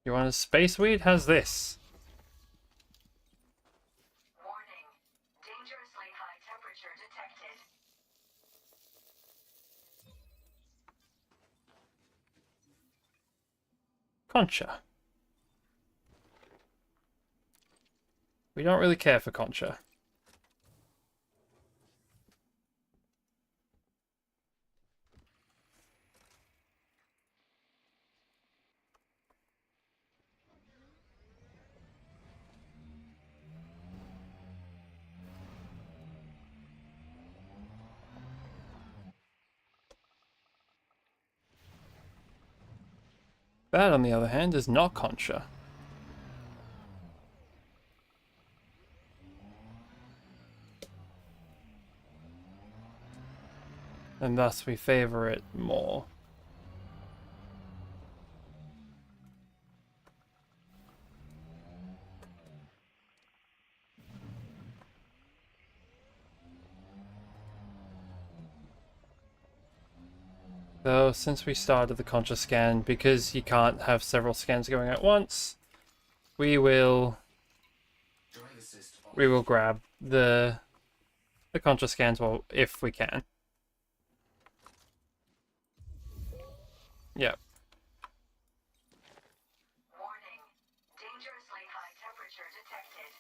You want a space weed? How's this? Warning. Dangerously high temperature detected. Concha. We don't really care for Concha. That, on the other hand, is not Concha. And thus we favor it more. Though, since we started the Concha scan, because you can't have several scans going at once, we will Drive assist off. grab the Concha scans if we can. Yep. Warning. Dangerously high temperature detected.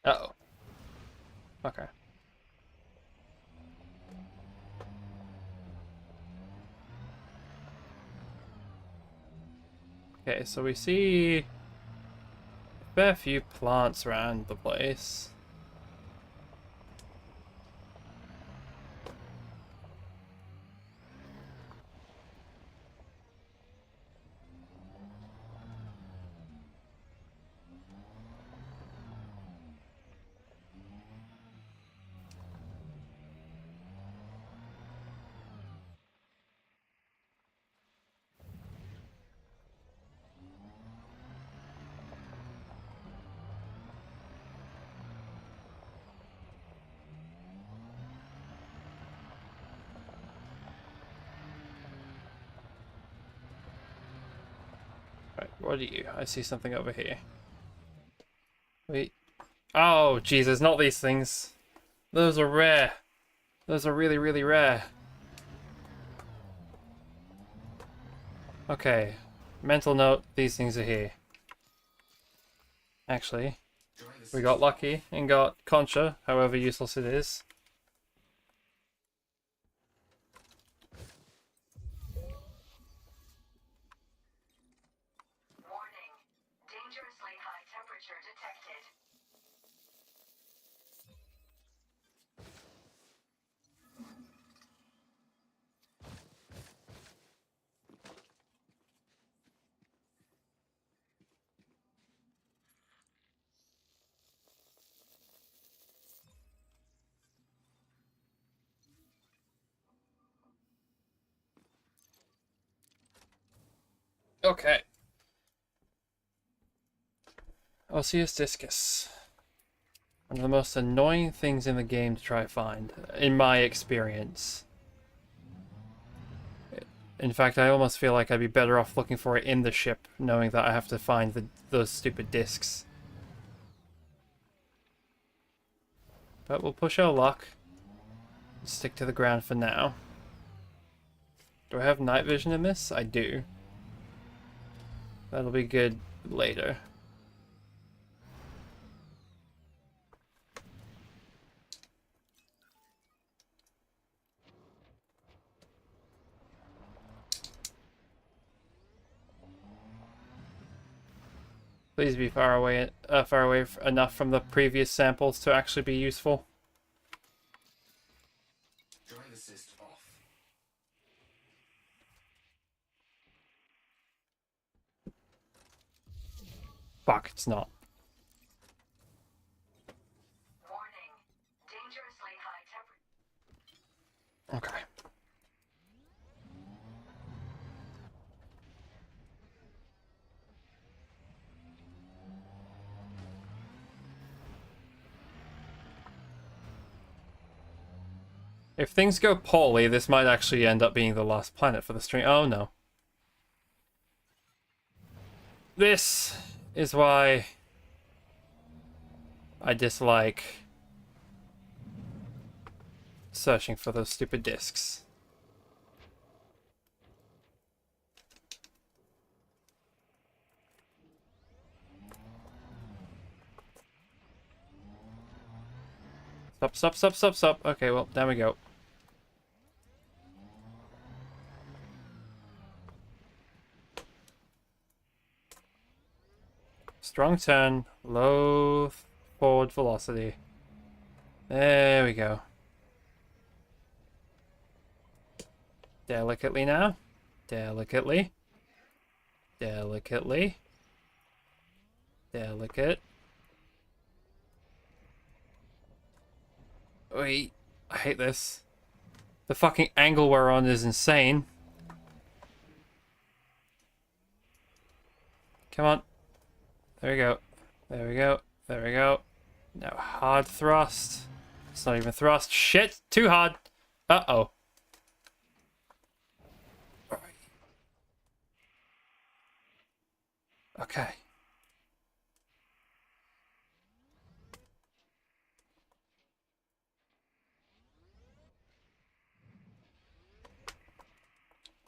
Uh-oh. Okay. Okay, so we see a fair few plants around the place. Right, what are you? I see something over here. Wait. Oh, Jesus, not these things. Those are rare. Those are really, really rare. Okay. Mental note, these things are here. Actually, Drive assist we got lucky and got Concha, however useless it is. Warning. Dangerously high temperature detected. Okay. Osseous Discus. One of the most annoying things in the game to try to find, in my experience. In fact, I almost feel like I'd be better off looking for it in the ship, knowing that I have to find those stupid discs. But we'll push our luck. Stick to the ground for now. Do I have night vision in this? I do. That'll be good later. Please be far away enough from the previous samples to actually be useful. Drive assist off. Fuck, it's not. Warning. Dangerously high temperature. Okay. If things go poorly, this might actually end up being the last planet for the stream. Oh no. This is why I dislike searching for those stupid discs. Stop, stop, stop, stop, stop. Okay, well, there we go. Strong turn, low forward velocity. There we go. Delicately now. Delicately. Delicately. Delicate. Wait, I hate this. The fucking angle we're on is insane. Come on. There we go. There we go. There we go. Now hard thrust. It's not even thrust. Shit! Too hard! Uh-oh. Alright. Okay.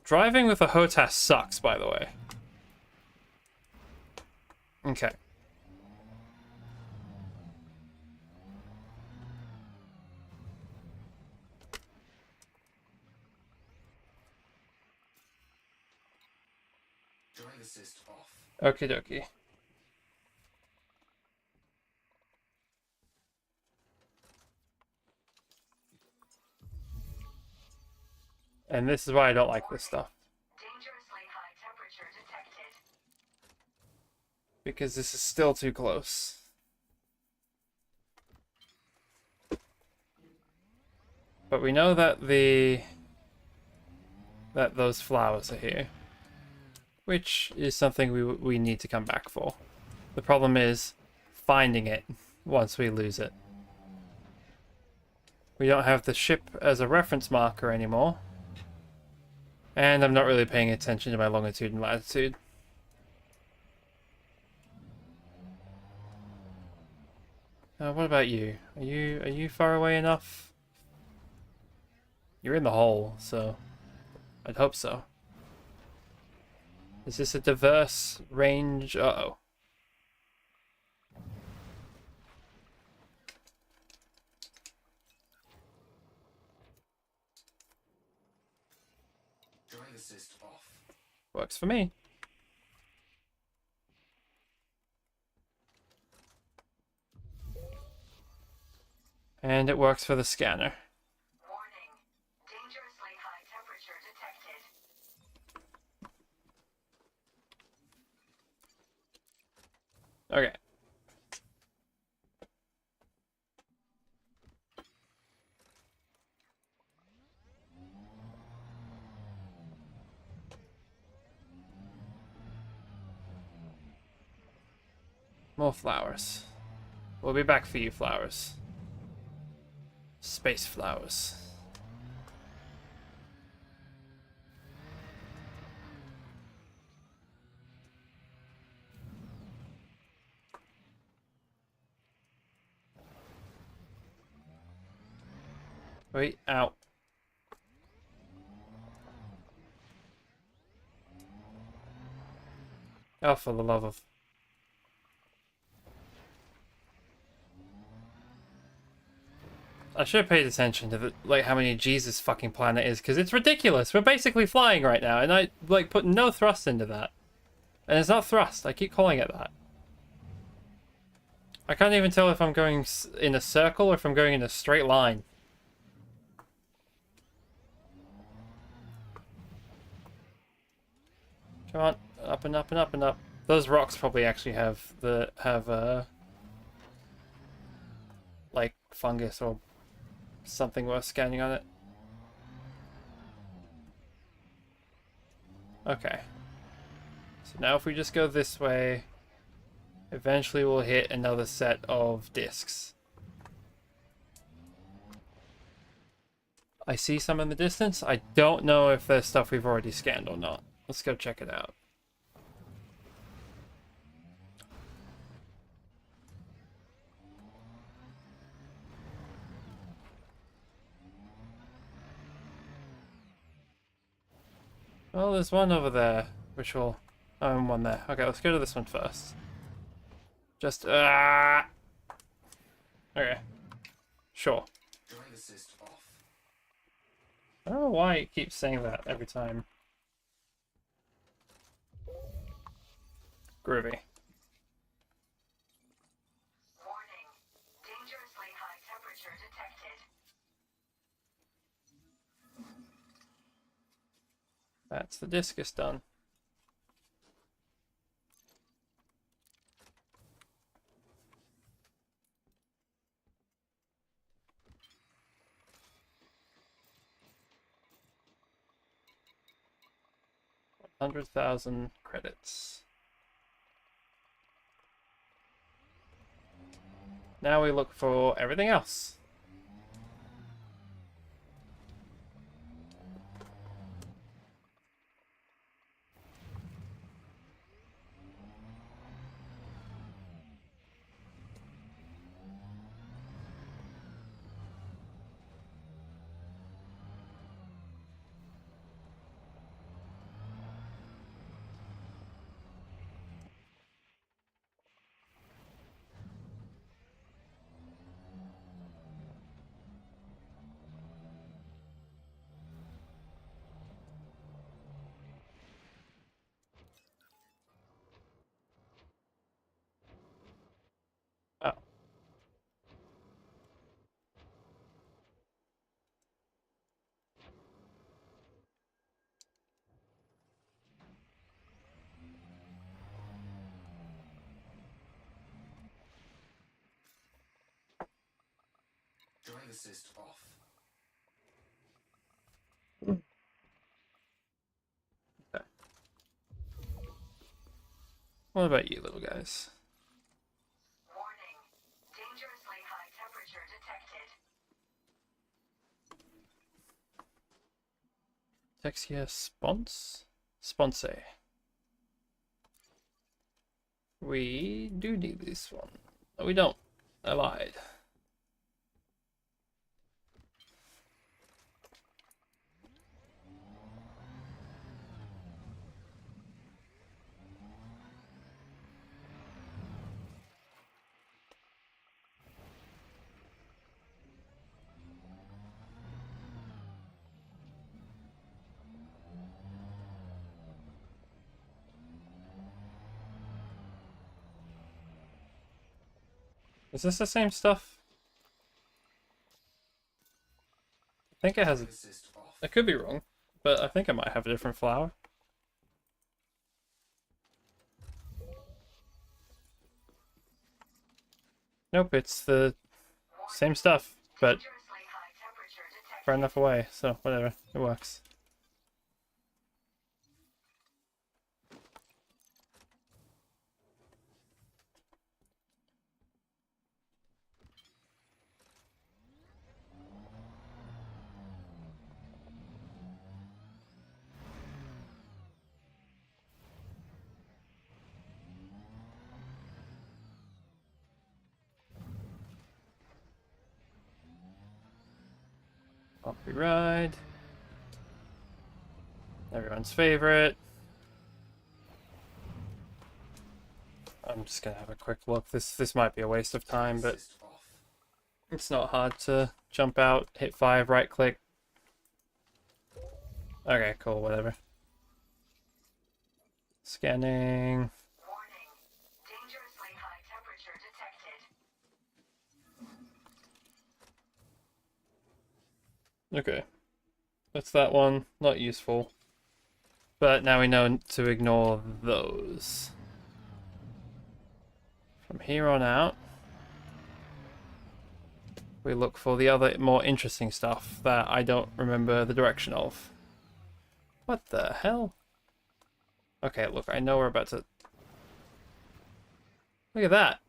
Driving with a HOTAS sucks, by the way. Okay. Drive assist off. Okie dokie. And this is why I don't like this stuff. Dangerously high temperature detected. Because this is still too close. But we know that those flowers are here. Which is something we need to come back for. The problem is finding it once we lose it. We don't have the ship as a reference marker anymore. And I'm not really paying attention to my longitude and latitude. What about you? Are you far away enough? You're in the hole, so I'd hope so. Is this a diverse range? Uh-oh. Drive assist off. Works for me. And it works for the scanner. Warning. Dangerously high temperature detected. Okay. More flowers. We'll be back for you, flowers. Space flowers. Wait, ow. Oh, for the love of... I should have paid attention to the, like, how many G's this fucking planet is, because it's ridiculous. We're basically flying right now, and I, like, put no thrust into that. And it's not thrust. I keep calling it that. I can't even tell if I'm going in a circle or if I'm going in a straight line. Come on, up and up and up and up. Those rocks probably actually have like fungus or something worth scanning on it. Okay. So now if we just go this way, eventually we'll hit another set of discs. I see some in the distance. I don't know if there's stuff we've already scanned or not. Let's go check it out. Well, there's one over there, which will... Oh, and one there. Okay, let's go to this one first. Just... Okay. Sure. Drive assist off. I don't know why it keeps saying that every time. Groovy. Warning. Dangerously high temperature detected. That's the discus done. $100,000 credits. Now we look for everything else. Oh. Drive assist off. Okay. What about you, little guys? Warning. Dangerously high temperature detected. Texia Spons? Sponse. We do need this one. No, we don't. I lied. Is this the same stuff? I think it has... Drive assist off. I could be wrong, but I think it might have a different flower. Nope, it's the same stuff, but Dangerously high temperature detected. far enough away, so whatever, it works. Bumpy ride. Everyone's favorite. I'm just gonna have a quick look. This might be a waste of time, but Assist off. it's not hard to jump out, hit 5, right click. Okay, cool, whatever. Scanning. Warning. Dangerously high temperature detected. Okay. That's that one. Not useful. But now we know to ignore those. From here on out, we look for the other more interesting stuff that I don't remember the direction of. What the hell? Okay, look, I know we're about to... Look at that.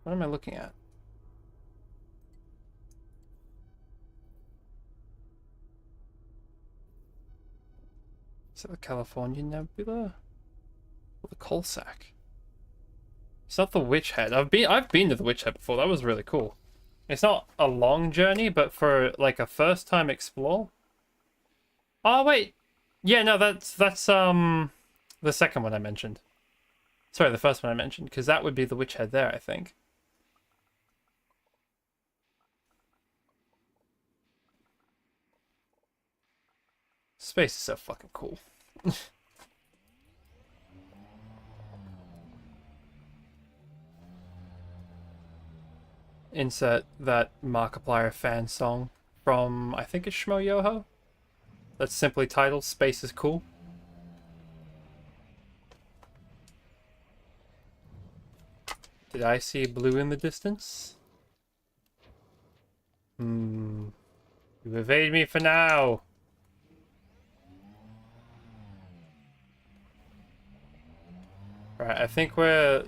What am I looking at? Is that the California Nebula? Or the Coal Sack? It's not the Witch Head. I've been to the Witch Head before. That was really cool. It's not a long journey, but for like a first time explore. Oh wait. Yeah, no, that's the second one I mentioned. Sorry, the first one I mentioned, because that would be the Witch Head there, I think. Space is so fucking cool. Insert that Markiplier fan song from, I think it's Shmo Yoho. That's simply titled Space is Cool. Did I see blue in the distance? You evade me for now. Right, I think we're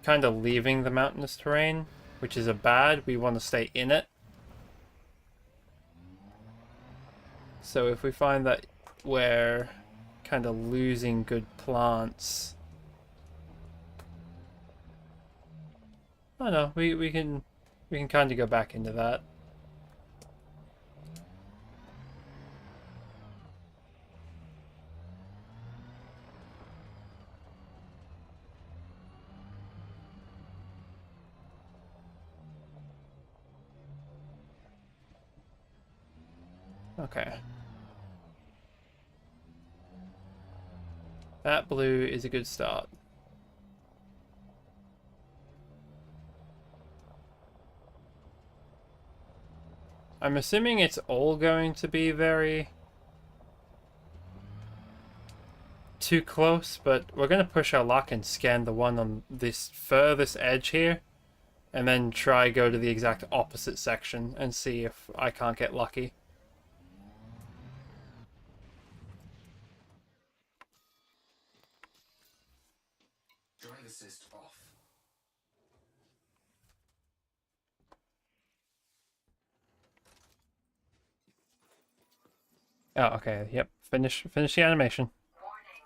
kind of leaving the mountainous terrain, which is a bad. We want to stay in it. So if we find that we're kind of losing good plants, I don't know, we can kind of go back into that. Okay. That blue is a good start. I'm assuming it's all going to be very too close, but we're going to push our luck and scan the one on this furthest edge here, and then try go to the exact opposite section and see if I can't get lucky. Drive assist off. Oh, okay, yep. Finish the animation. Warning.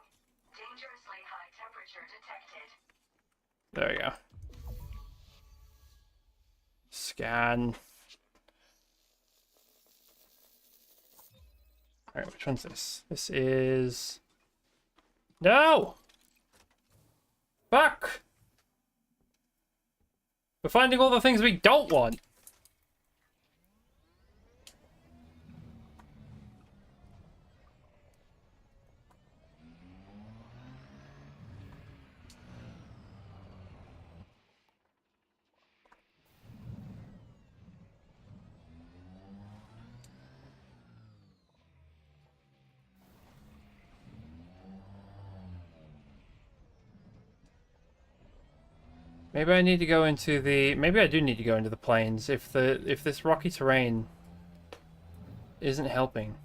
Dangerously high temperature detected. There you go. Scan. Alright, which one's this? This is... No! Fuck! We're finding all the things we don't want! Maybe I need to go into the... Maybe I do need to go into the plains if this rocky terrain isn't helping.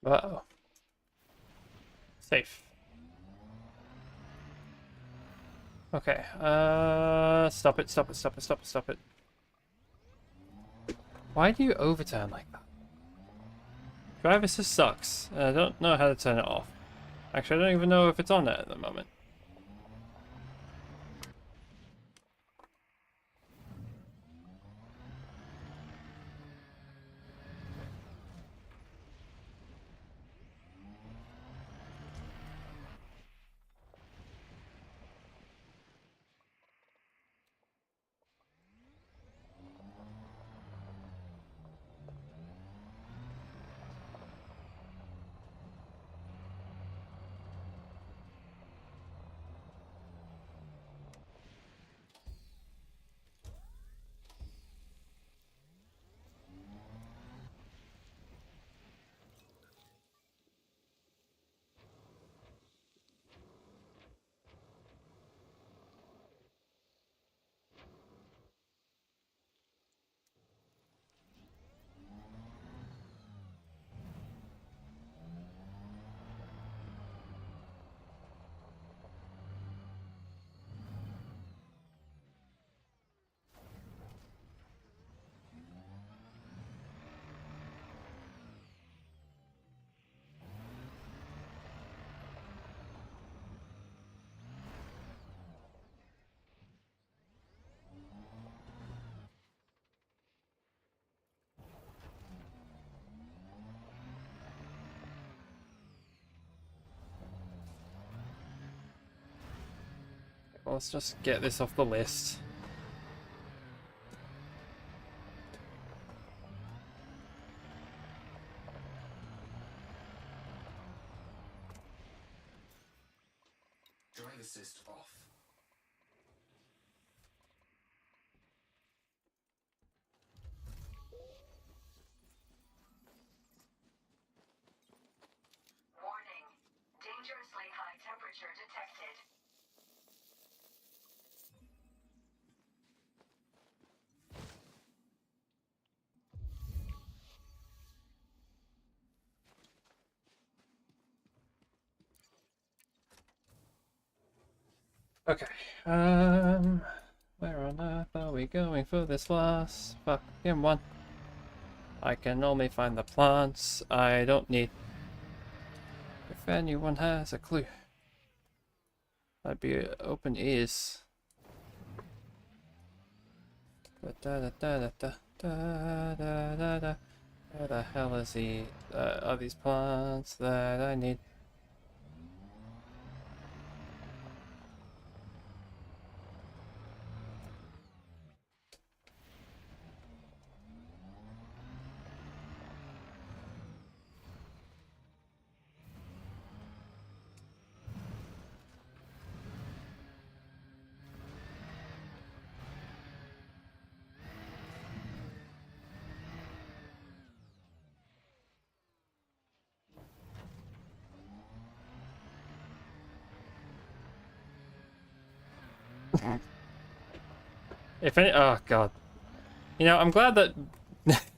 Uh-oh. Safe. Okay, stop it, stop it, stop it, stop it, stop it. Why do you overturn like that? Drive assist sucks. I don't know how to turn it off. Actually, I don't even know if it's on there at the moment. Well, let's just get this off the list. Drive assist off. Warning. Dangerously high temperature detected. Okay, where on earth are we going for this last fucking one? I can only find the plants. I don't need. If anyone has a clue, I'd be open ears. Da da da da da da da da da. Where the hell is he? Are these plants that I need? If any, oh god. You know, I'm glad that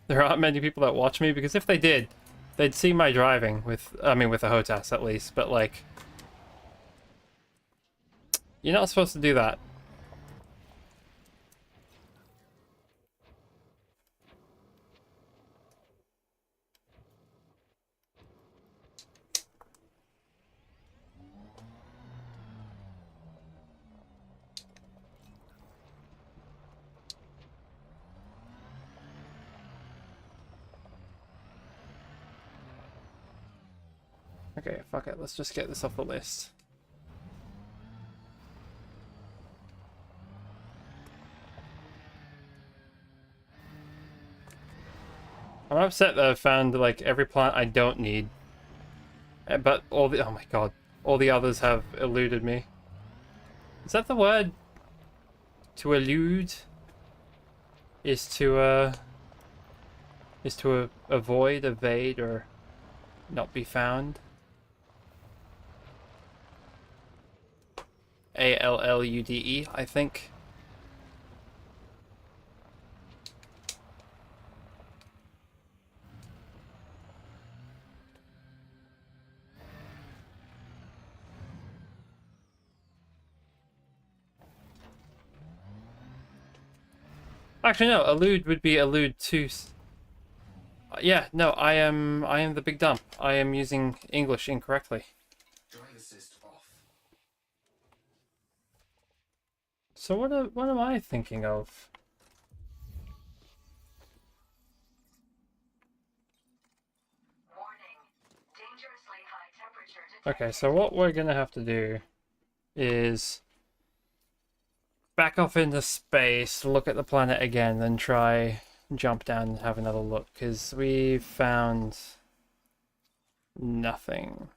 there aren't many people that watch me, because if they did, they'd see my driving with, I mean, with a HOTAS at least, but like, you're not supposed to do that. Okay, fuck it, let's just get this off the list. I'm upset that I've found, like, every plant I don't need. But all the, oh my god, all the others have eluded me. Is that the word? To elude? Is to avoid, evade, or not be found? ALLUDE, I think. Actually, no. Allude would be allude to. Yeah, no. I am the big dump. I am using English incorrectly. Drive assist off. So what am I thinking of? Warning. Dangerously high temperature detected. Okay, so what we're gonna have to do is back off into space, look at the planet again, then try jump down and have another look, because we found nothing.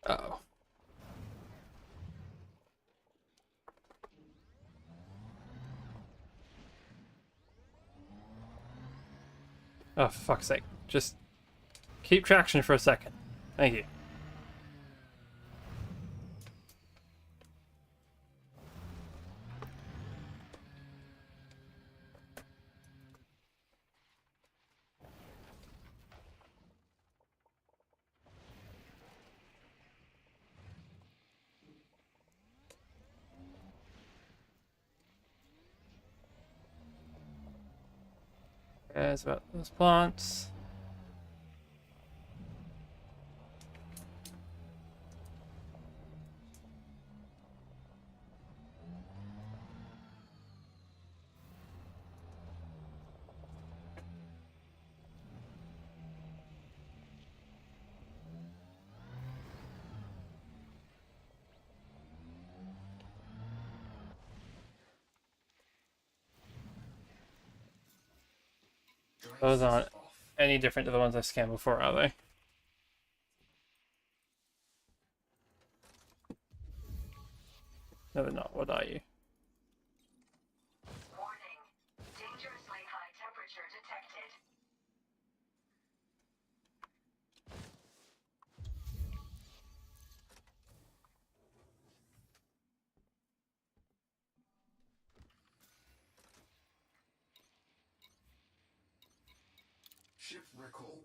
Uh-oh. Oh, for fuck's sake. Just keep traction for a second. Thank you. Cares about those plants. Drive Those assist aren't off. any different to the ones I scanned before, are they? No, they're not. What are you? Warning. Dangerously high temperature detected. Ship recalled.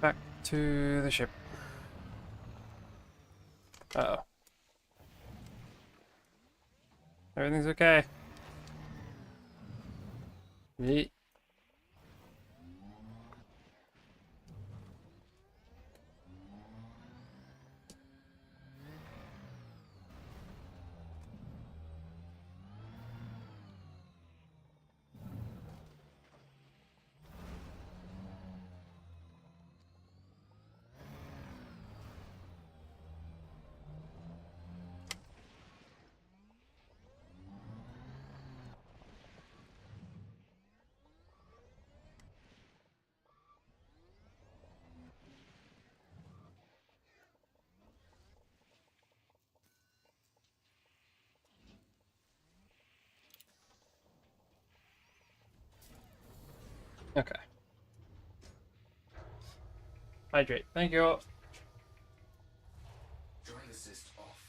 Back to the ship. Uh-oh. Everything's okay. Yeet. Okay. Hydrate. Thank you. Drive assist off.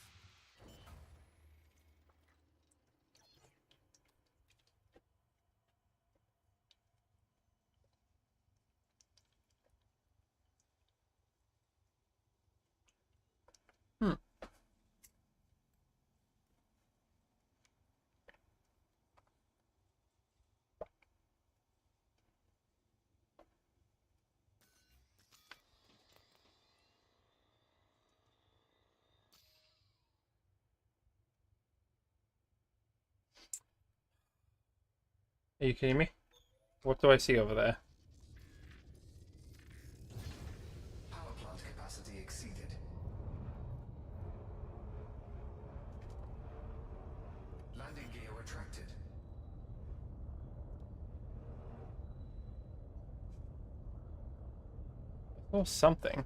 Hmm. Are you kidding me? What do I see over there? Power plant capacity exceeded. Landing gear retracted. Oh, something.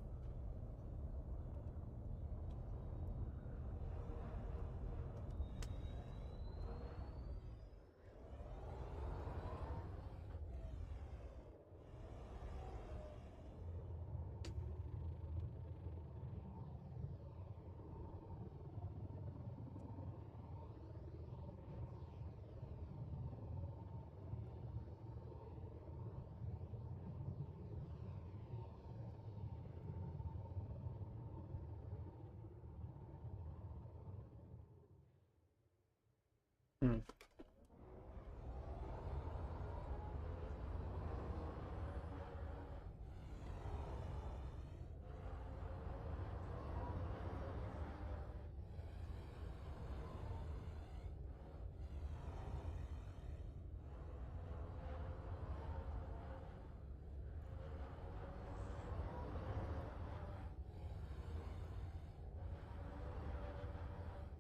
Hmm.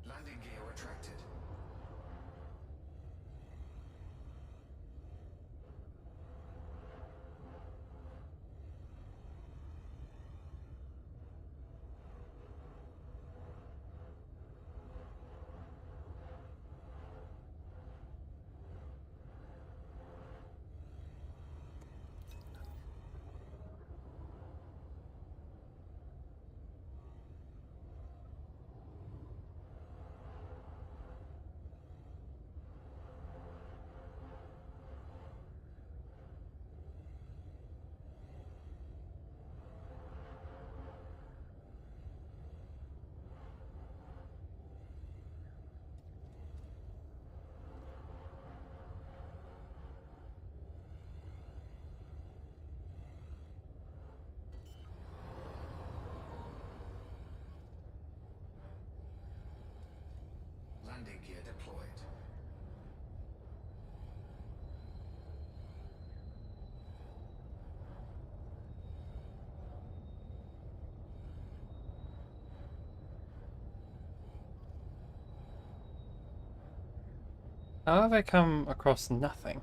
Landing gear retracted. Landing gear deployed. How have I come across nothing?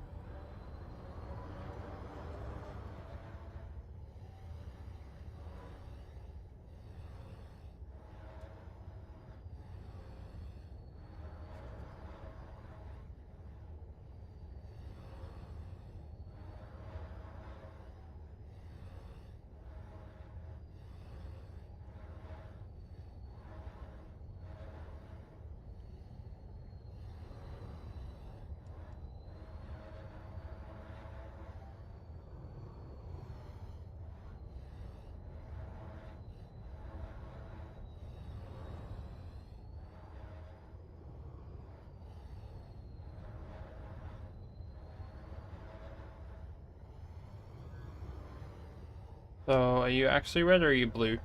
So, are you actually red or are you blue?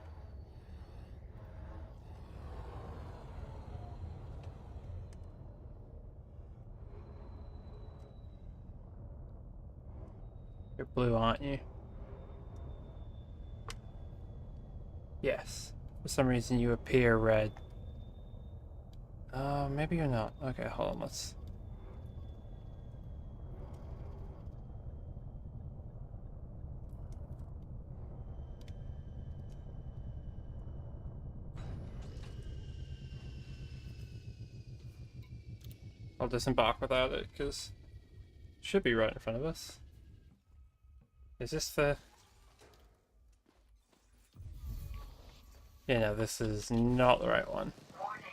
You're blue, aren't you? Yes. For some reason you appear red. Maybe you're not. Okay, hold on, let's... I'll disembark without it, because it should be right in front of us. Is this the... Yeah, no, this is not the right one. Warning.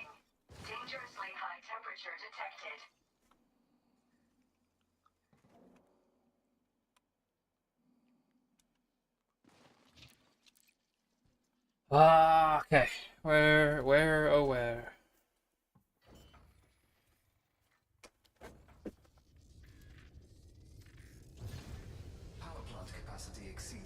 Dangerously high temperature detected. Ah, okay. Where, oh where? Power plant capacity exceeded.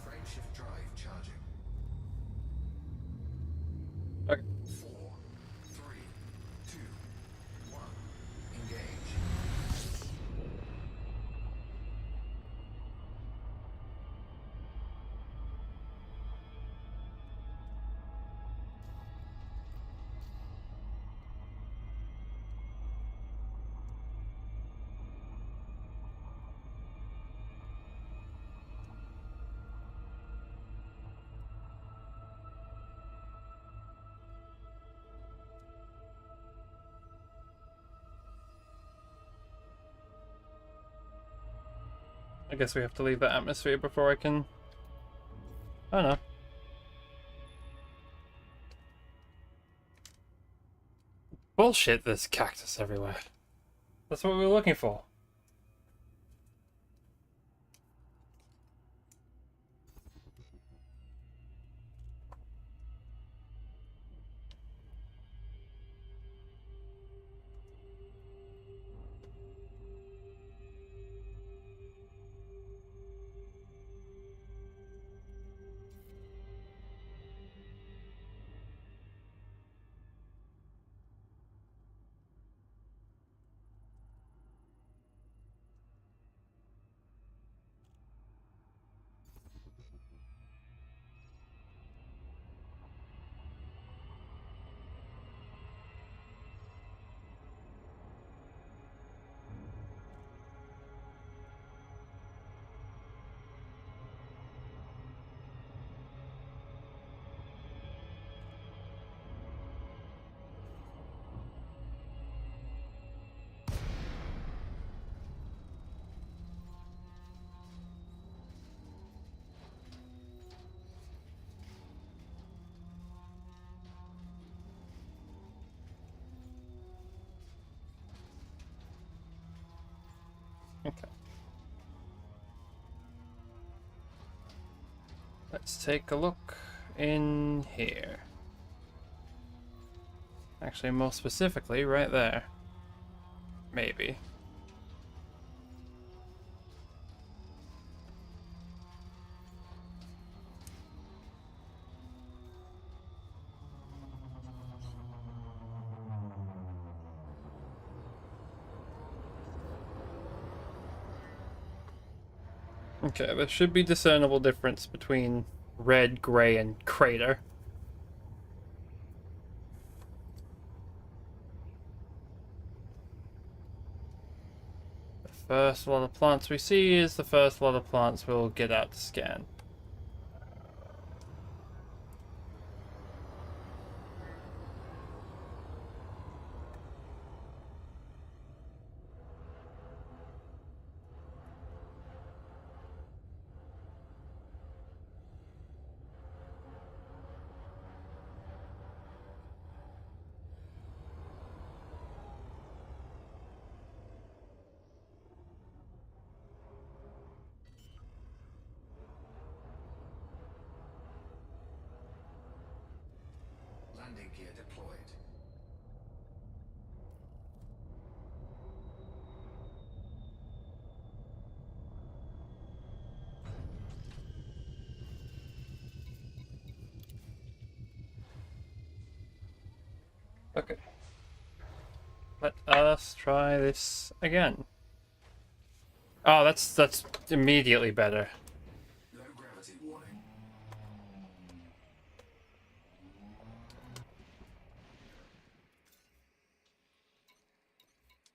Frameshift drive charging. Okay. 4, 3, 2, 1. Engage. I guess we have to leave the atmosphere before I can... Oh no. Bullshit, there's cactus everywhere. That's what we were looking for. Okay. Let's take a look in here. Actually, more specifically, right there. Maybe. Okay, there should be discernible difference between red, gray, and crater. The first lot of plants we see is the first lot of plants we'll get out to scan. Landing gear deployed. Okay. Let us try this again. Oh, that's immediately better.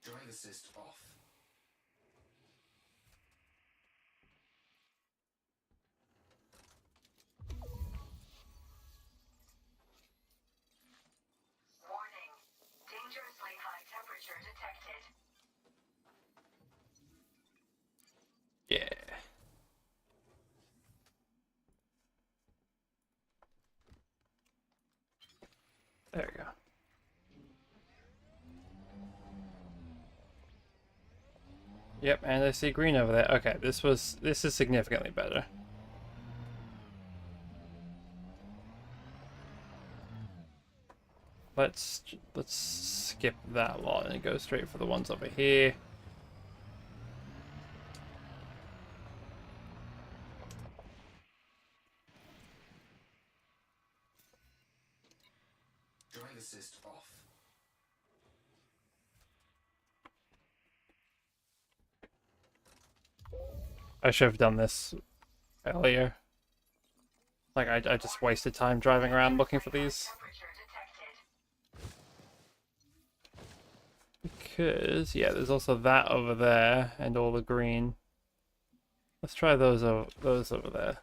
Drive assist off. Warning. Dangerously high temperature detected. Yeah. There we go. Yep, and I see green over there. Okay, this is significantly better. Let's skip that lot and go straight for the ones over here. Drive assist off. I should have done this earlier. Like I just wasted time driving around looking for these. Temperature detected. Because yeah, there's also that over there and all the green. Let's try those over there.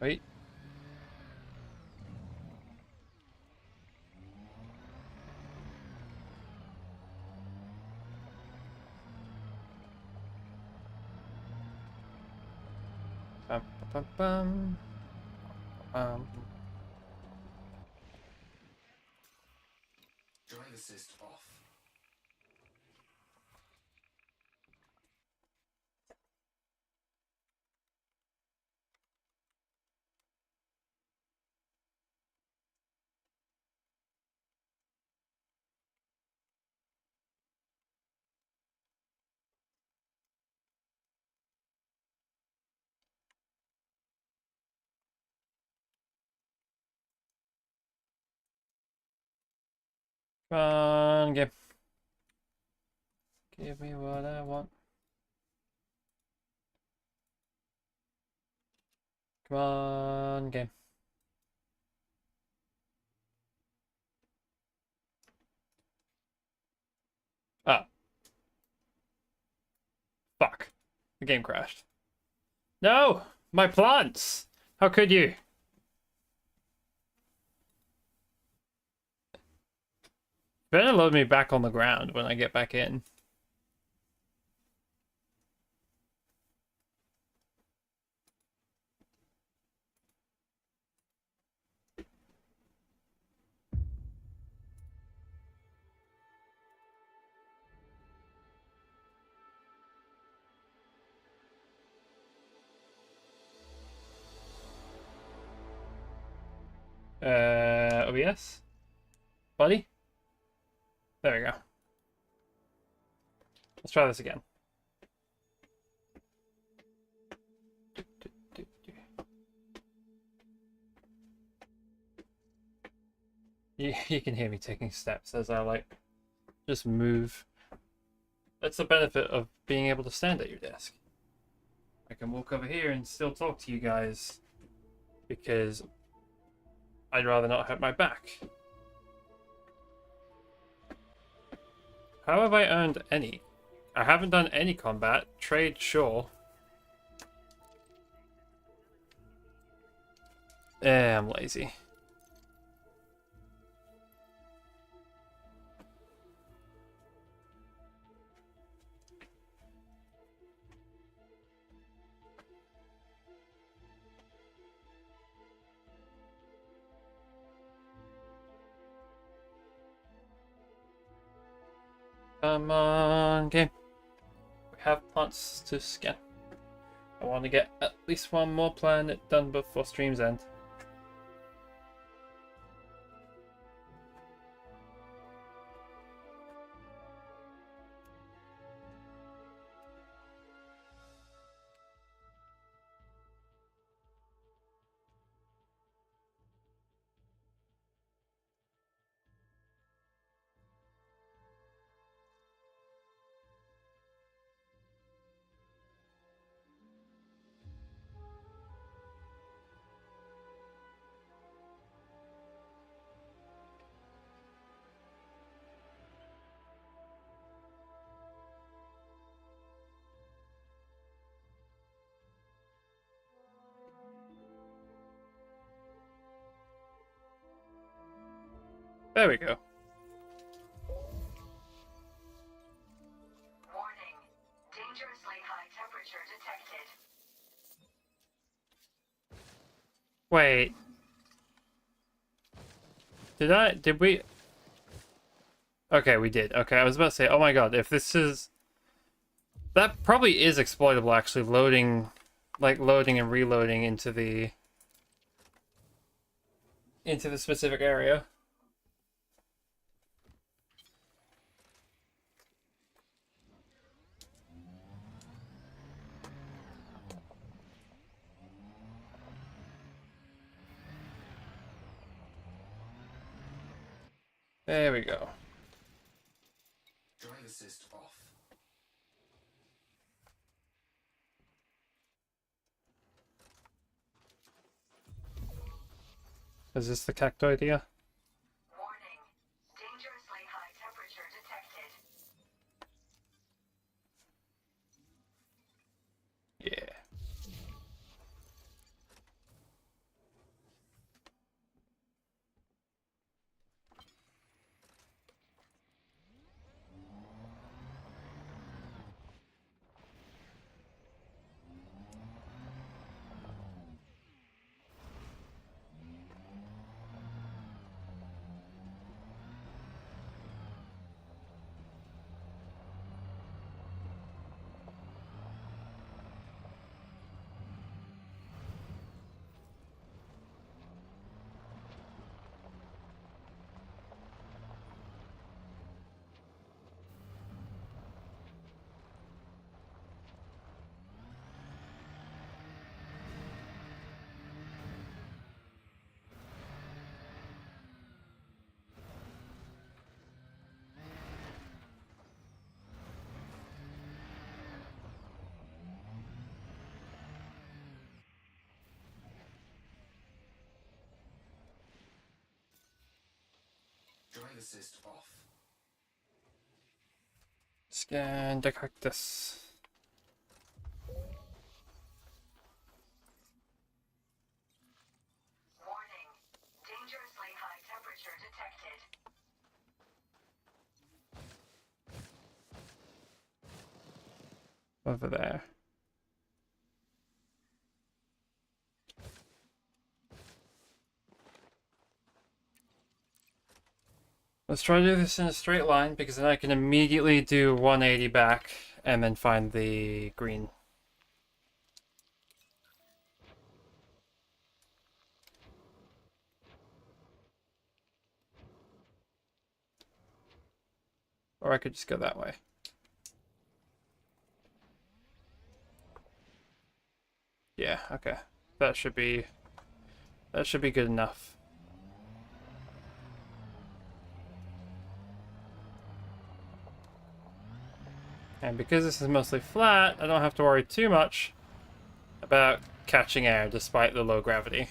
Wait. Bum, bum, bum, bum. Drive assist off. Come on, game. Give me what I want. Come on, game. Ah, fuck. The game crashed. No! My plants! How could you? Better load me back on the ground when I get back in. OBS? Buddy? There we go. Let's try this again. You can hear me taking steps as I like just move. That's the benefit of being able to stand at your desk. I can walk over here and still talk to you guys because I'd rather not hurt my back. How have I earned any? I haven't done any combat. Trade, sure. I'm lazy. Come on, game. We have plants to scan. I want to get at least one more planet done before stream's end. There we go. Warning. Dangerously high temperature detected. Wait. Did we? Okay, we did. Okay, I was about to say, oh my god, if this is... That probably is exploitable, actually, loading and reloading into the specific area. There we go. Drive assist off. Is this the cactoidea? Warning. Dangerously high temperature detected. Yeah. Drive assist off. Scan the cactus. Warning. Dangerously high temperature detected. Over there. Let's try to do this in a straight line, because then I can immediately do 180 back and then find the green. Or I could just go that way. Yeah, okay. That should be good enough. And because this is mostly flat, I don't have to worry too much about catching air despite the low gravity.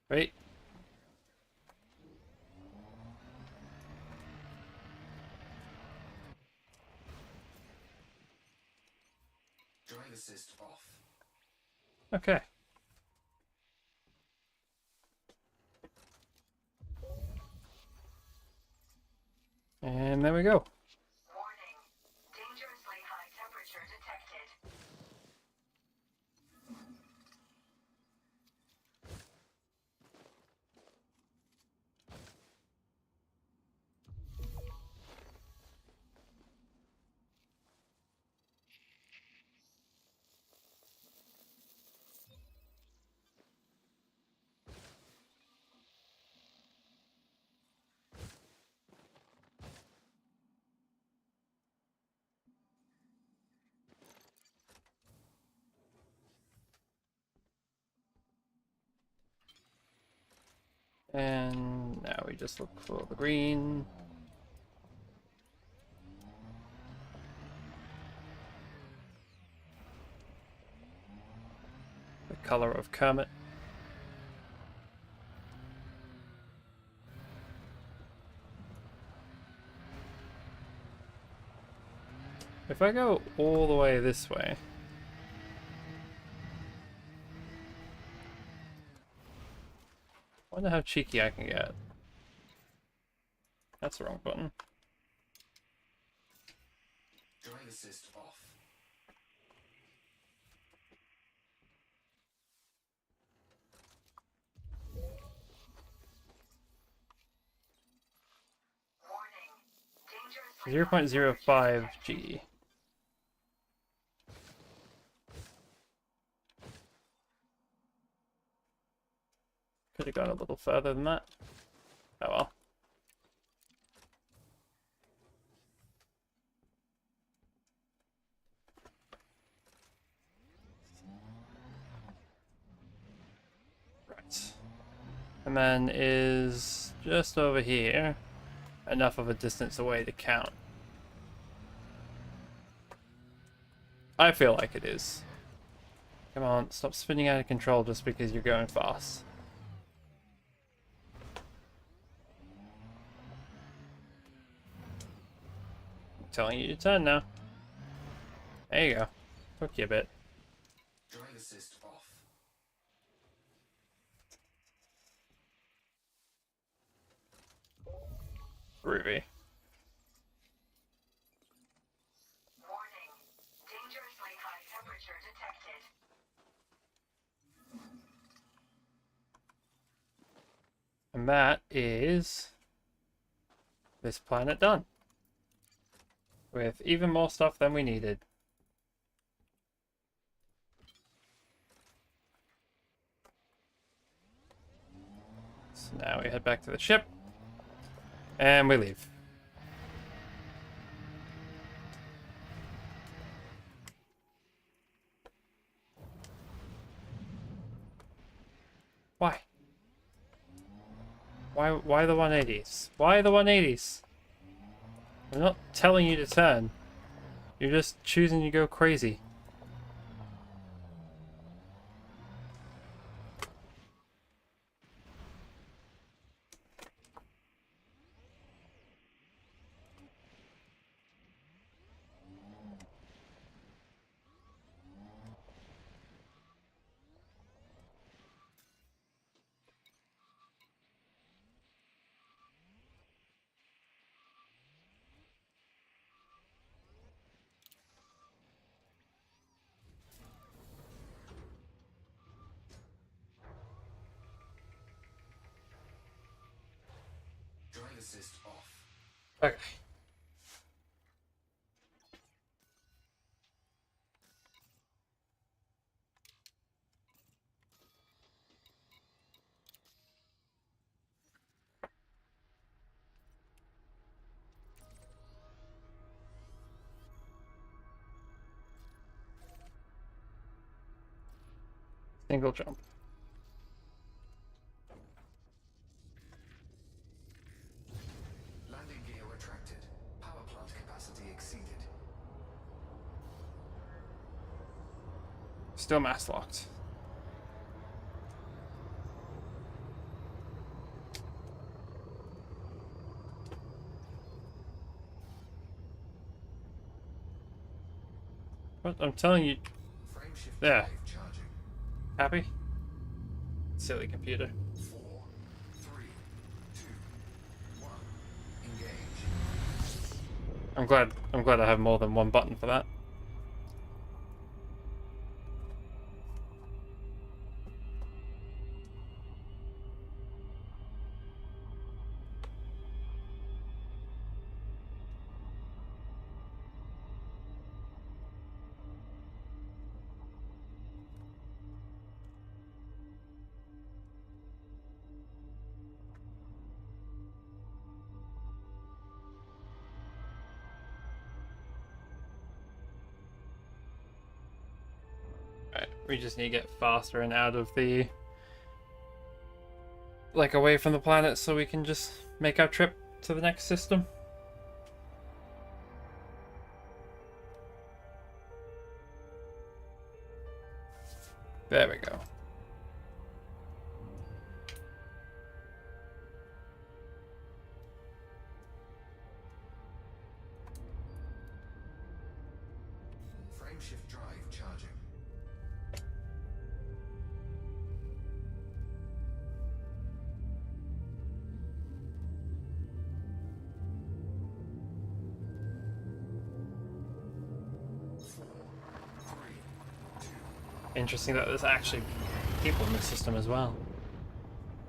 Right? Drive assist off. Okay. And there we go. Warning. Dangerously high temperature detected. And now we just look for the green. The color of Kermit. If I go all the way this way... I wonder how cheeky I can get. That's the wrong button. Drive assist off. Warning. Dangerously 0.05 G. Could have gone a little further than that. Oh well. Right. And then is just over here enough of a distance away to count? I feel like it is. Come on, stop spinning out of control just because you're going fast. I'm telling you your turn now. There you go. Took you a bit. Drive assist off. Groovy. warning. Dangerously high temperature detected. And that is this planet done. With even more stuff than we needed. So now we head back to the ship. And we leave. Why? Why the 180s? Why the 180s? I'm not telling you to turn. You're just choosing to go crazy. Drive assist off. Okay. Single jump. Landing gear retracted. Power plant capacity exceeded. Still mass locked. But I'm telling you, Frame shift there. drive charging. Happy? Silly computer. 4, 3, 2, 1. Engage. I'm glad I have more than one button for that. Right, we just need to get faster and out of the... like, away from the planet so we can just make our trip to the next system. There we go. Frameshift drive charging. Interesting that there's actually people in the system as well.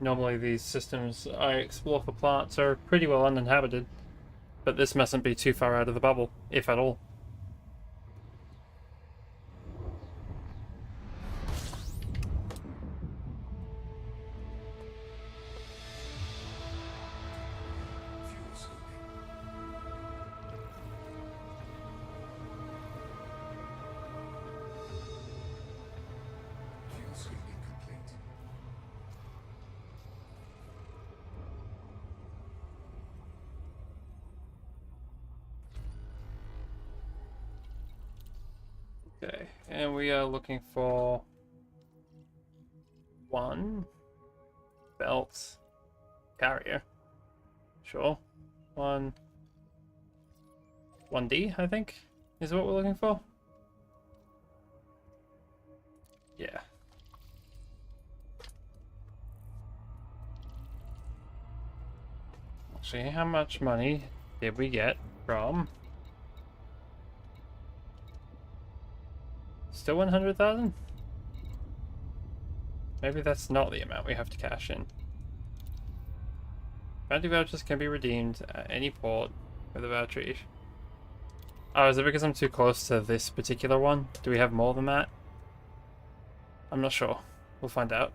Normally these systems I explore for plants are pretty well uninhabited, but this mustn't be too far out of the bubble, if at all. Fuel scooping. Fuel scooping complete. Okay, and we are looking for one belt carrier. Sure. 1D, I think, is what we're looking for. Yeah. Actually, how much money did we get from? Still 100,000? Maybe that's not the amount we have to cash in. Bounty vouchers can be redeemed at any port with a voucher each. Oh, is it because I'm too close to this particular one? Do we have more than that? I'm not sure. We'll find out.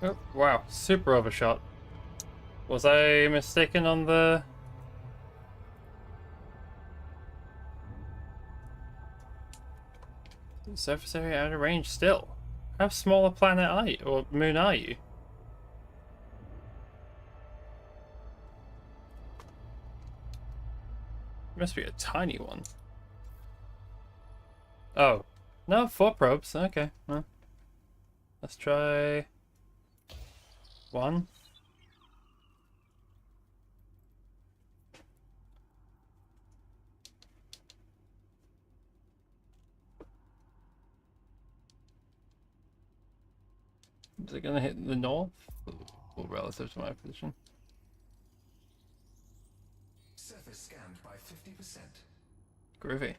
Oh, wow, super overshot. Was I mistaken on the... surface area out of range still? How small a planet are you, or moon are you? Must be a tiny one. Oh. No, 4 probes. Okay. Well, let's try... 1. Is it gonna hit the north? Or relative to my position? Surface scanned by 50%. Groovy.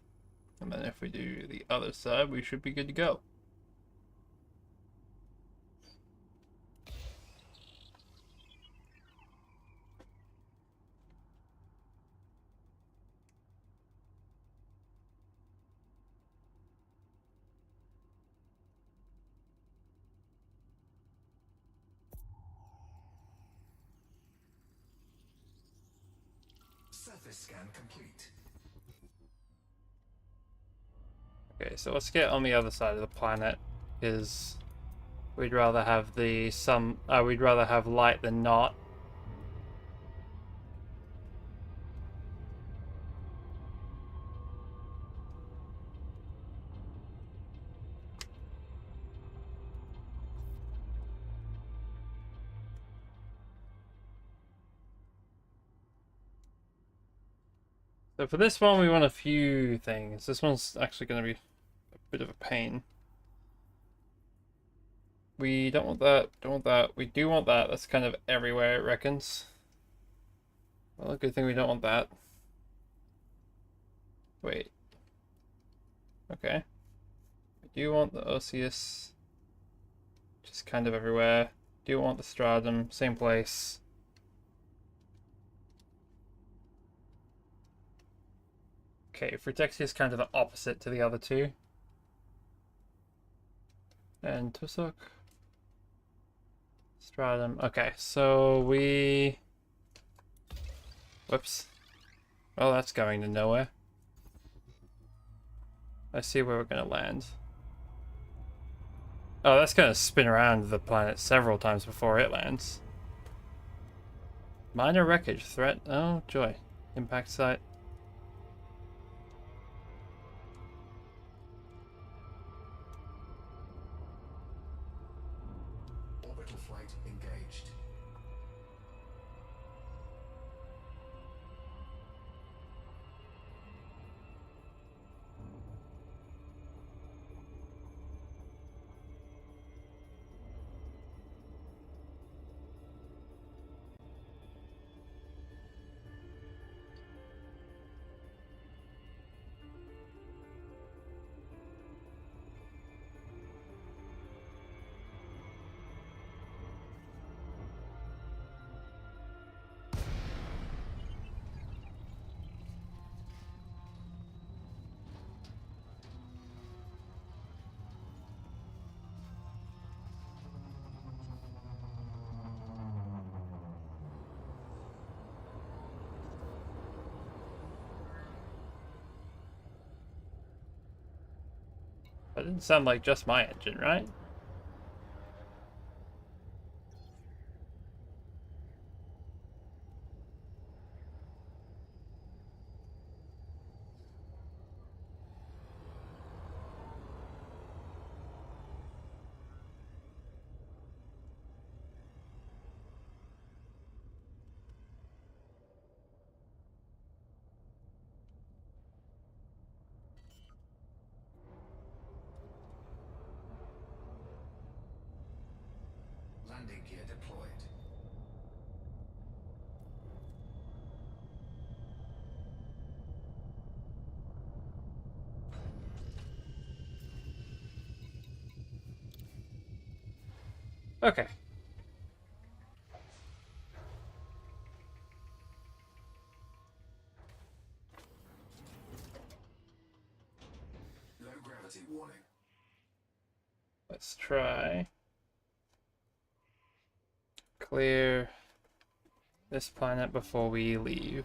And then if we do the other side, we should be good to go. Surface scan complete. Okay, so let's get on the other side of the planet, because we'd rather have we'd rather have light than not. So for this one, we want a few things. This one's actually going to be a bit of a pain. We don't want that, don't want that. We do want that. That's kind of everywhere, it reckons. Well, good thing we don't want that. Wait. Okay. We do want the osseous. Just kind of everywhere. Do want the stratum, same place. Okay, Frutexia is kind of the opposite to the other two. And Tusok. Stratum. Okay, so we... Whoops. Well, that's going to nowhere. I see where we're going to land. Oh, that's going to spin around the planet several times before it lands. Minor wreckage threat. Oh, joy. Impact site. Orbital flight engaged. That didn't sound like just my engine, right? Landing gear deployed. Okay. Low gravity warning. Let's try. Clear this planet before we leave.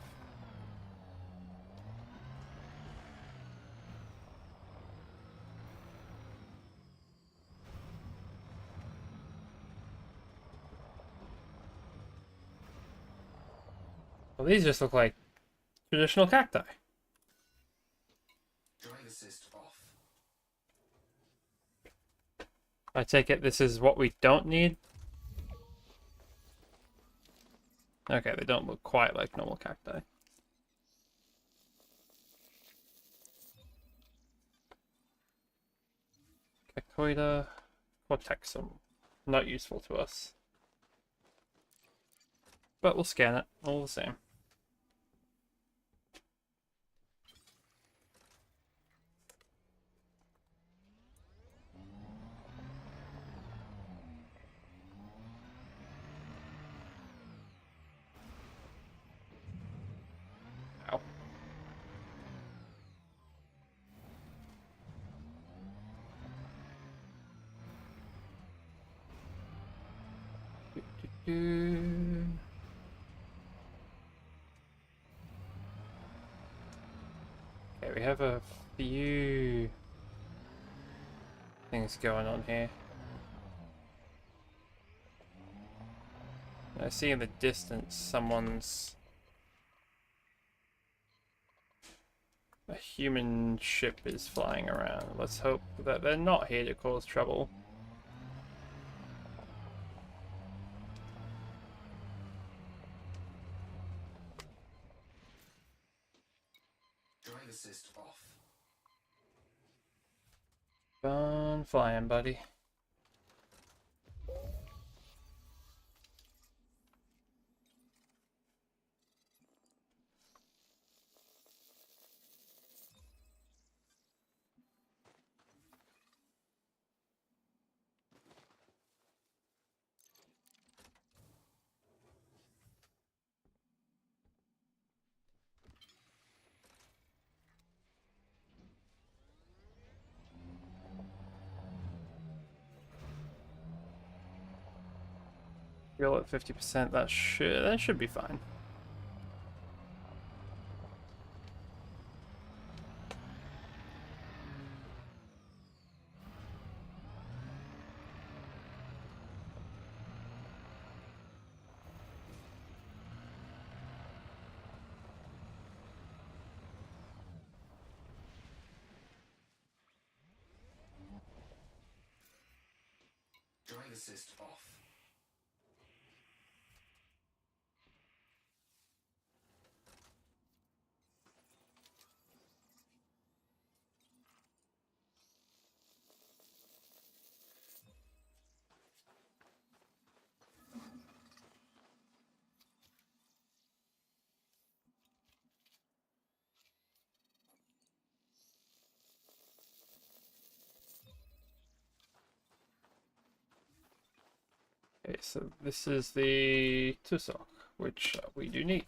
Well, these just look like traditional cacti. Drive assist off. I take it this is what we don't need. Okay, they don't look quite like normal cacti. Cactoida cortexum. Not useful to us. But we'll scan it all the same. Ow. Do. have a few things going on here. I see in the distance someone's... A human ship is flying around. Let's hope that they're not here to cause trouble. Drive assist off. Fun flying, buddy. Fuel at 50%, that should be fine. Drive assist off. Okay, so this is the Tusok, which we do need.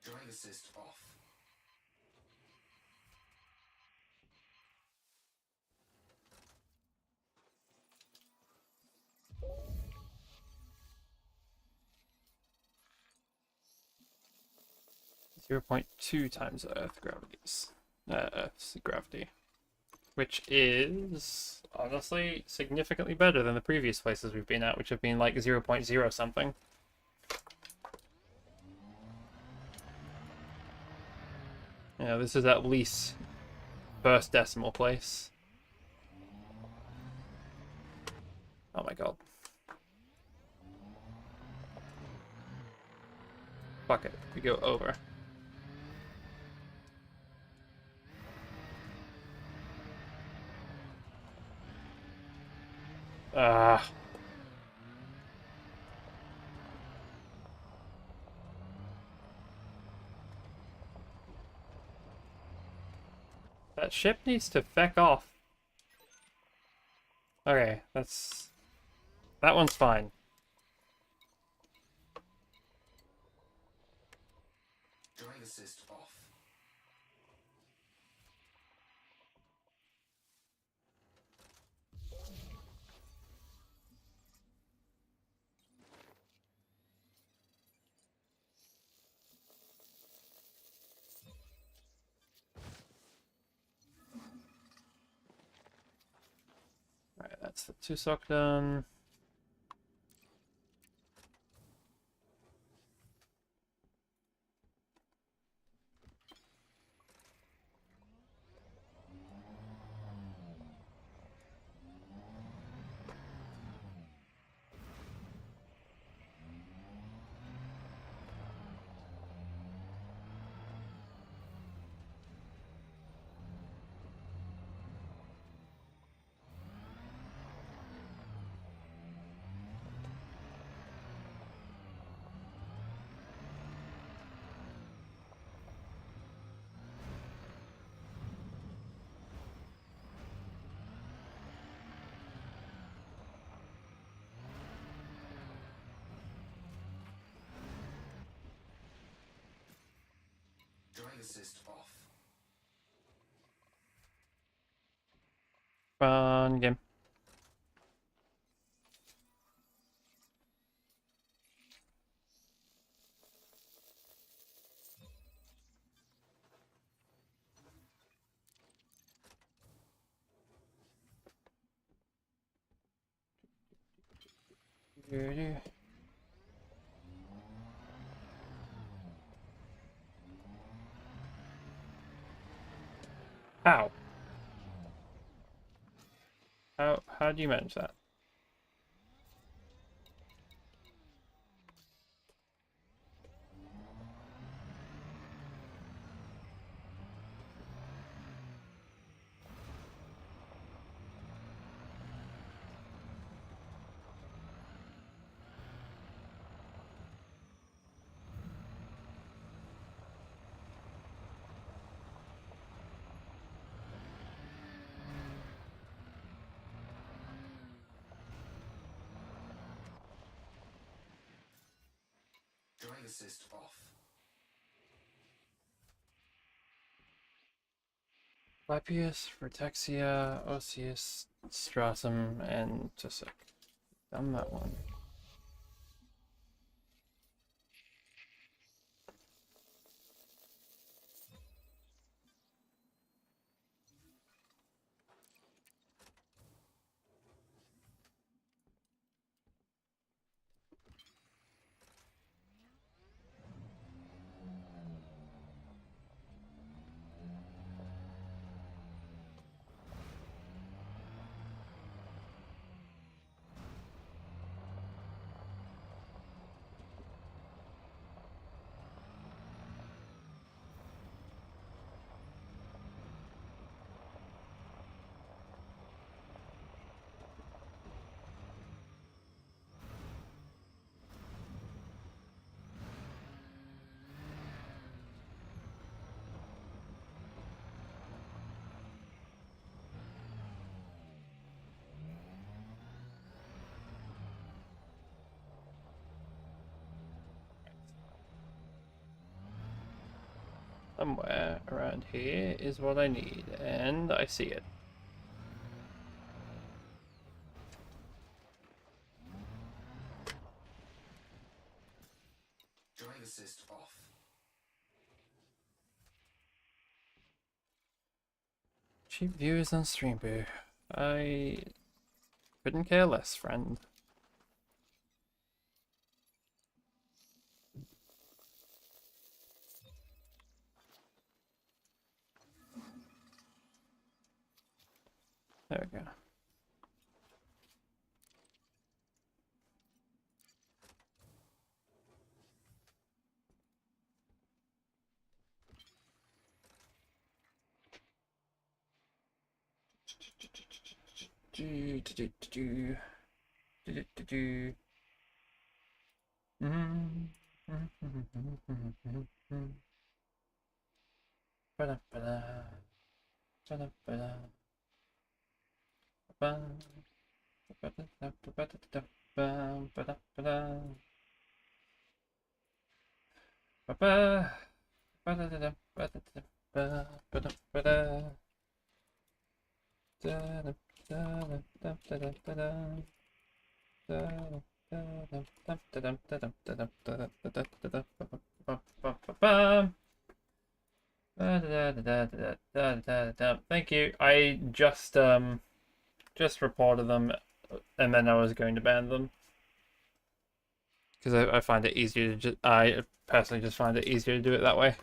Drive assist off. 0.2 times Earth's gravity, which is honestly significantly better than the previous places we've been at, which have been like 0.0 something. Yeah, this is at least first decimal place. Oh my god. Fuck it, we go over. Ah. That ship needs to feck off. Okay, that one's fine. Drive assist off. Alright, that's the Tusok done. assist off. Fun game. How? How do you manage that? Drive assist off. Clapius, Rotexia, Osseous, Stratum, and Tussock. Done that one. Somewhere around here is what I need, and I see it. Drive assist off. Cheap views on Streamboo. I couldn't care less, friend. There we go. Thank you. I just reported them, and then I was going to ban them because I find it easier to just. I personally just find it easier to do it that way.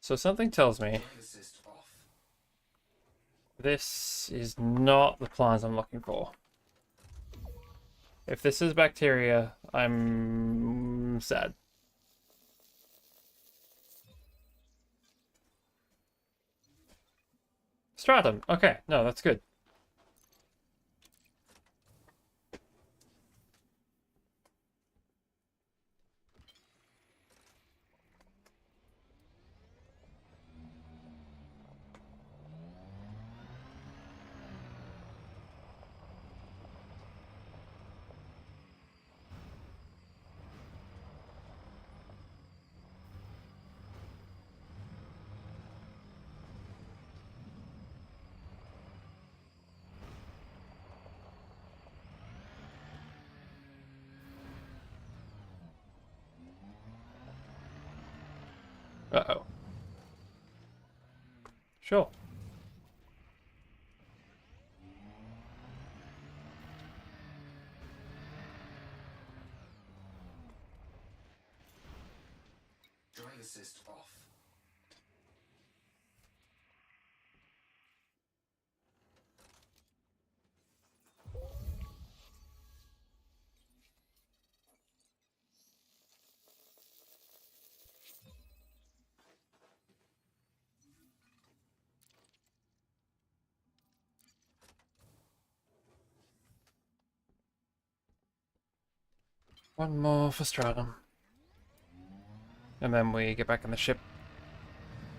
So something tells me Drive assist off. this is not the plans I'm looking for. If this is bacteria, I'm sad. Stratum. Okay, no, that's good. Uh-oh. Sure. Drive assist off. One more for Stratum. And then we get back on the ship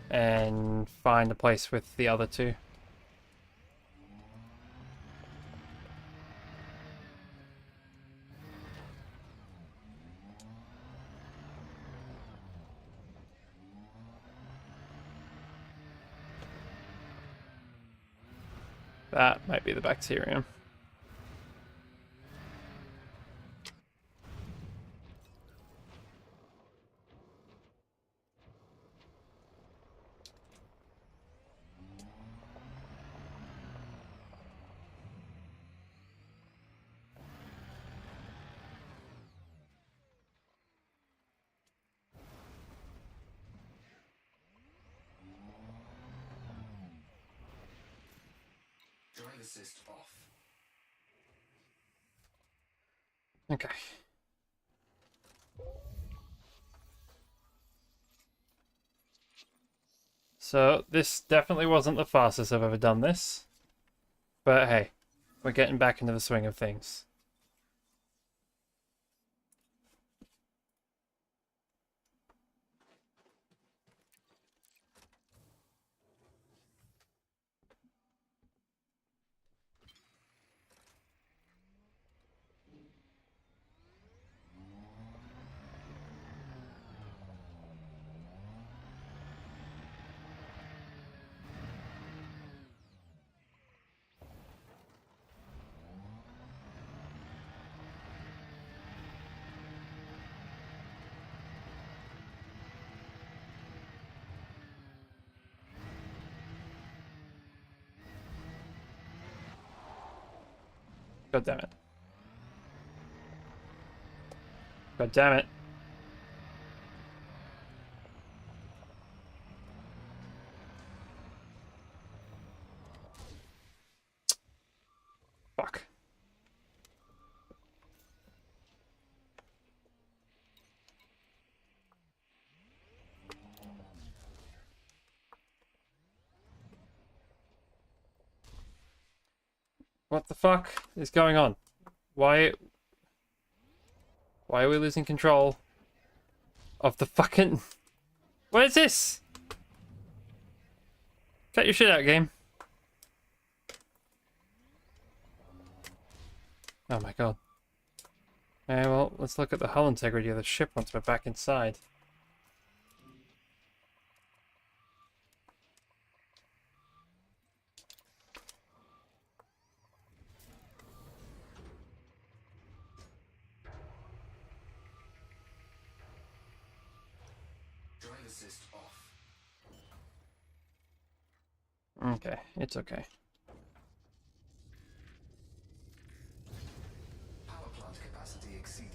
and find a place with the other two. That might be the bacterium. Drive assist off. Okay. So, this definitely wasn't the fastest I've ever done this. But hey, we're getting back into the swing of things. God damn it. God damn it. Fuck. What the fuck is going on? Why are we losing control of the fucking... What is this? Cut your shit out, game. Oh my god. Okay, well, let's look at the hull integrity of the ship once we're back inside. Drive assist off. Okay, it's okay. Power plant capacity exceeded.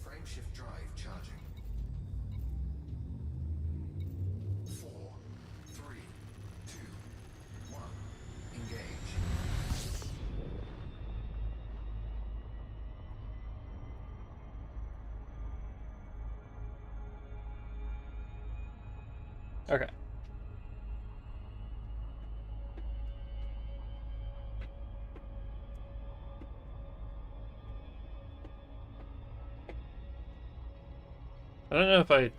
Frameshift drive charging. 4, 3, 2, 1. Engage. Okay. I don't know if I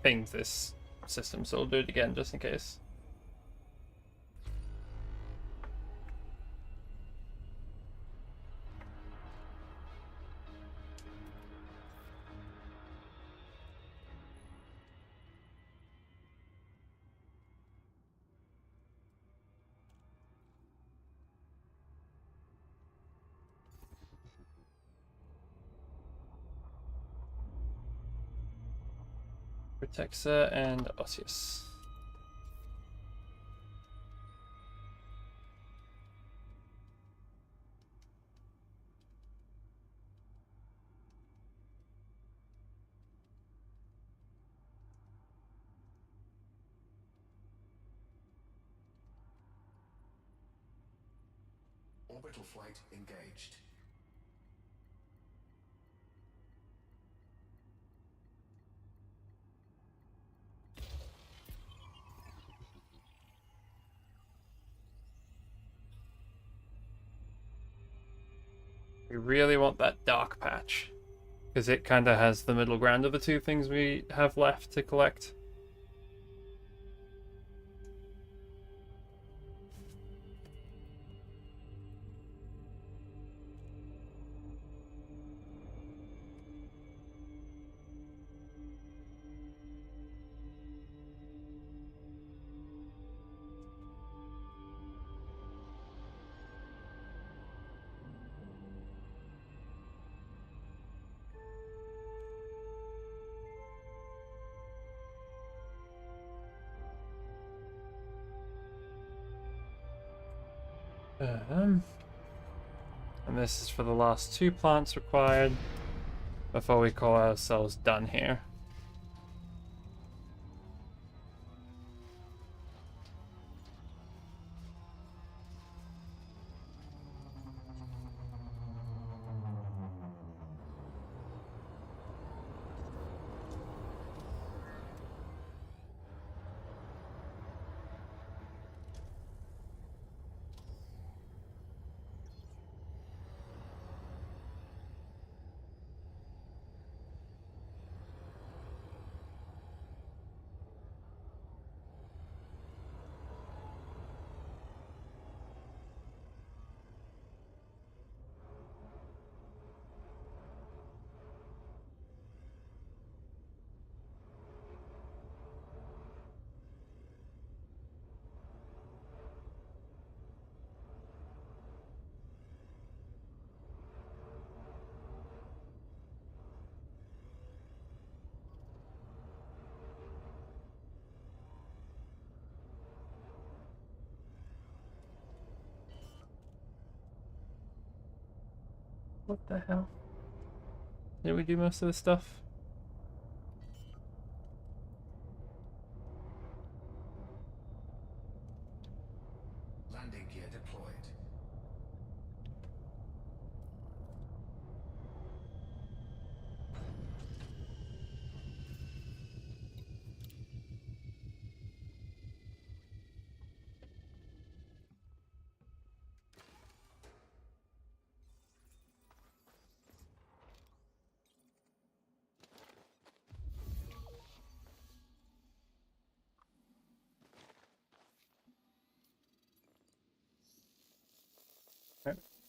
pinged this system, so I'll do it again just in case. Protexa and Osseous. Orbital flight engaged. We really want that dark patch, because it kind of has the middle ground of the two things we have left to collect. And this is for the last 2 plants required before we call ourselves done here. What the hell? Did we do most of the stuff? Landing gear deployed.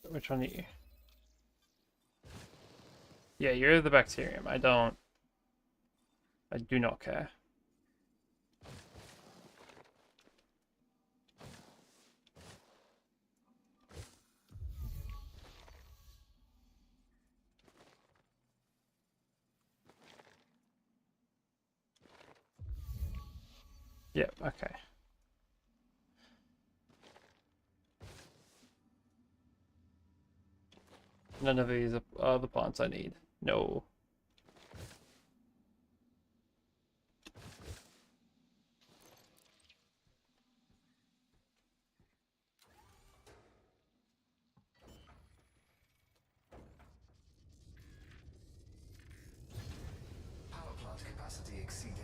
Which one are you? Yeah, you're the bacterium. I do not care. Yep, okay. None of these are the plants I need. No. Power plant capacity exceeded.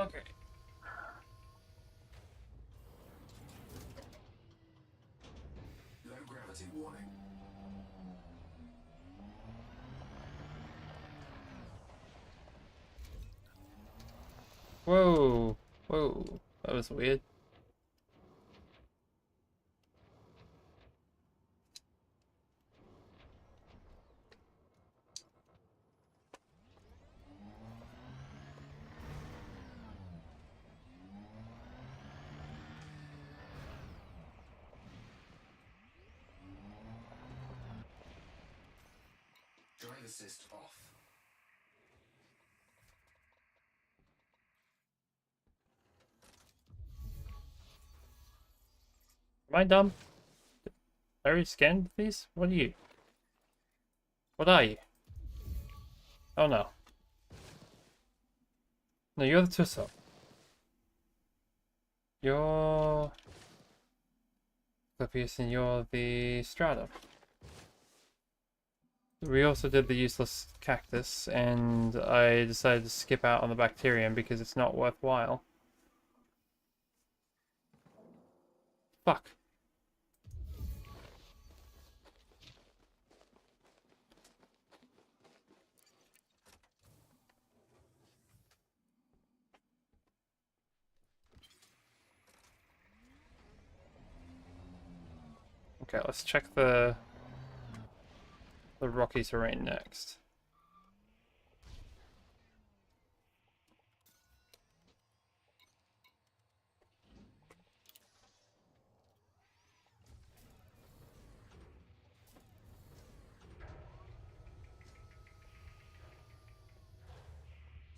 Okay. Low gravity warning. Whoa. Whoa. That was weird. Drive assist off. Am I dumb? I already scanned these? What are you? What are you? Oh no. No, you're the Tusso. You're... Clippius and you're the Strata. We also did the useless cactus, and I decided to skip out on the bacterium because it's not worthwhile. Fuck. Okay, let's check the rocky terrain next.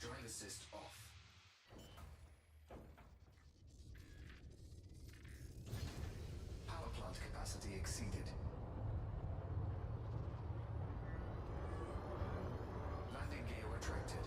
Drive assist off. Power plant capacity exceeded. Landing gear retracted.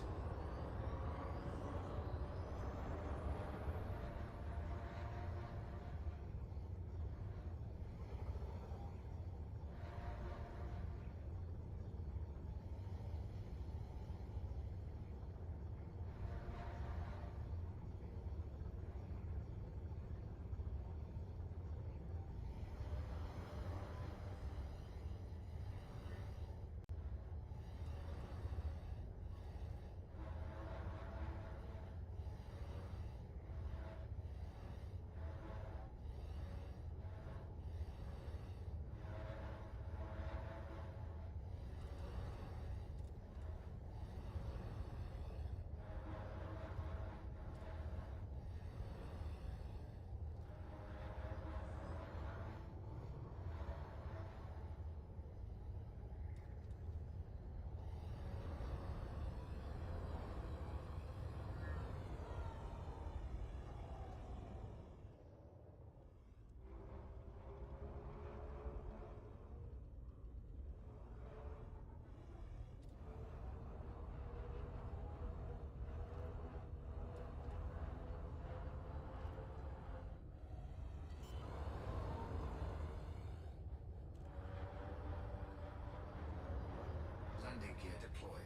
Landing gear deployed.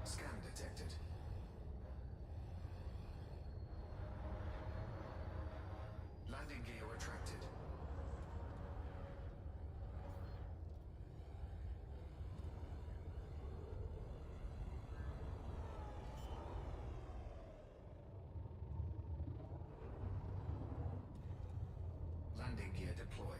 Scan detected. Landing gear retracted. Landing gear deployed.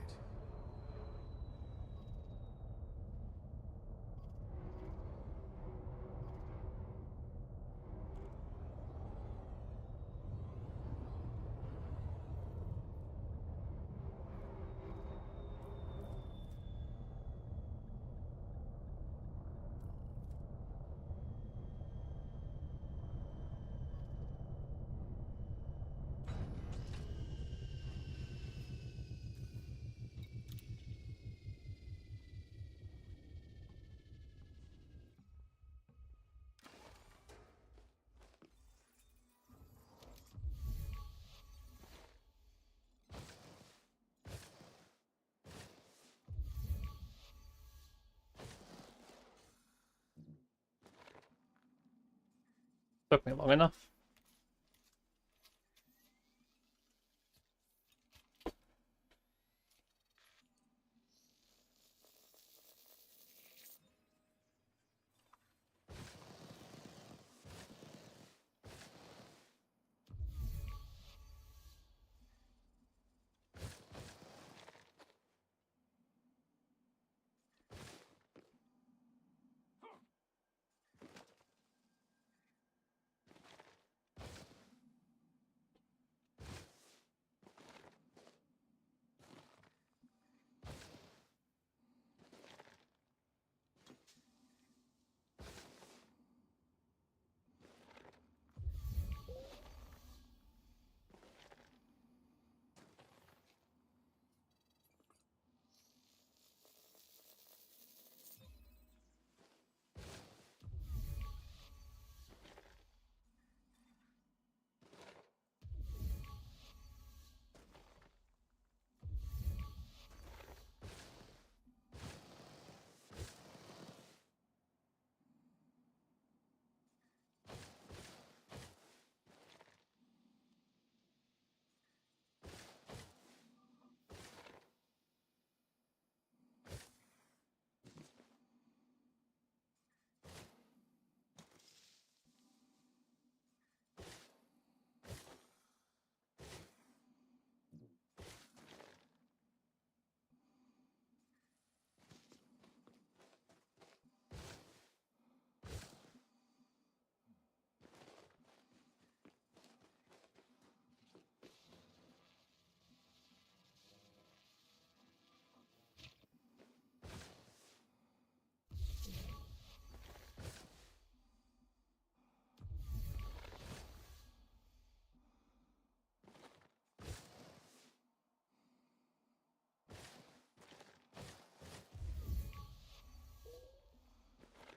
Took me long enough.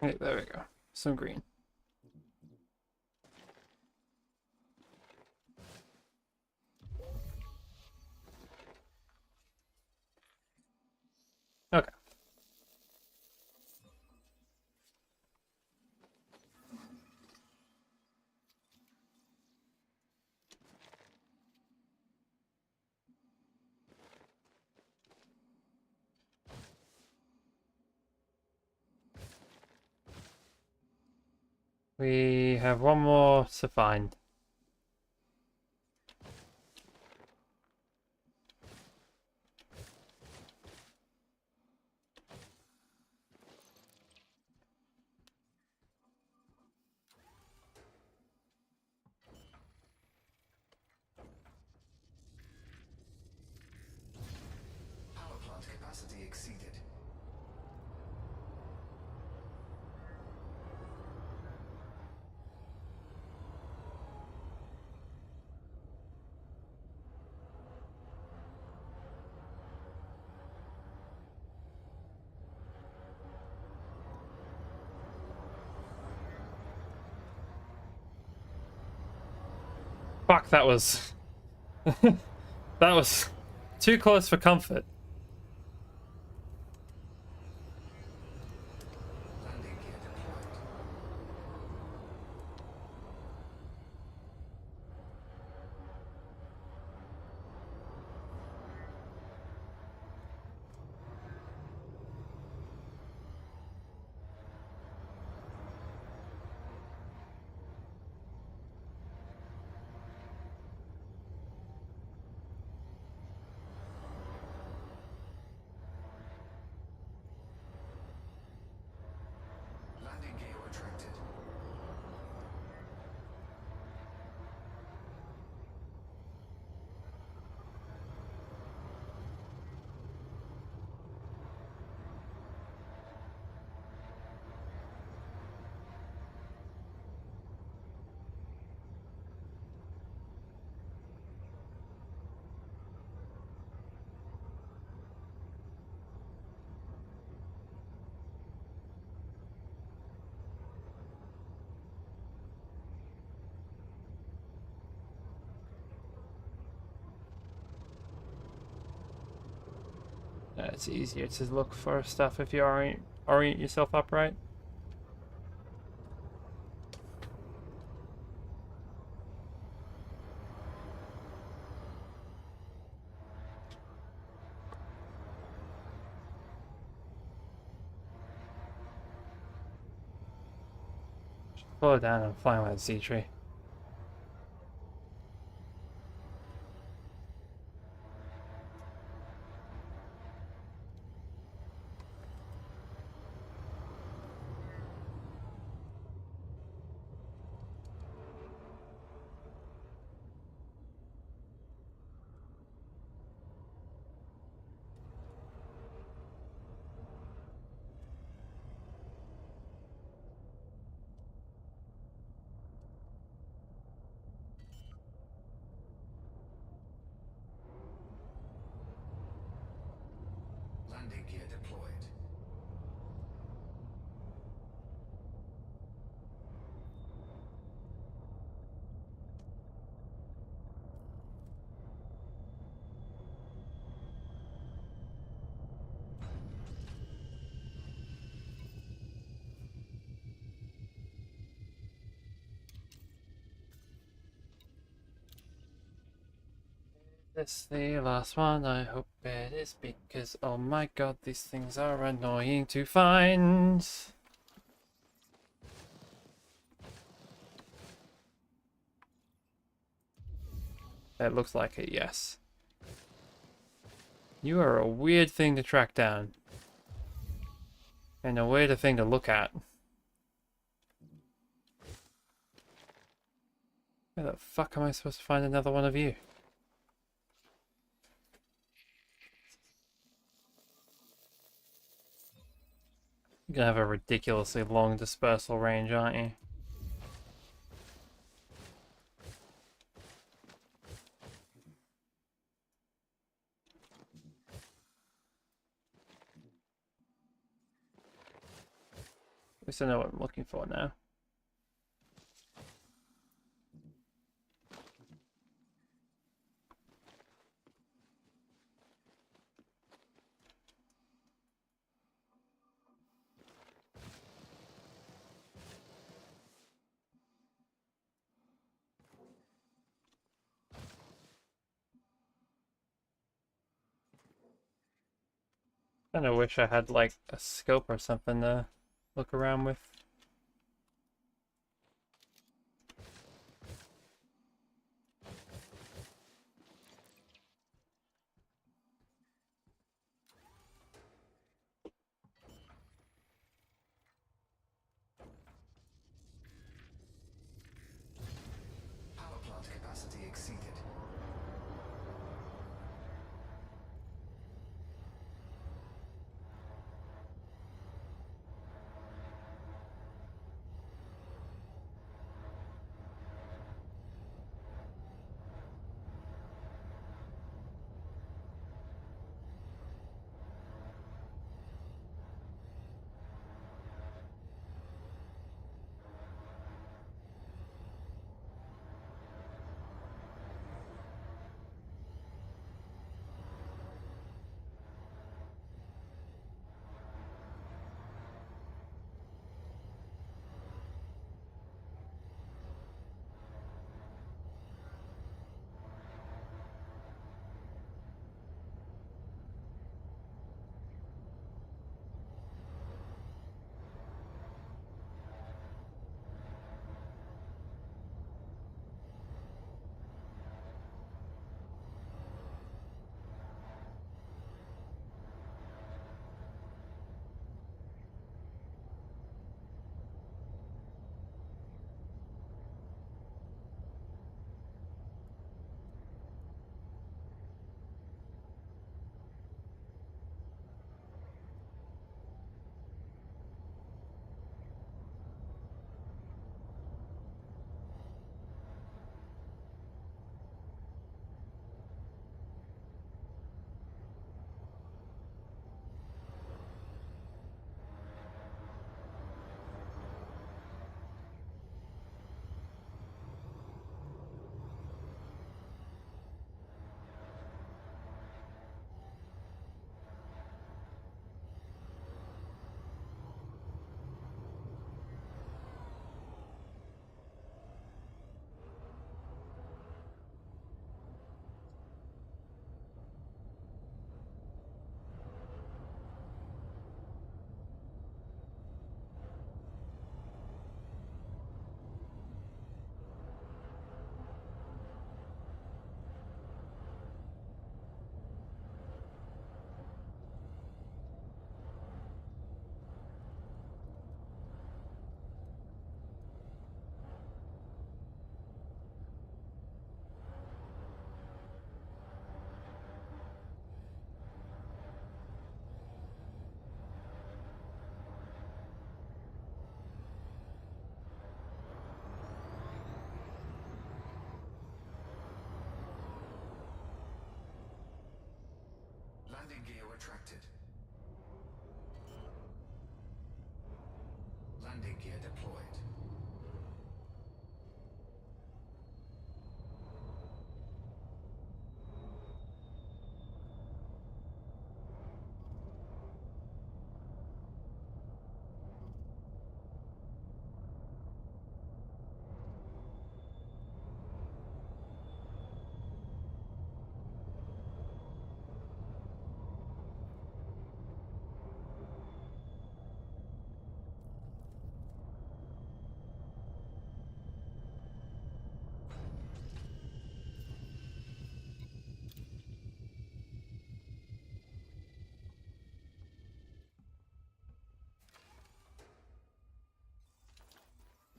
Okay, there we go. Some green. Okay. We have one more to find. Power plant capacity exceeded. Fuck, that was... that was too close for comfort. Landing gear deployed. Landing gear retracted. It's easier to look for stuff if you orient yourself upright. Slow down, I'm flying with a Z-tree. Landing gear deployed. This the last one? I hope it is, because oh my god, these things are annoying to find. It looks like it, yes. You are a weird thing to track down. And a weirder thing to look at. Where the fuck am I supposed to find another one of you? You're gonna have a ridiculously long dispersal range, aren't you? At least I know what I'm looking for now. Kinda wish I had like a scope or something to look around with. Power plant capacity exceeded. Landing gear retracted. Landing gear deployed.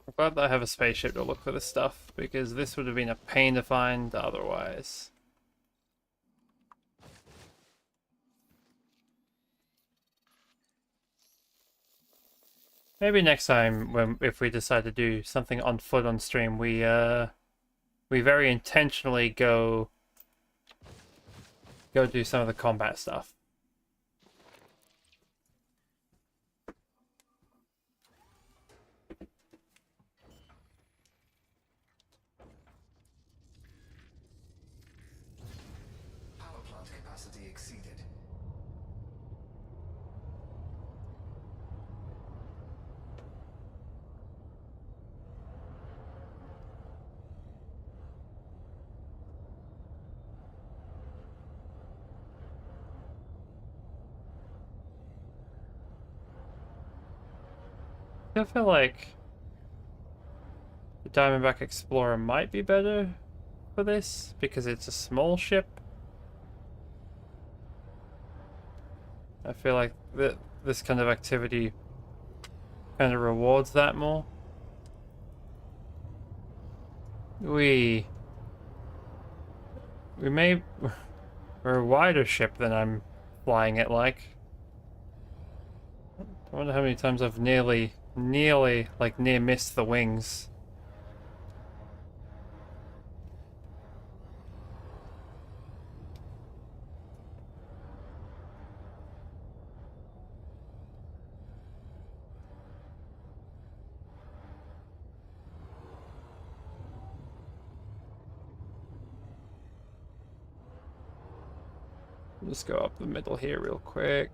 I'm glad that I have a spaceship to look for this stuff, because this would have been a pain to find otherwise. Maybe next time, if we decide to do something on foot on stream, we very intentionally go do some of the combat stuff. Power plant capacity exceeded. I feel like the Diamondback Explorer might be better for this, because it's a small ship. I feel like this kind of activity kind of rewards that more. We're a wider ship than I'm flying it like. I wonder how many times I've nearly like near missed the wings. Just go up the middle here real quick.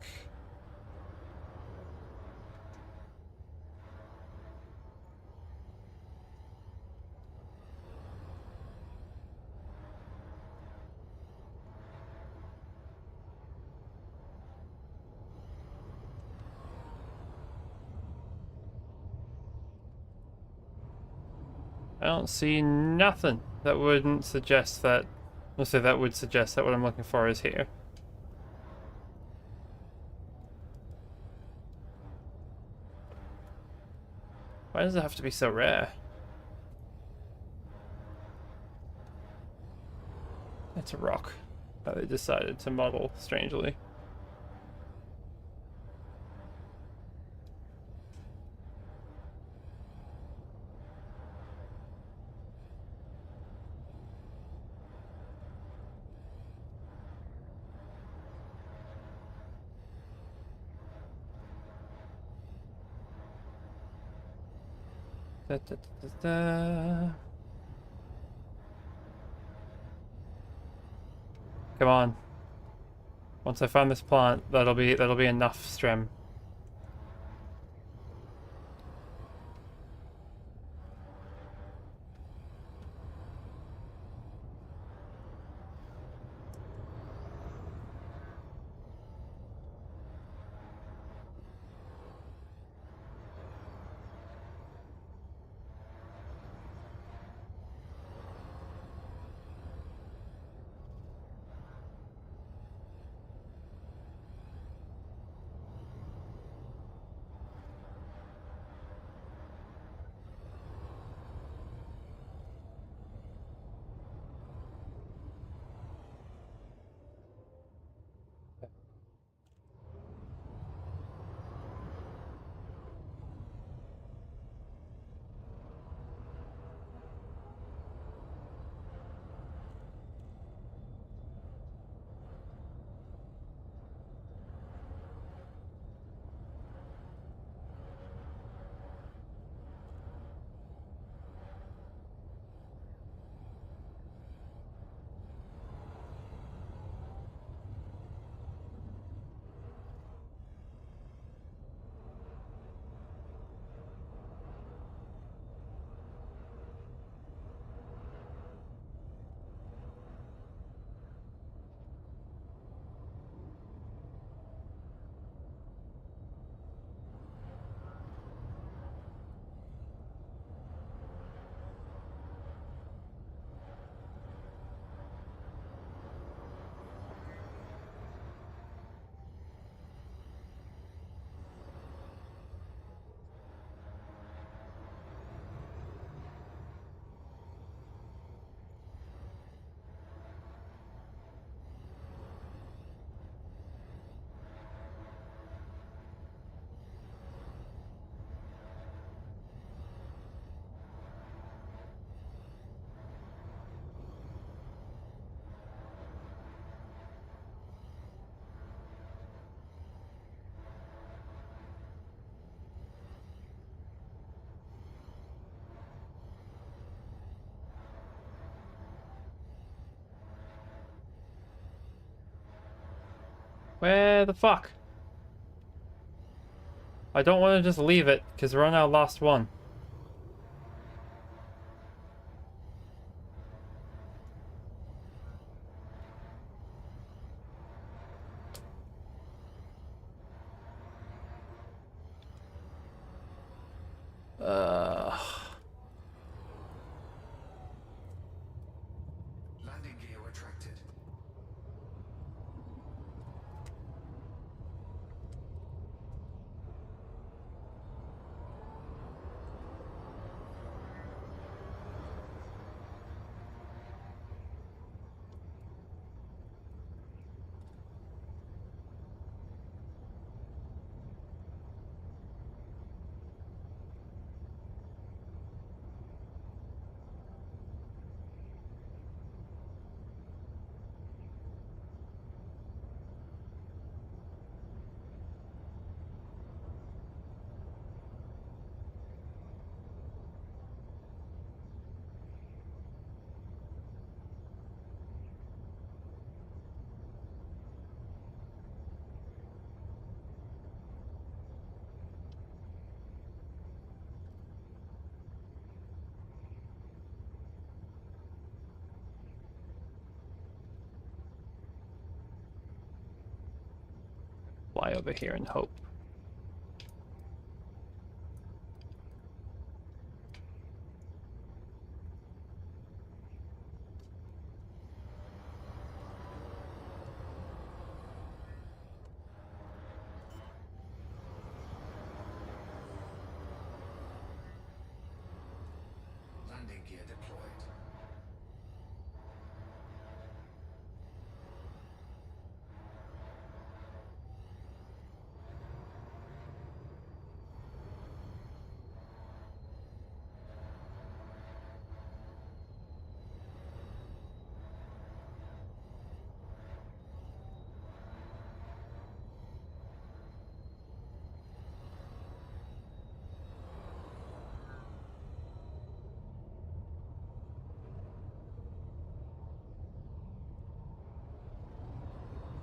I don't see nothing that wouldn't suggest that. Let's say that would suggest that what I'm looking for is here. Why does it have to be so rare? It's a rock that they decided to model strangely. Da, da, da, da. Come on. Once I find this plant, that'll be enough strem. Where the fuck? I don't want to just leave it, because we're on our last one. Landing gear retracted. Fly over here and hope. Landing gear deployed.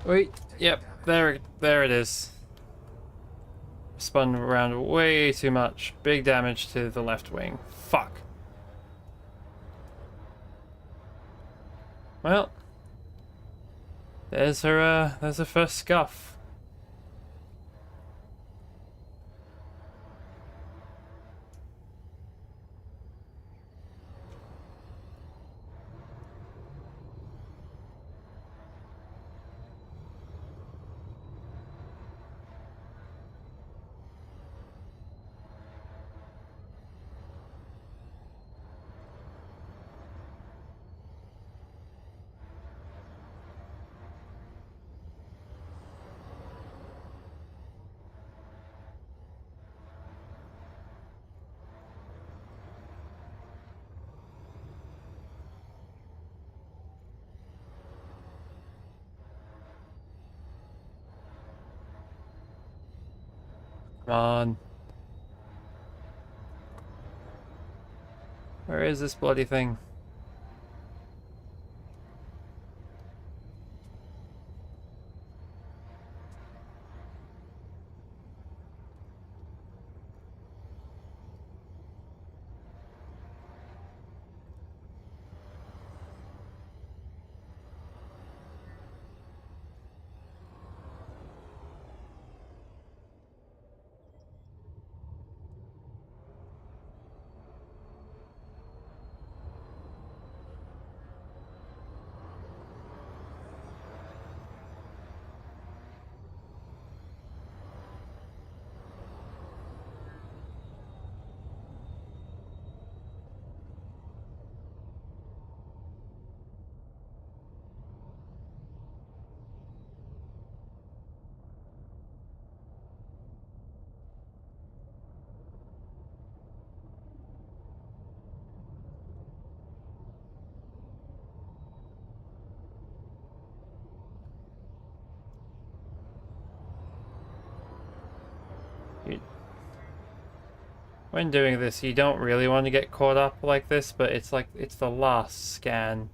Wait, yep, there it is. Spun around way too much. Big damage to the left wing. Fuck. Well, there's her first scuff. Come on. Where is this bloody thing? When doing this, you don't really want to get caught up like this, but it's like, it's the last scan.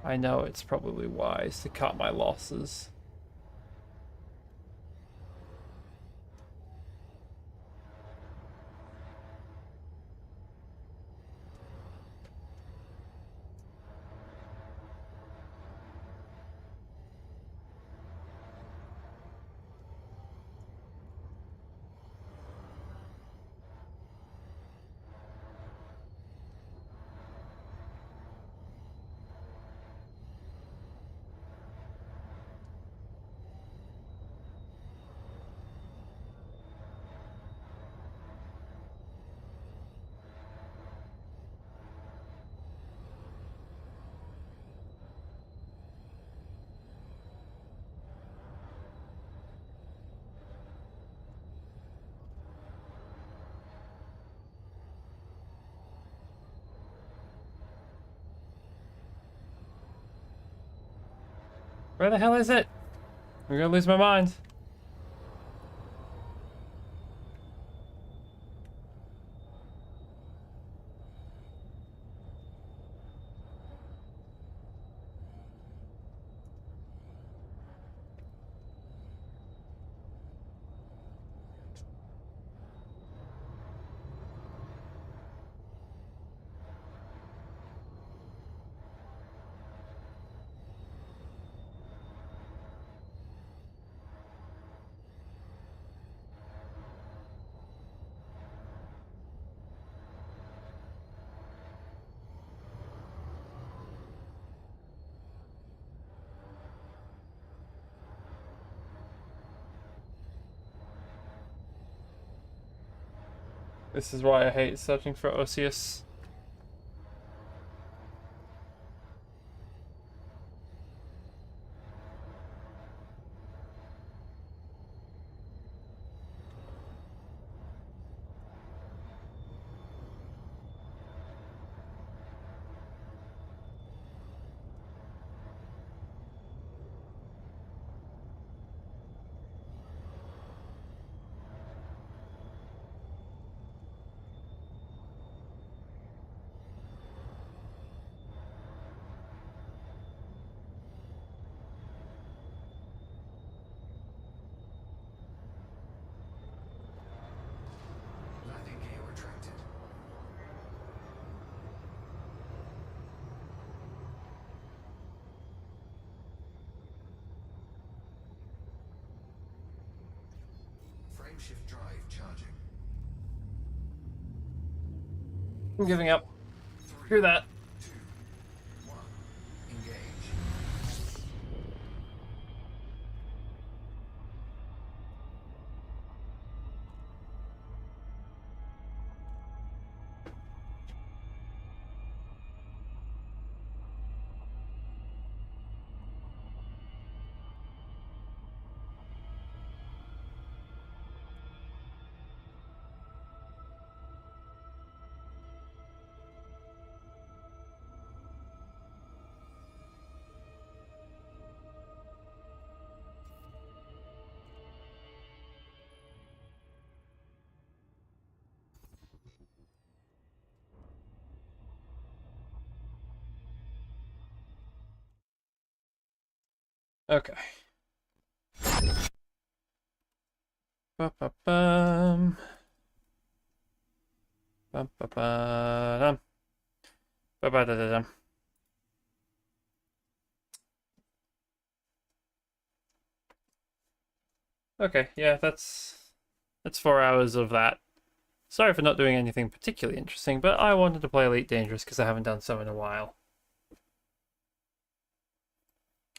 I know it's probably wise to cut my losses. Where the hell is it? I'm gonna lose my mind. This is why I hate searching for Odysseus. Landing gear retracted. Frameshift drive charging. I'm giving up. Screw that. 2, 1. Engage. Okay. Ba-ba-bum. Ba-ba-ba-dum. Ba-ba-da-da-dum. Okay, yeah, that's 4 hours of that. Sorry for not doing anything particularly interesting, but I wanted to play Elite Dangerous because I haven't done so in a while.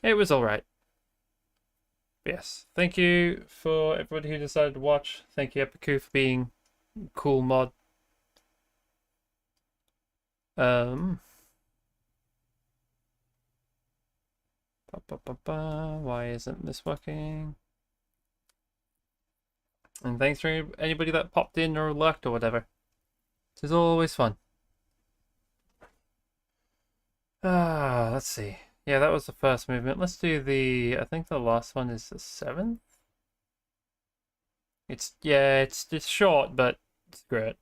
It was alright. Yes, thank you for everybody who decided to watch. Thank you, Epiku, for being a cool mod. Why isn't this working? And thanks for anybody that popped in or lurked or whatever. This is always fun. Let's see. Yeah, that was the first movement. Let's do the, I think the last one is the 7th? It's short, but screw it.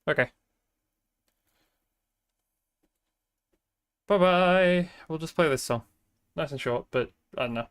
Okay. Bye bye. We'll just play this song. Nice and short, but I don't know.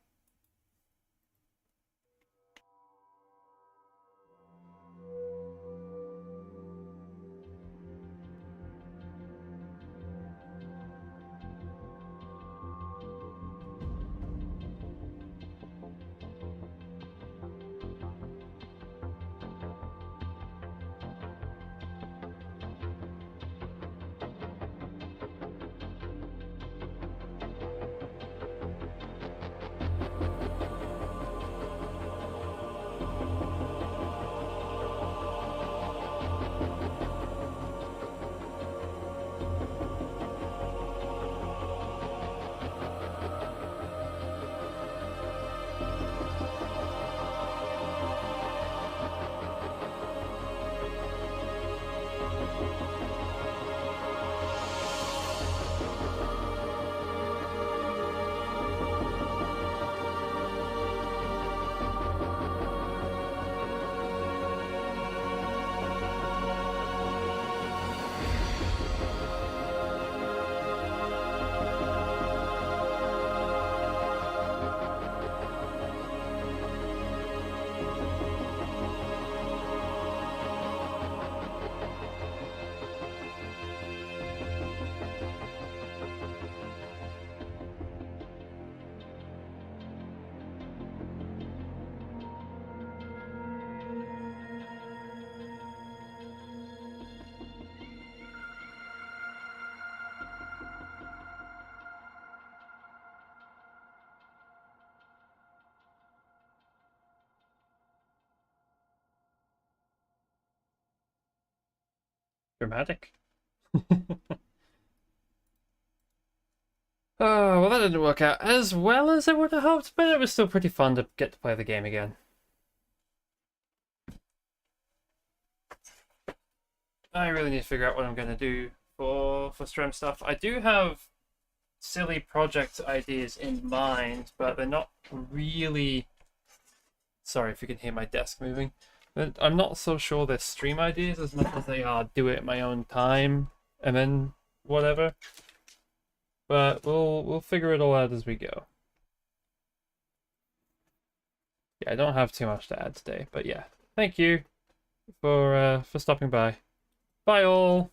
Dramatic. Oh, well, that didn't work out as well as I would have hoped, but it was still pretty fun to get to play the game again. I really need to figure out what I'm going to do for Strem stuff. I do have silly project ideas in mind, but they're not really... Sorry if you can hear my desk moving. But I'm not so sure they're stream ideas as much as they are do it at my own time, and then whatever. But we'll figure it all out as we go. Yeah, I don't have too much to add today, but yeah. Thank you for stopping by. Bye all!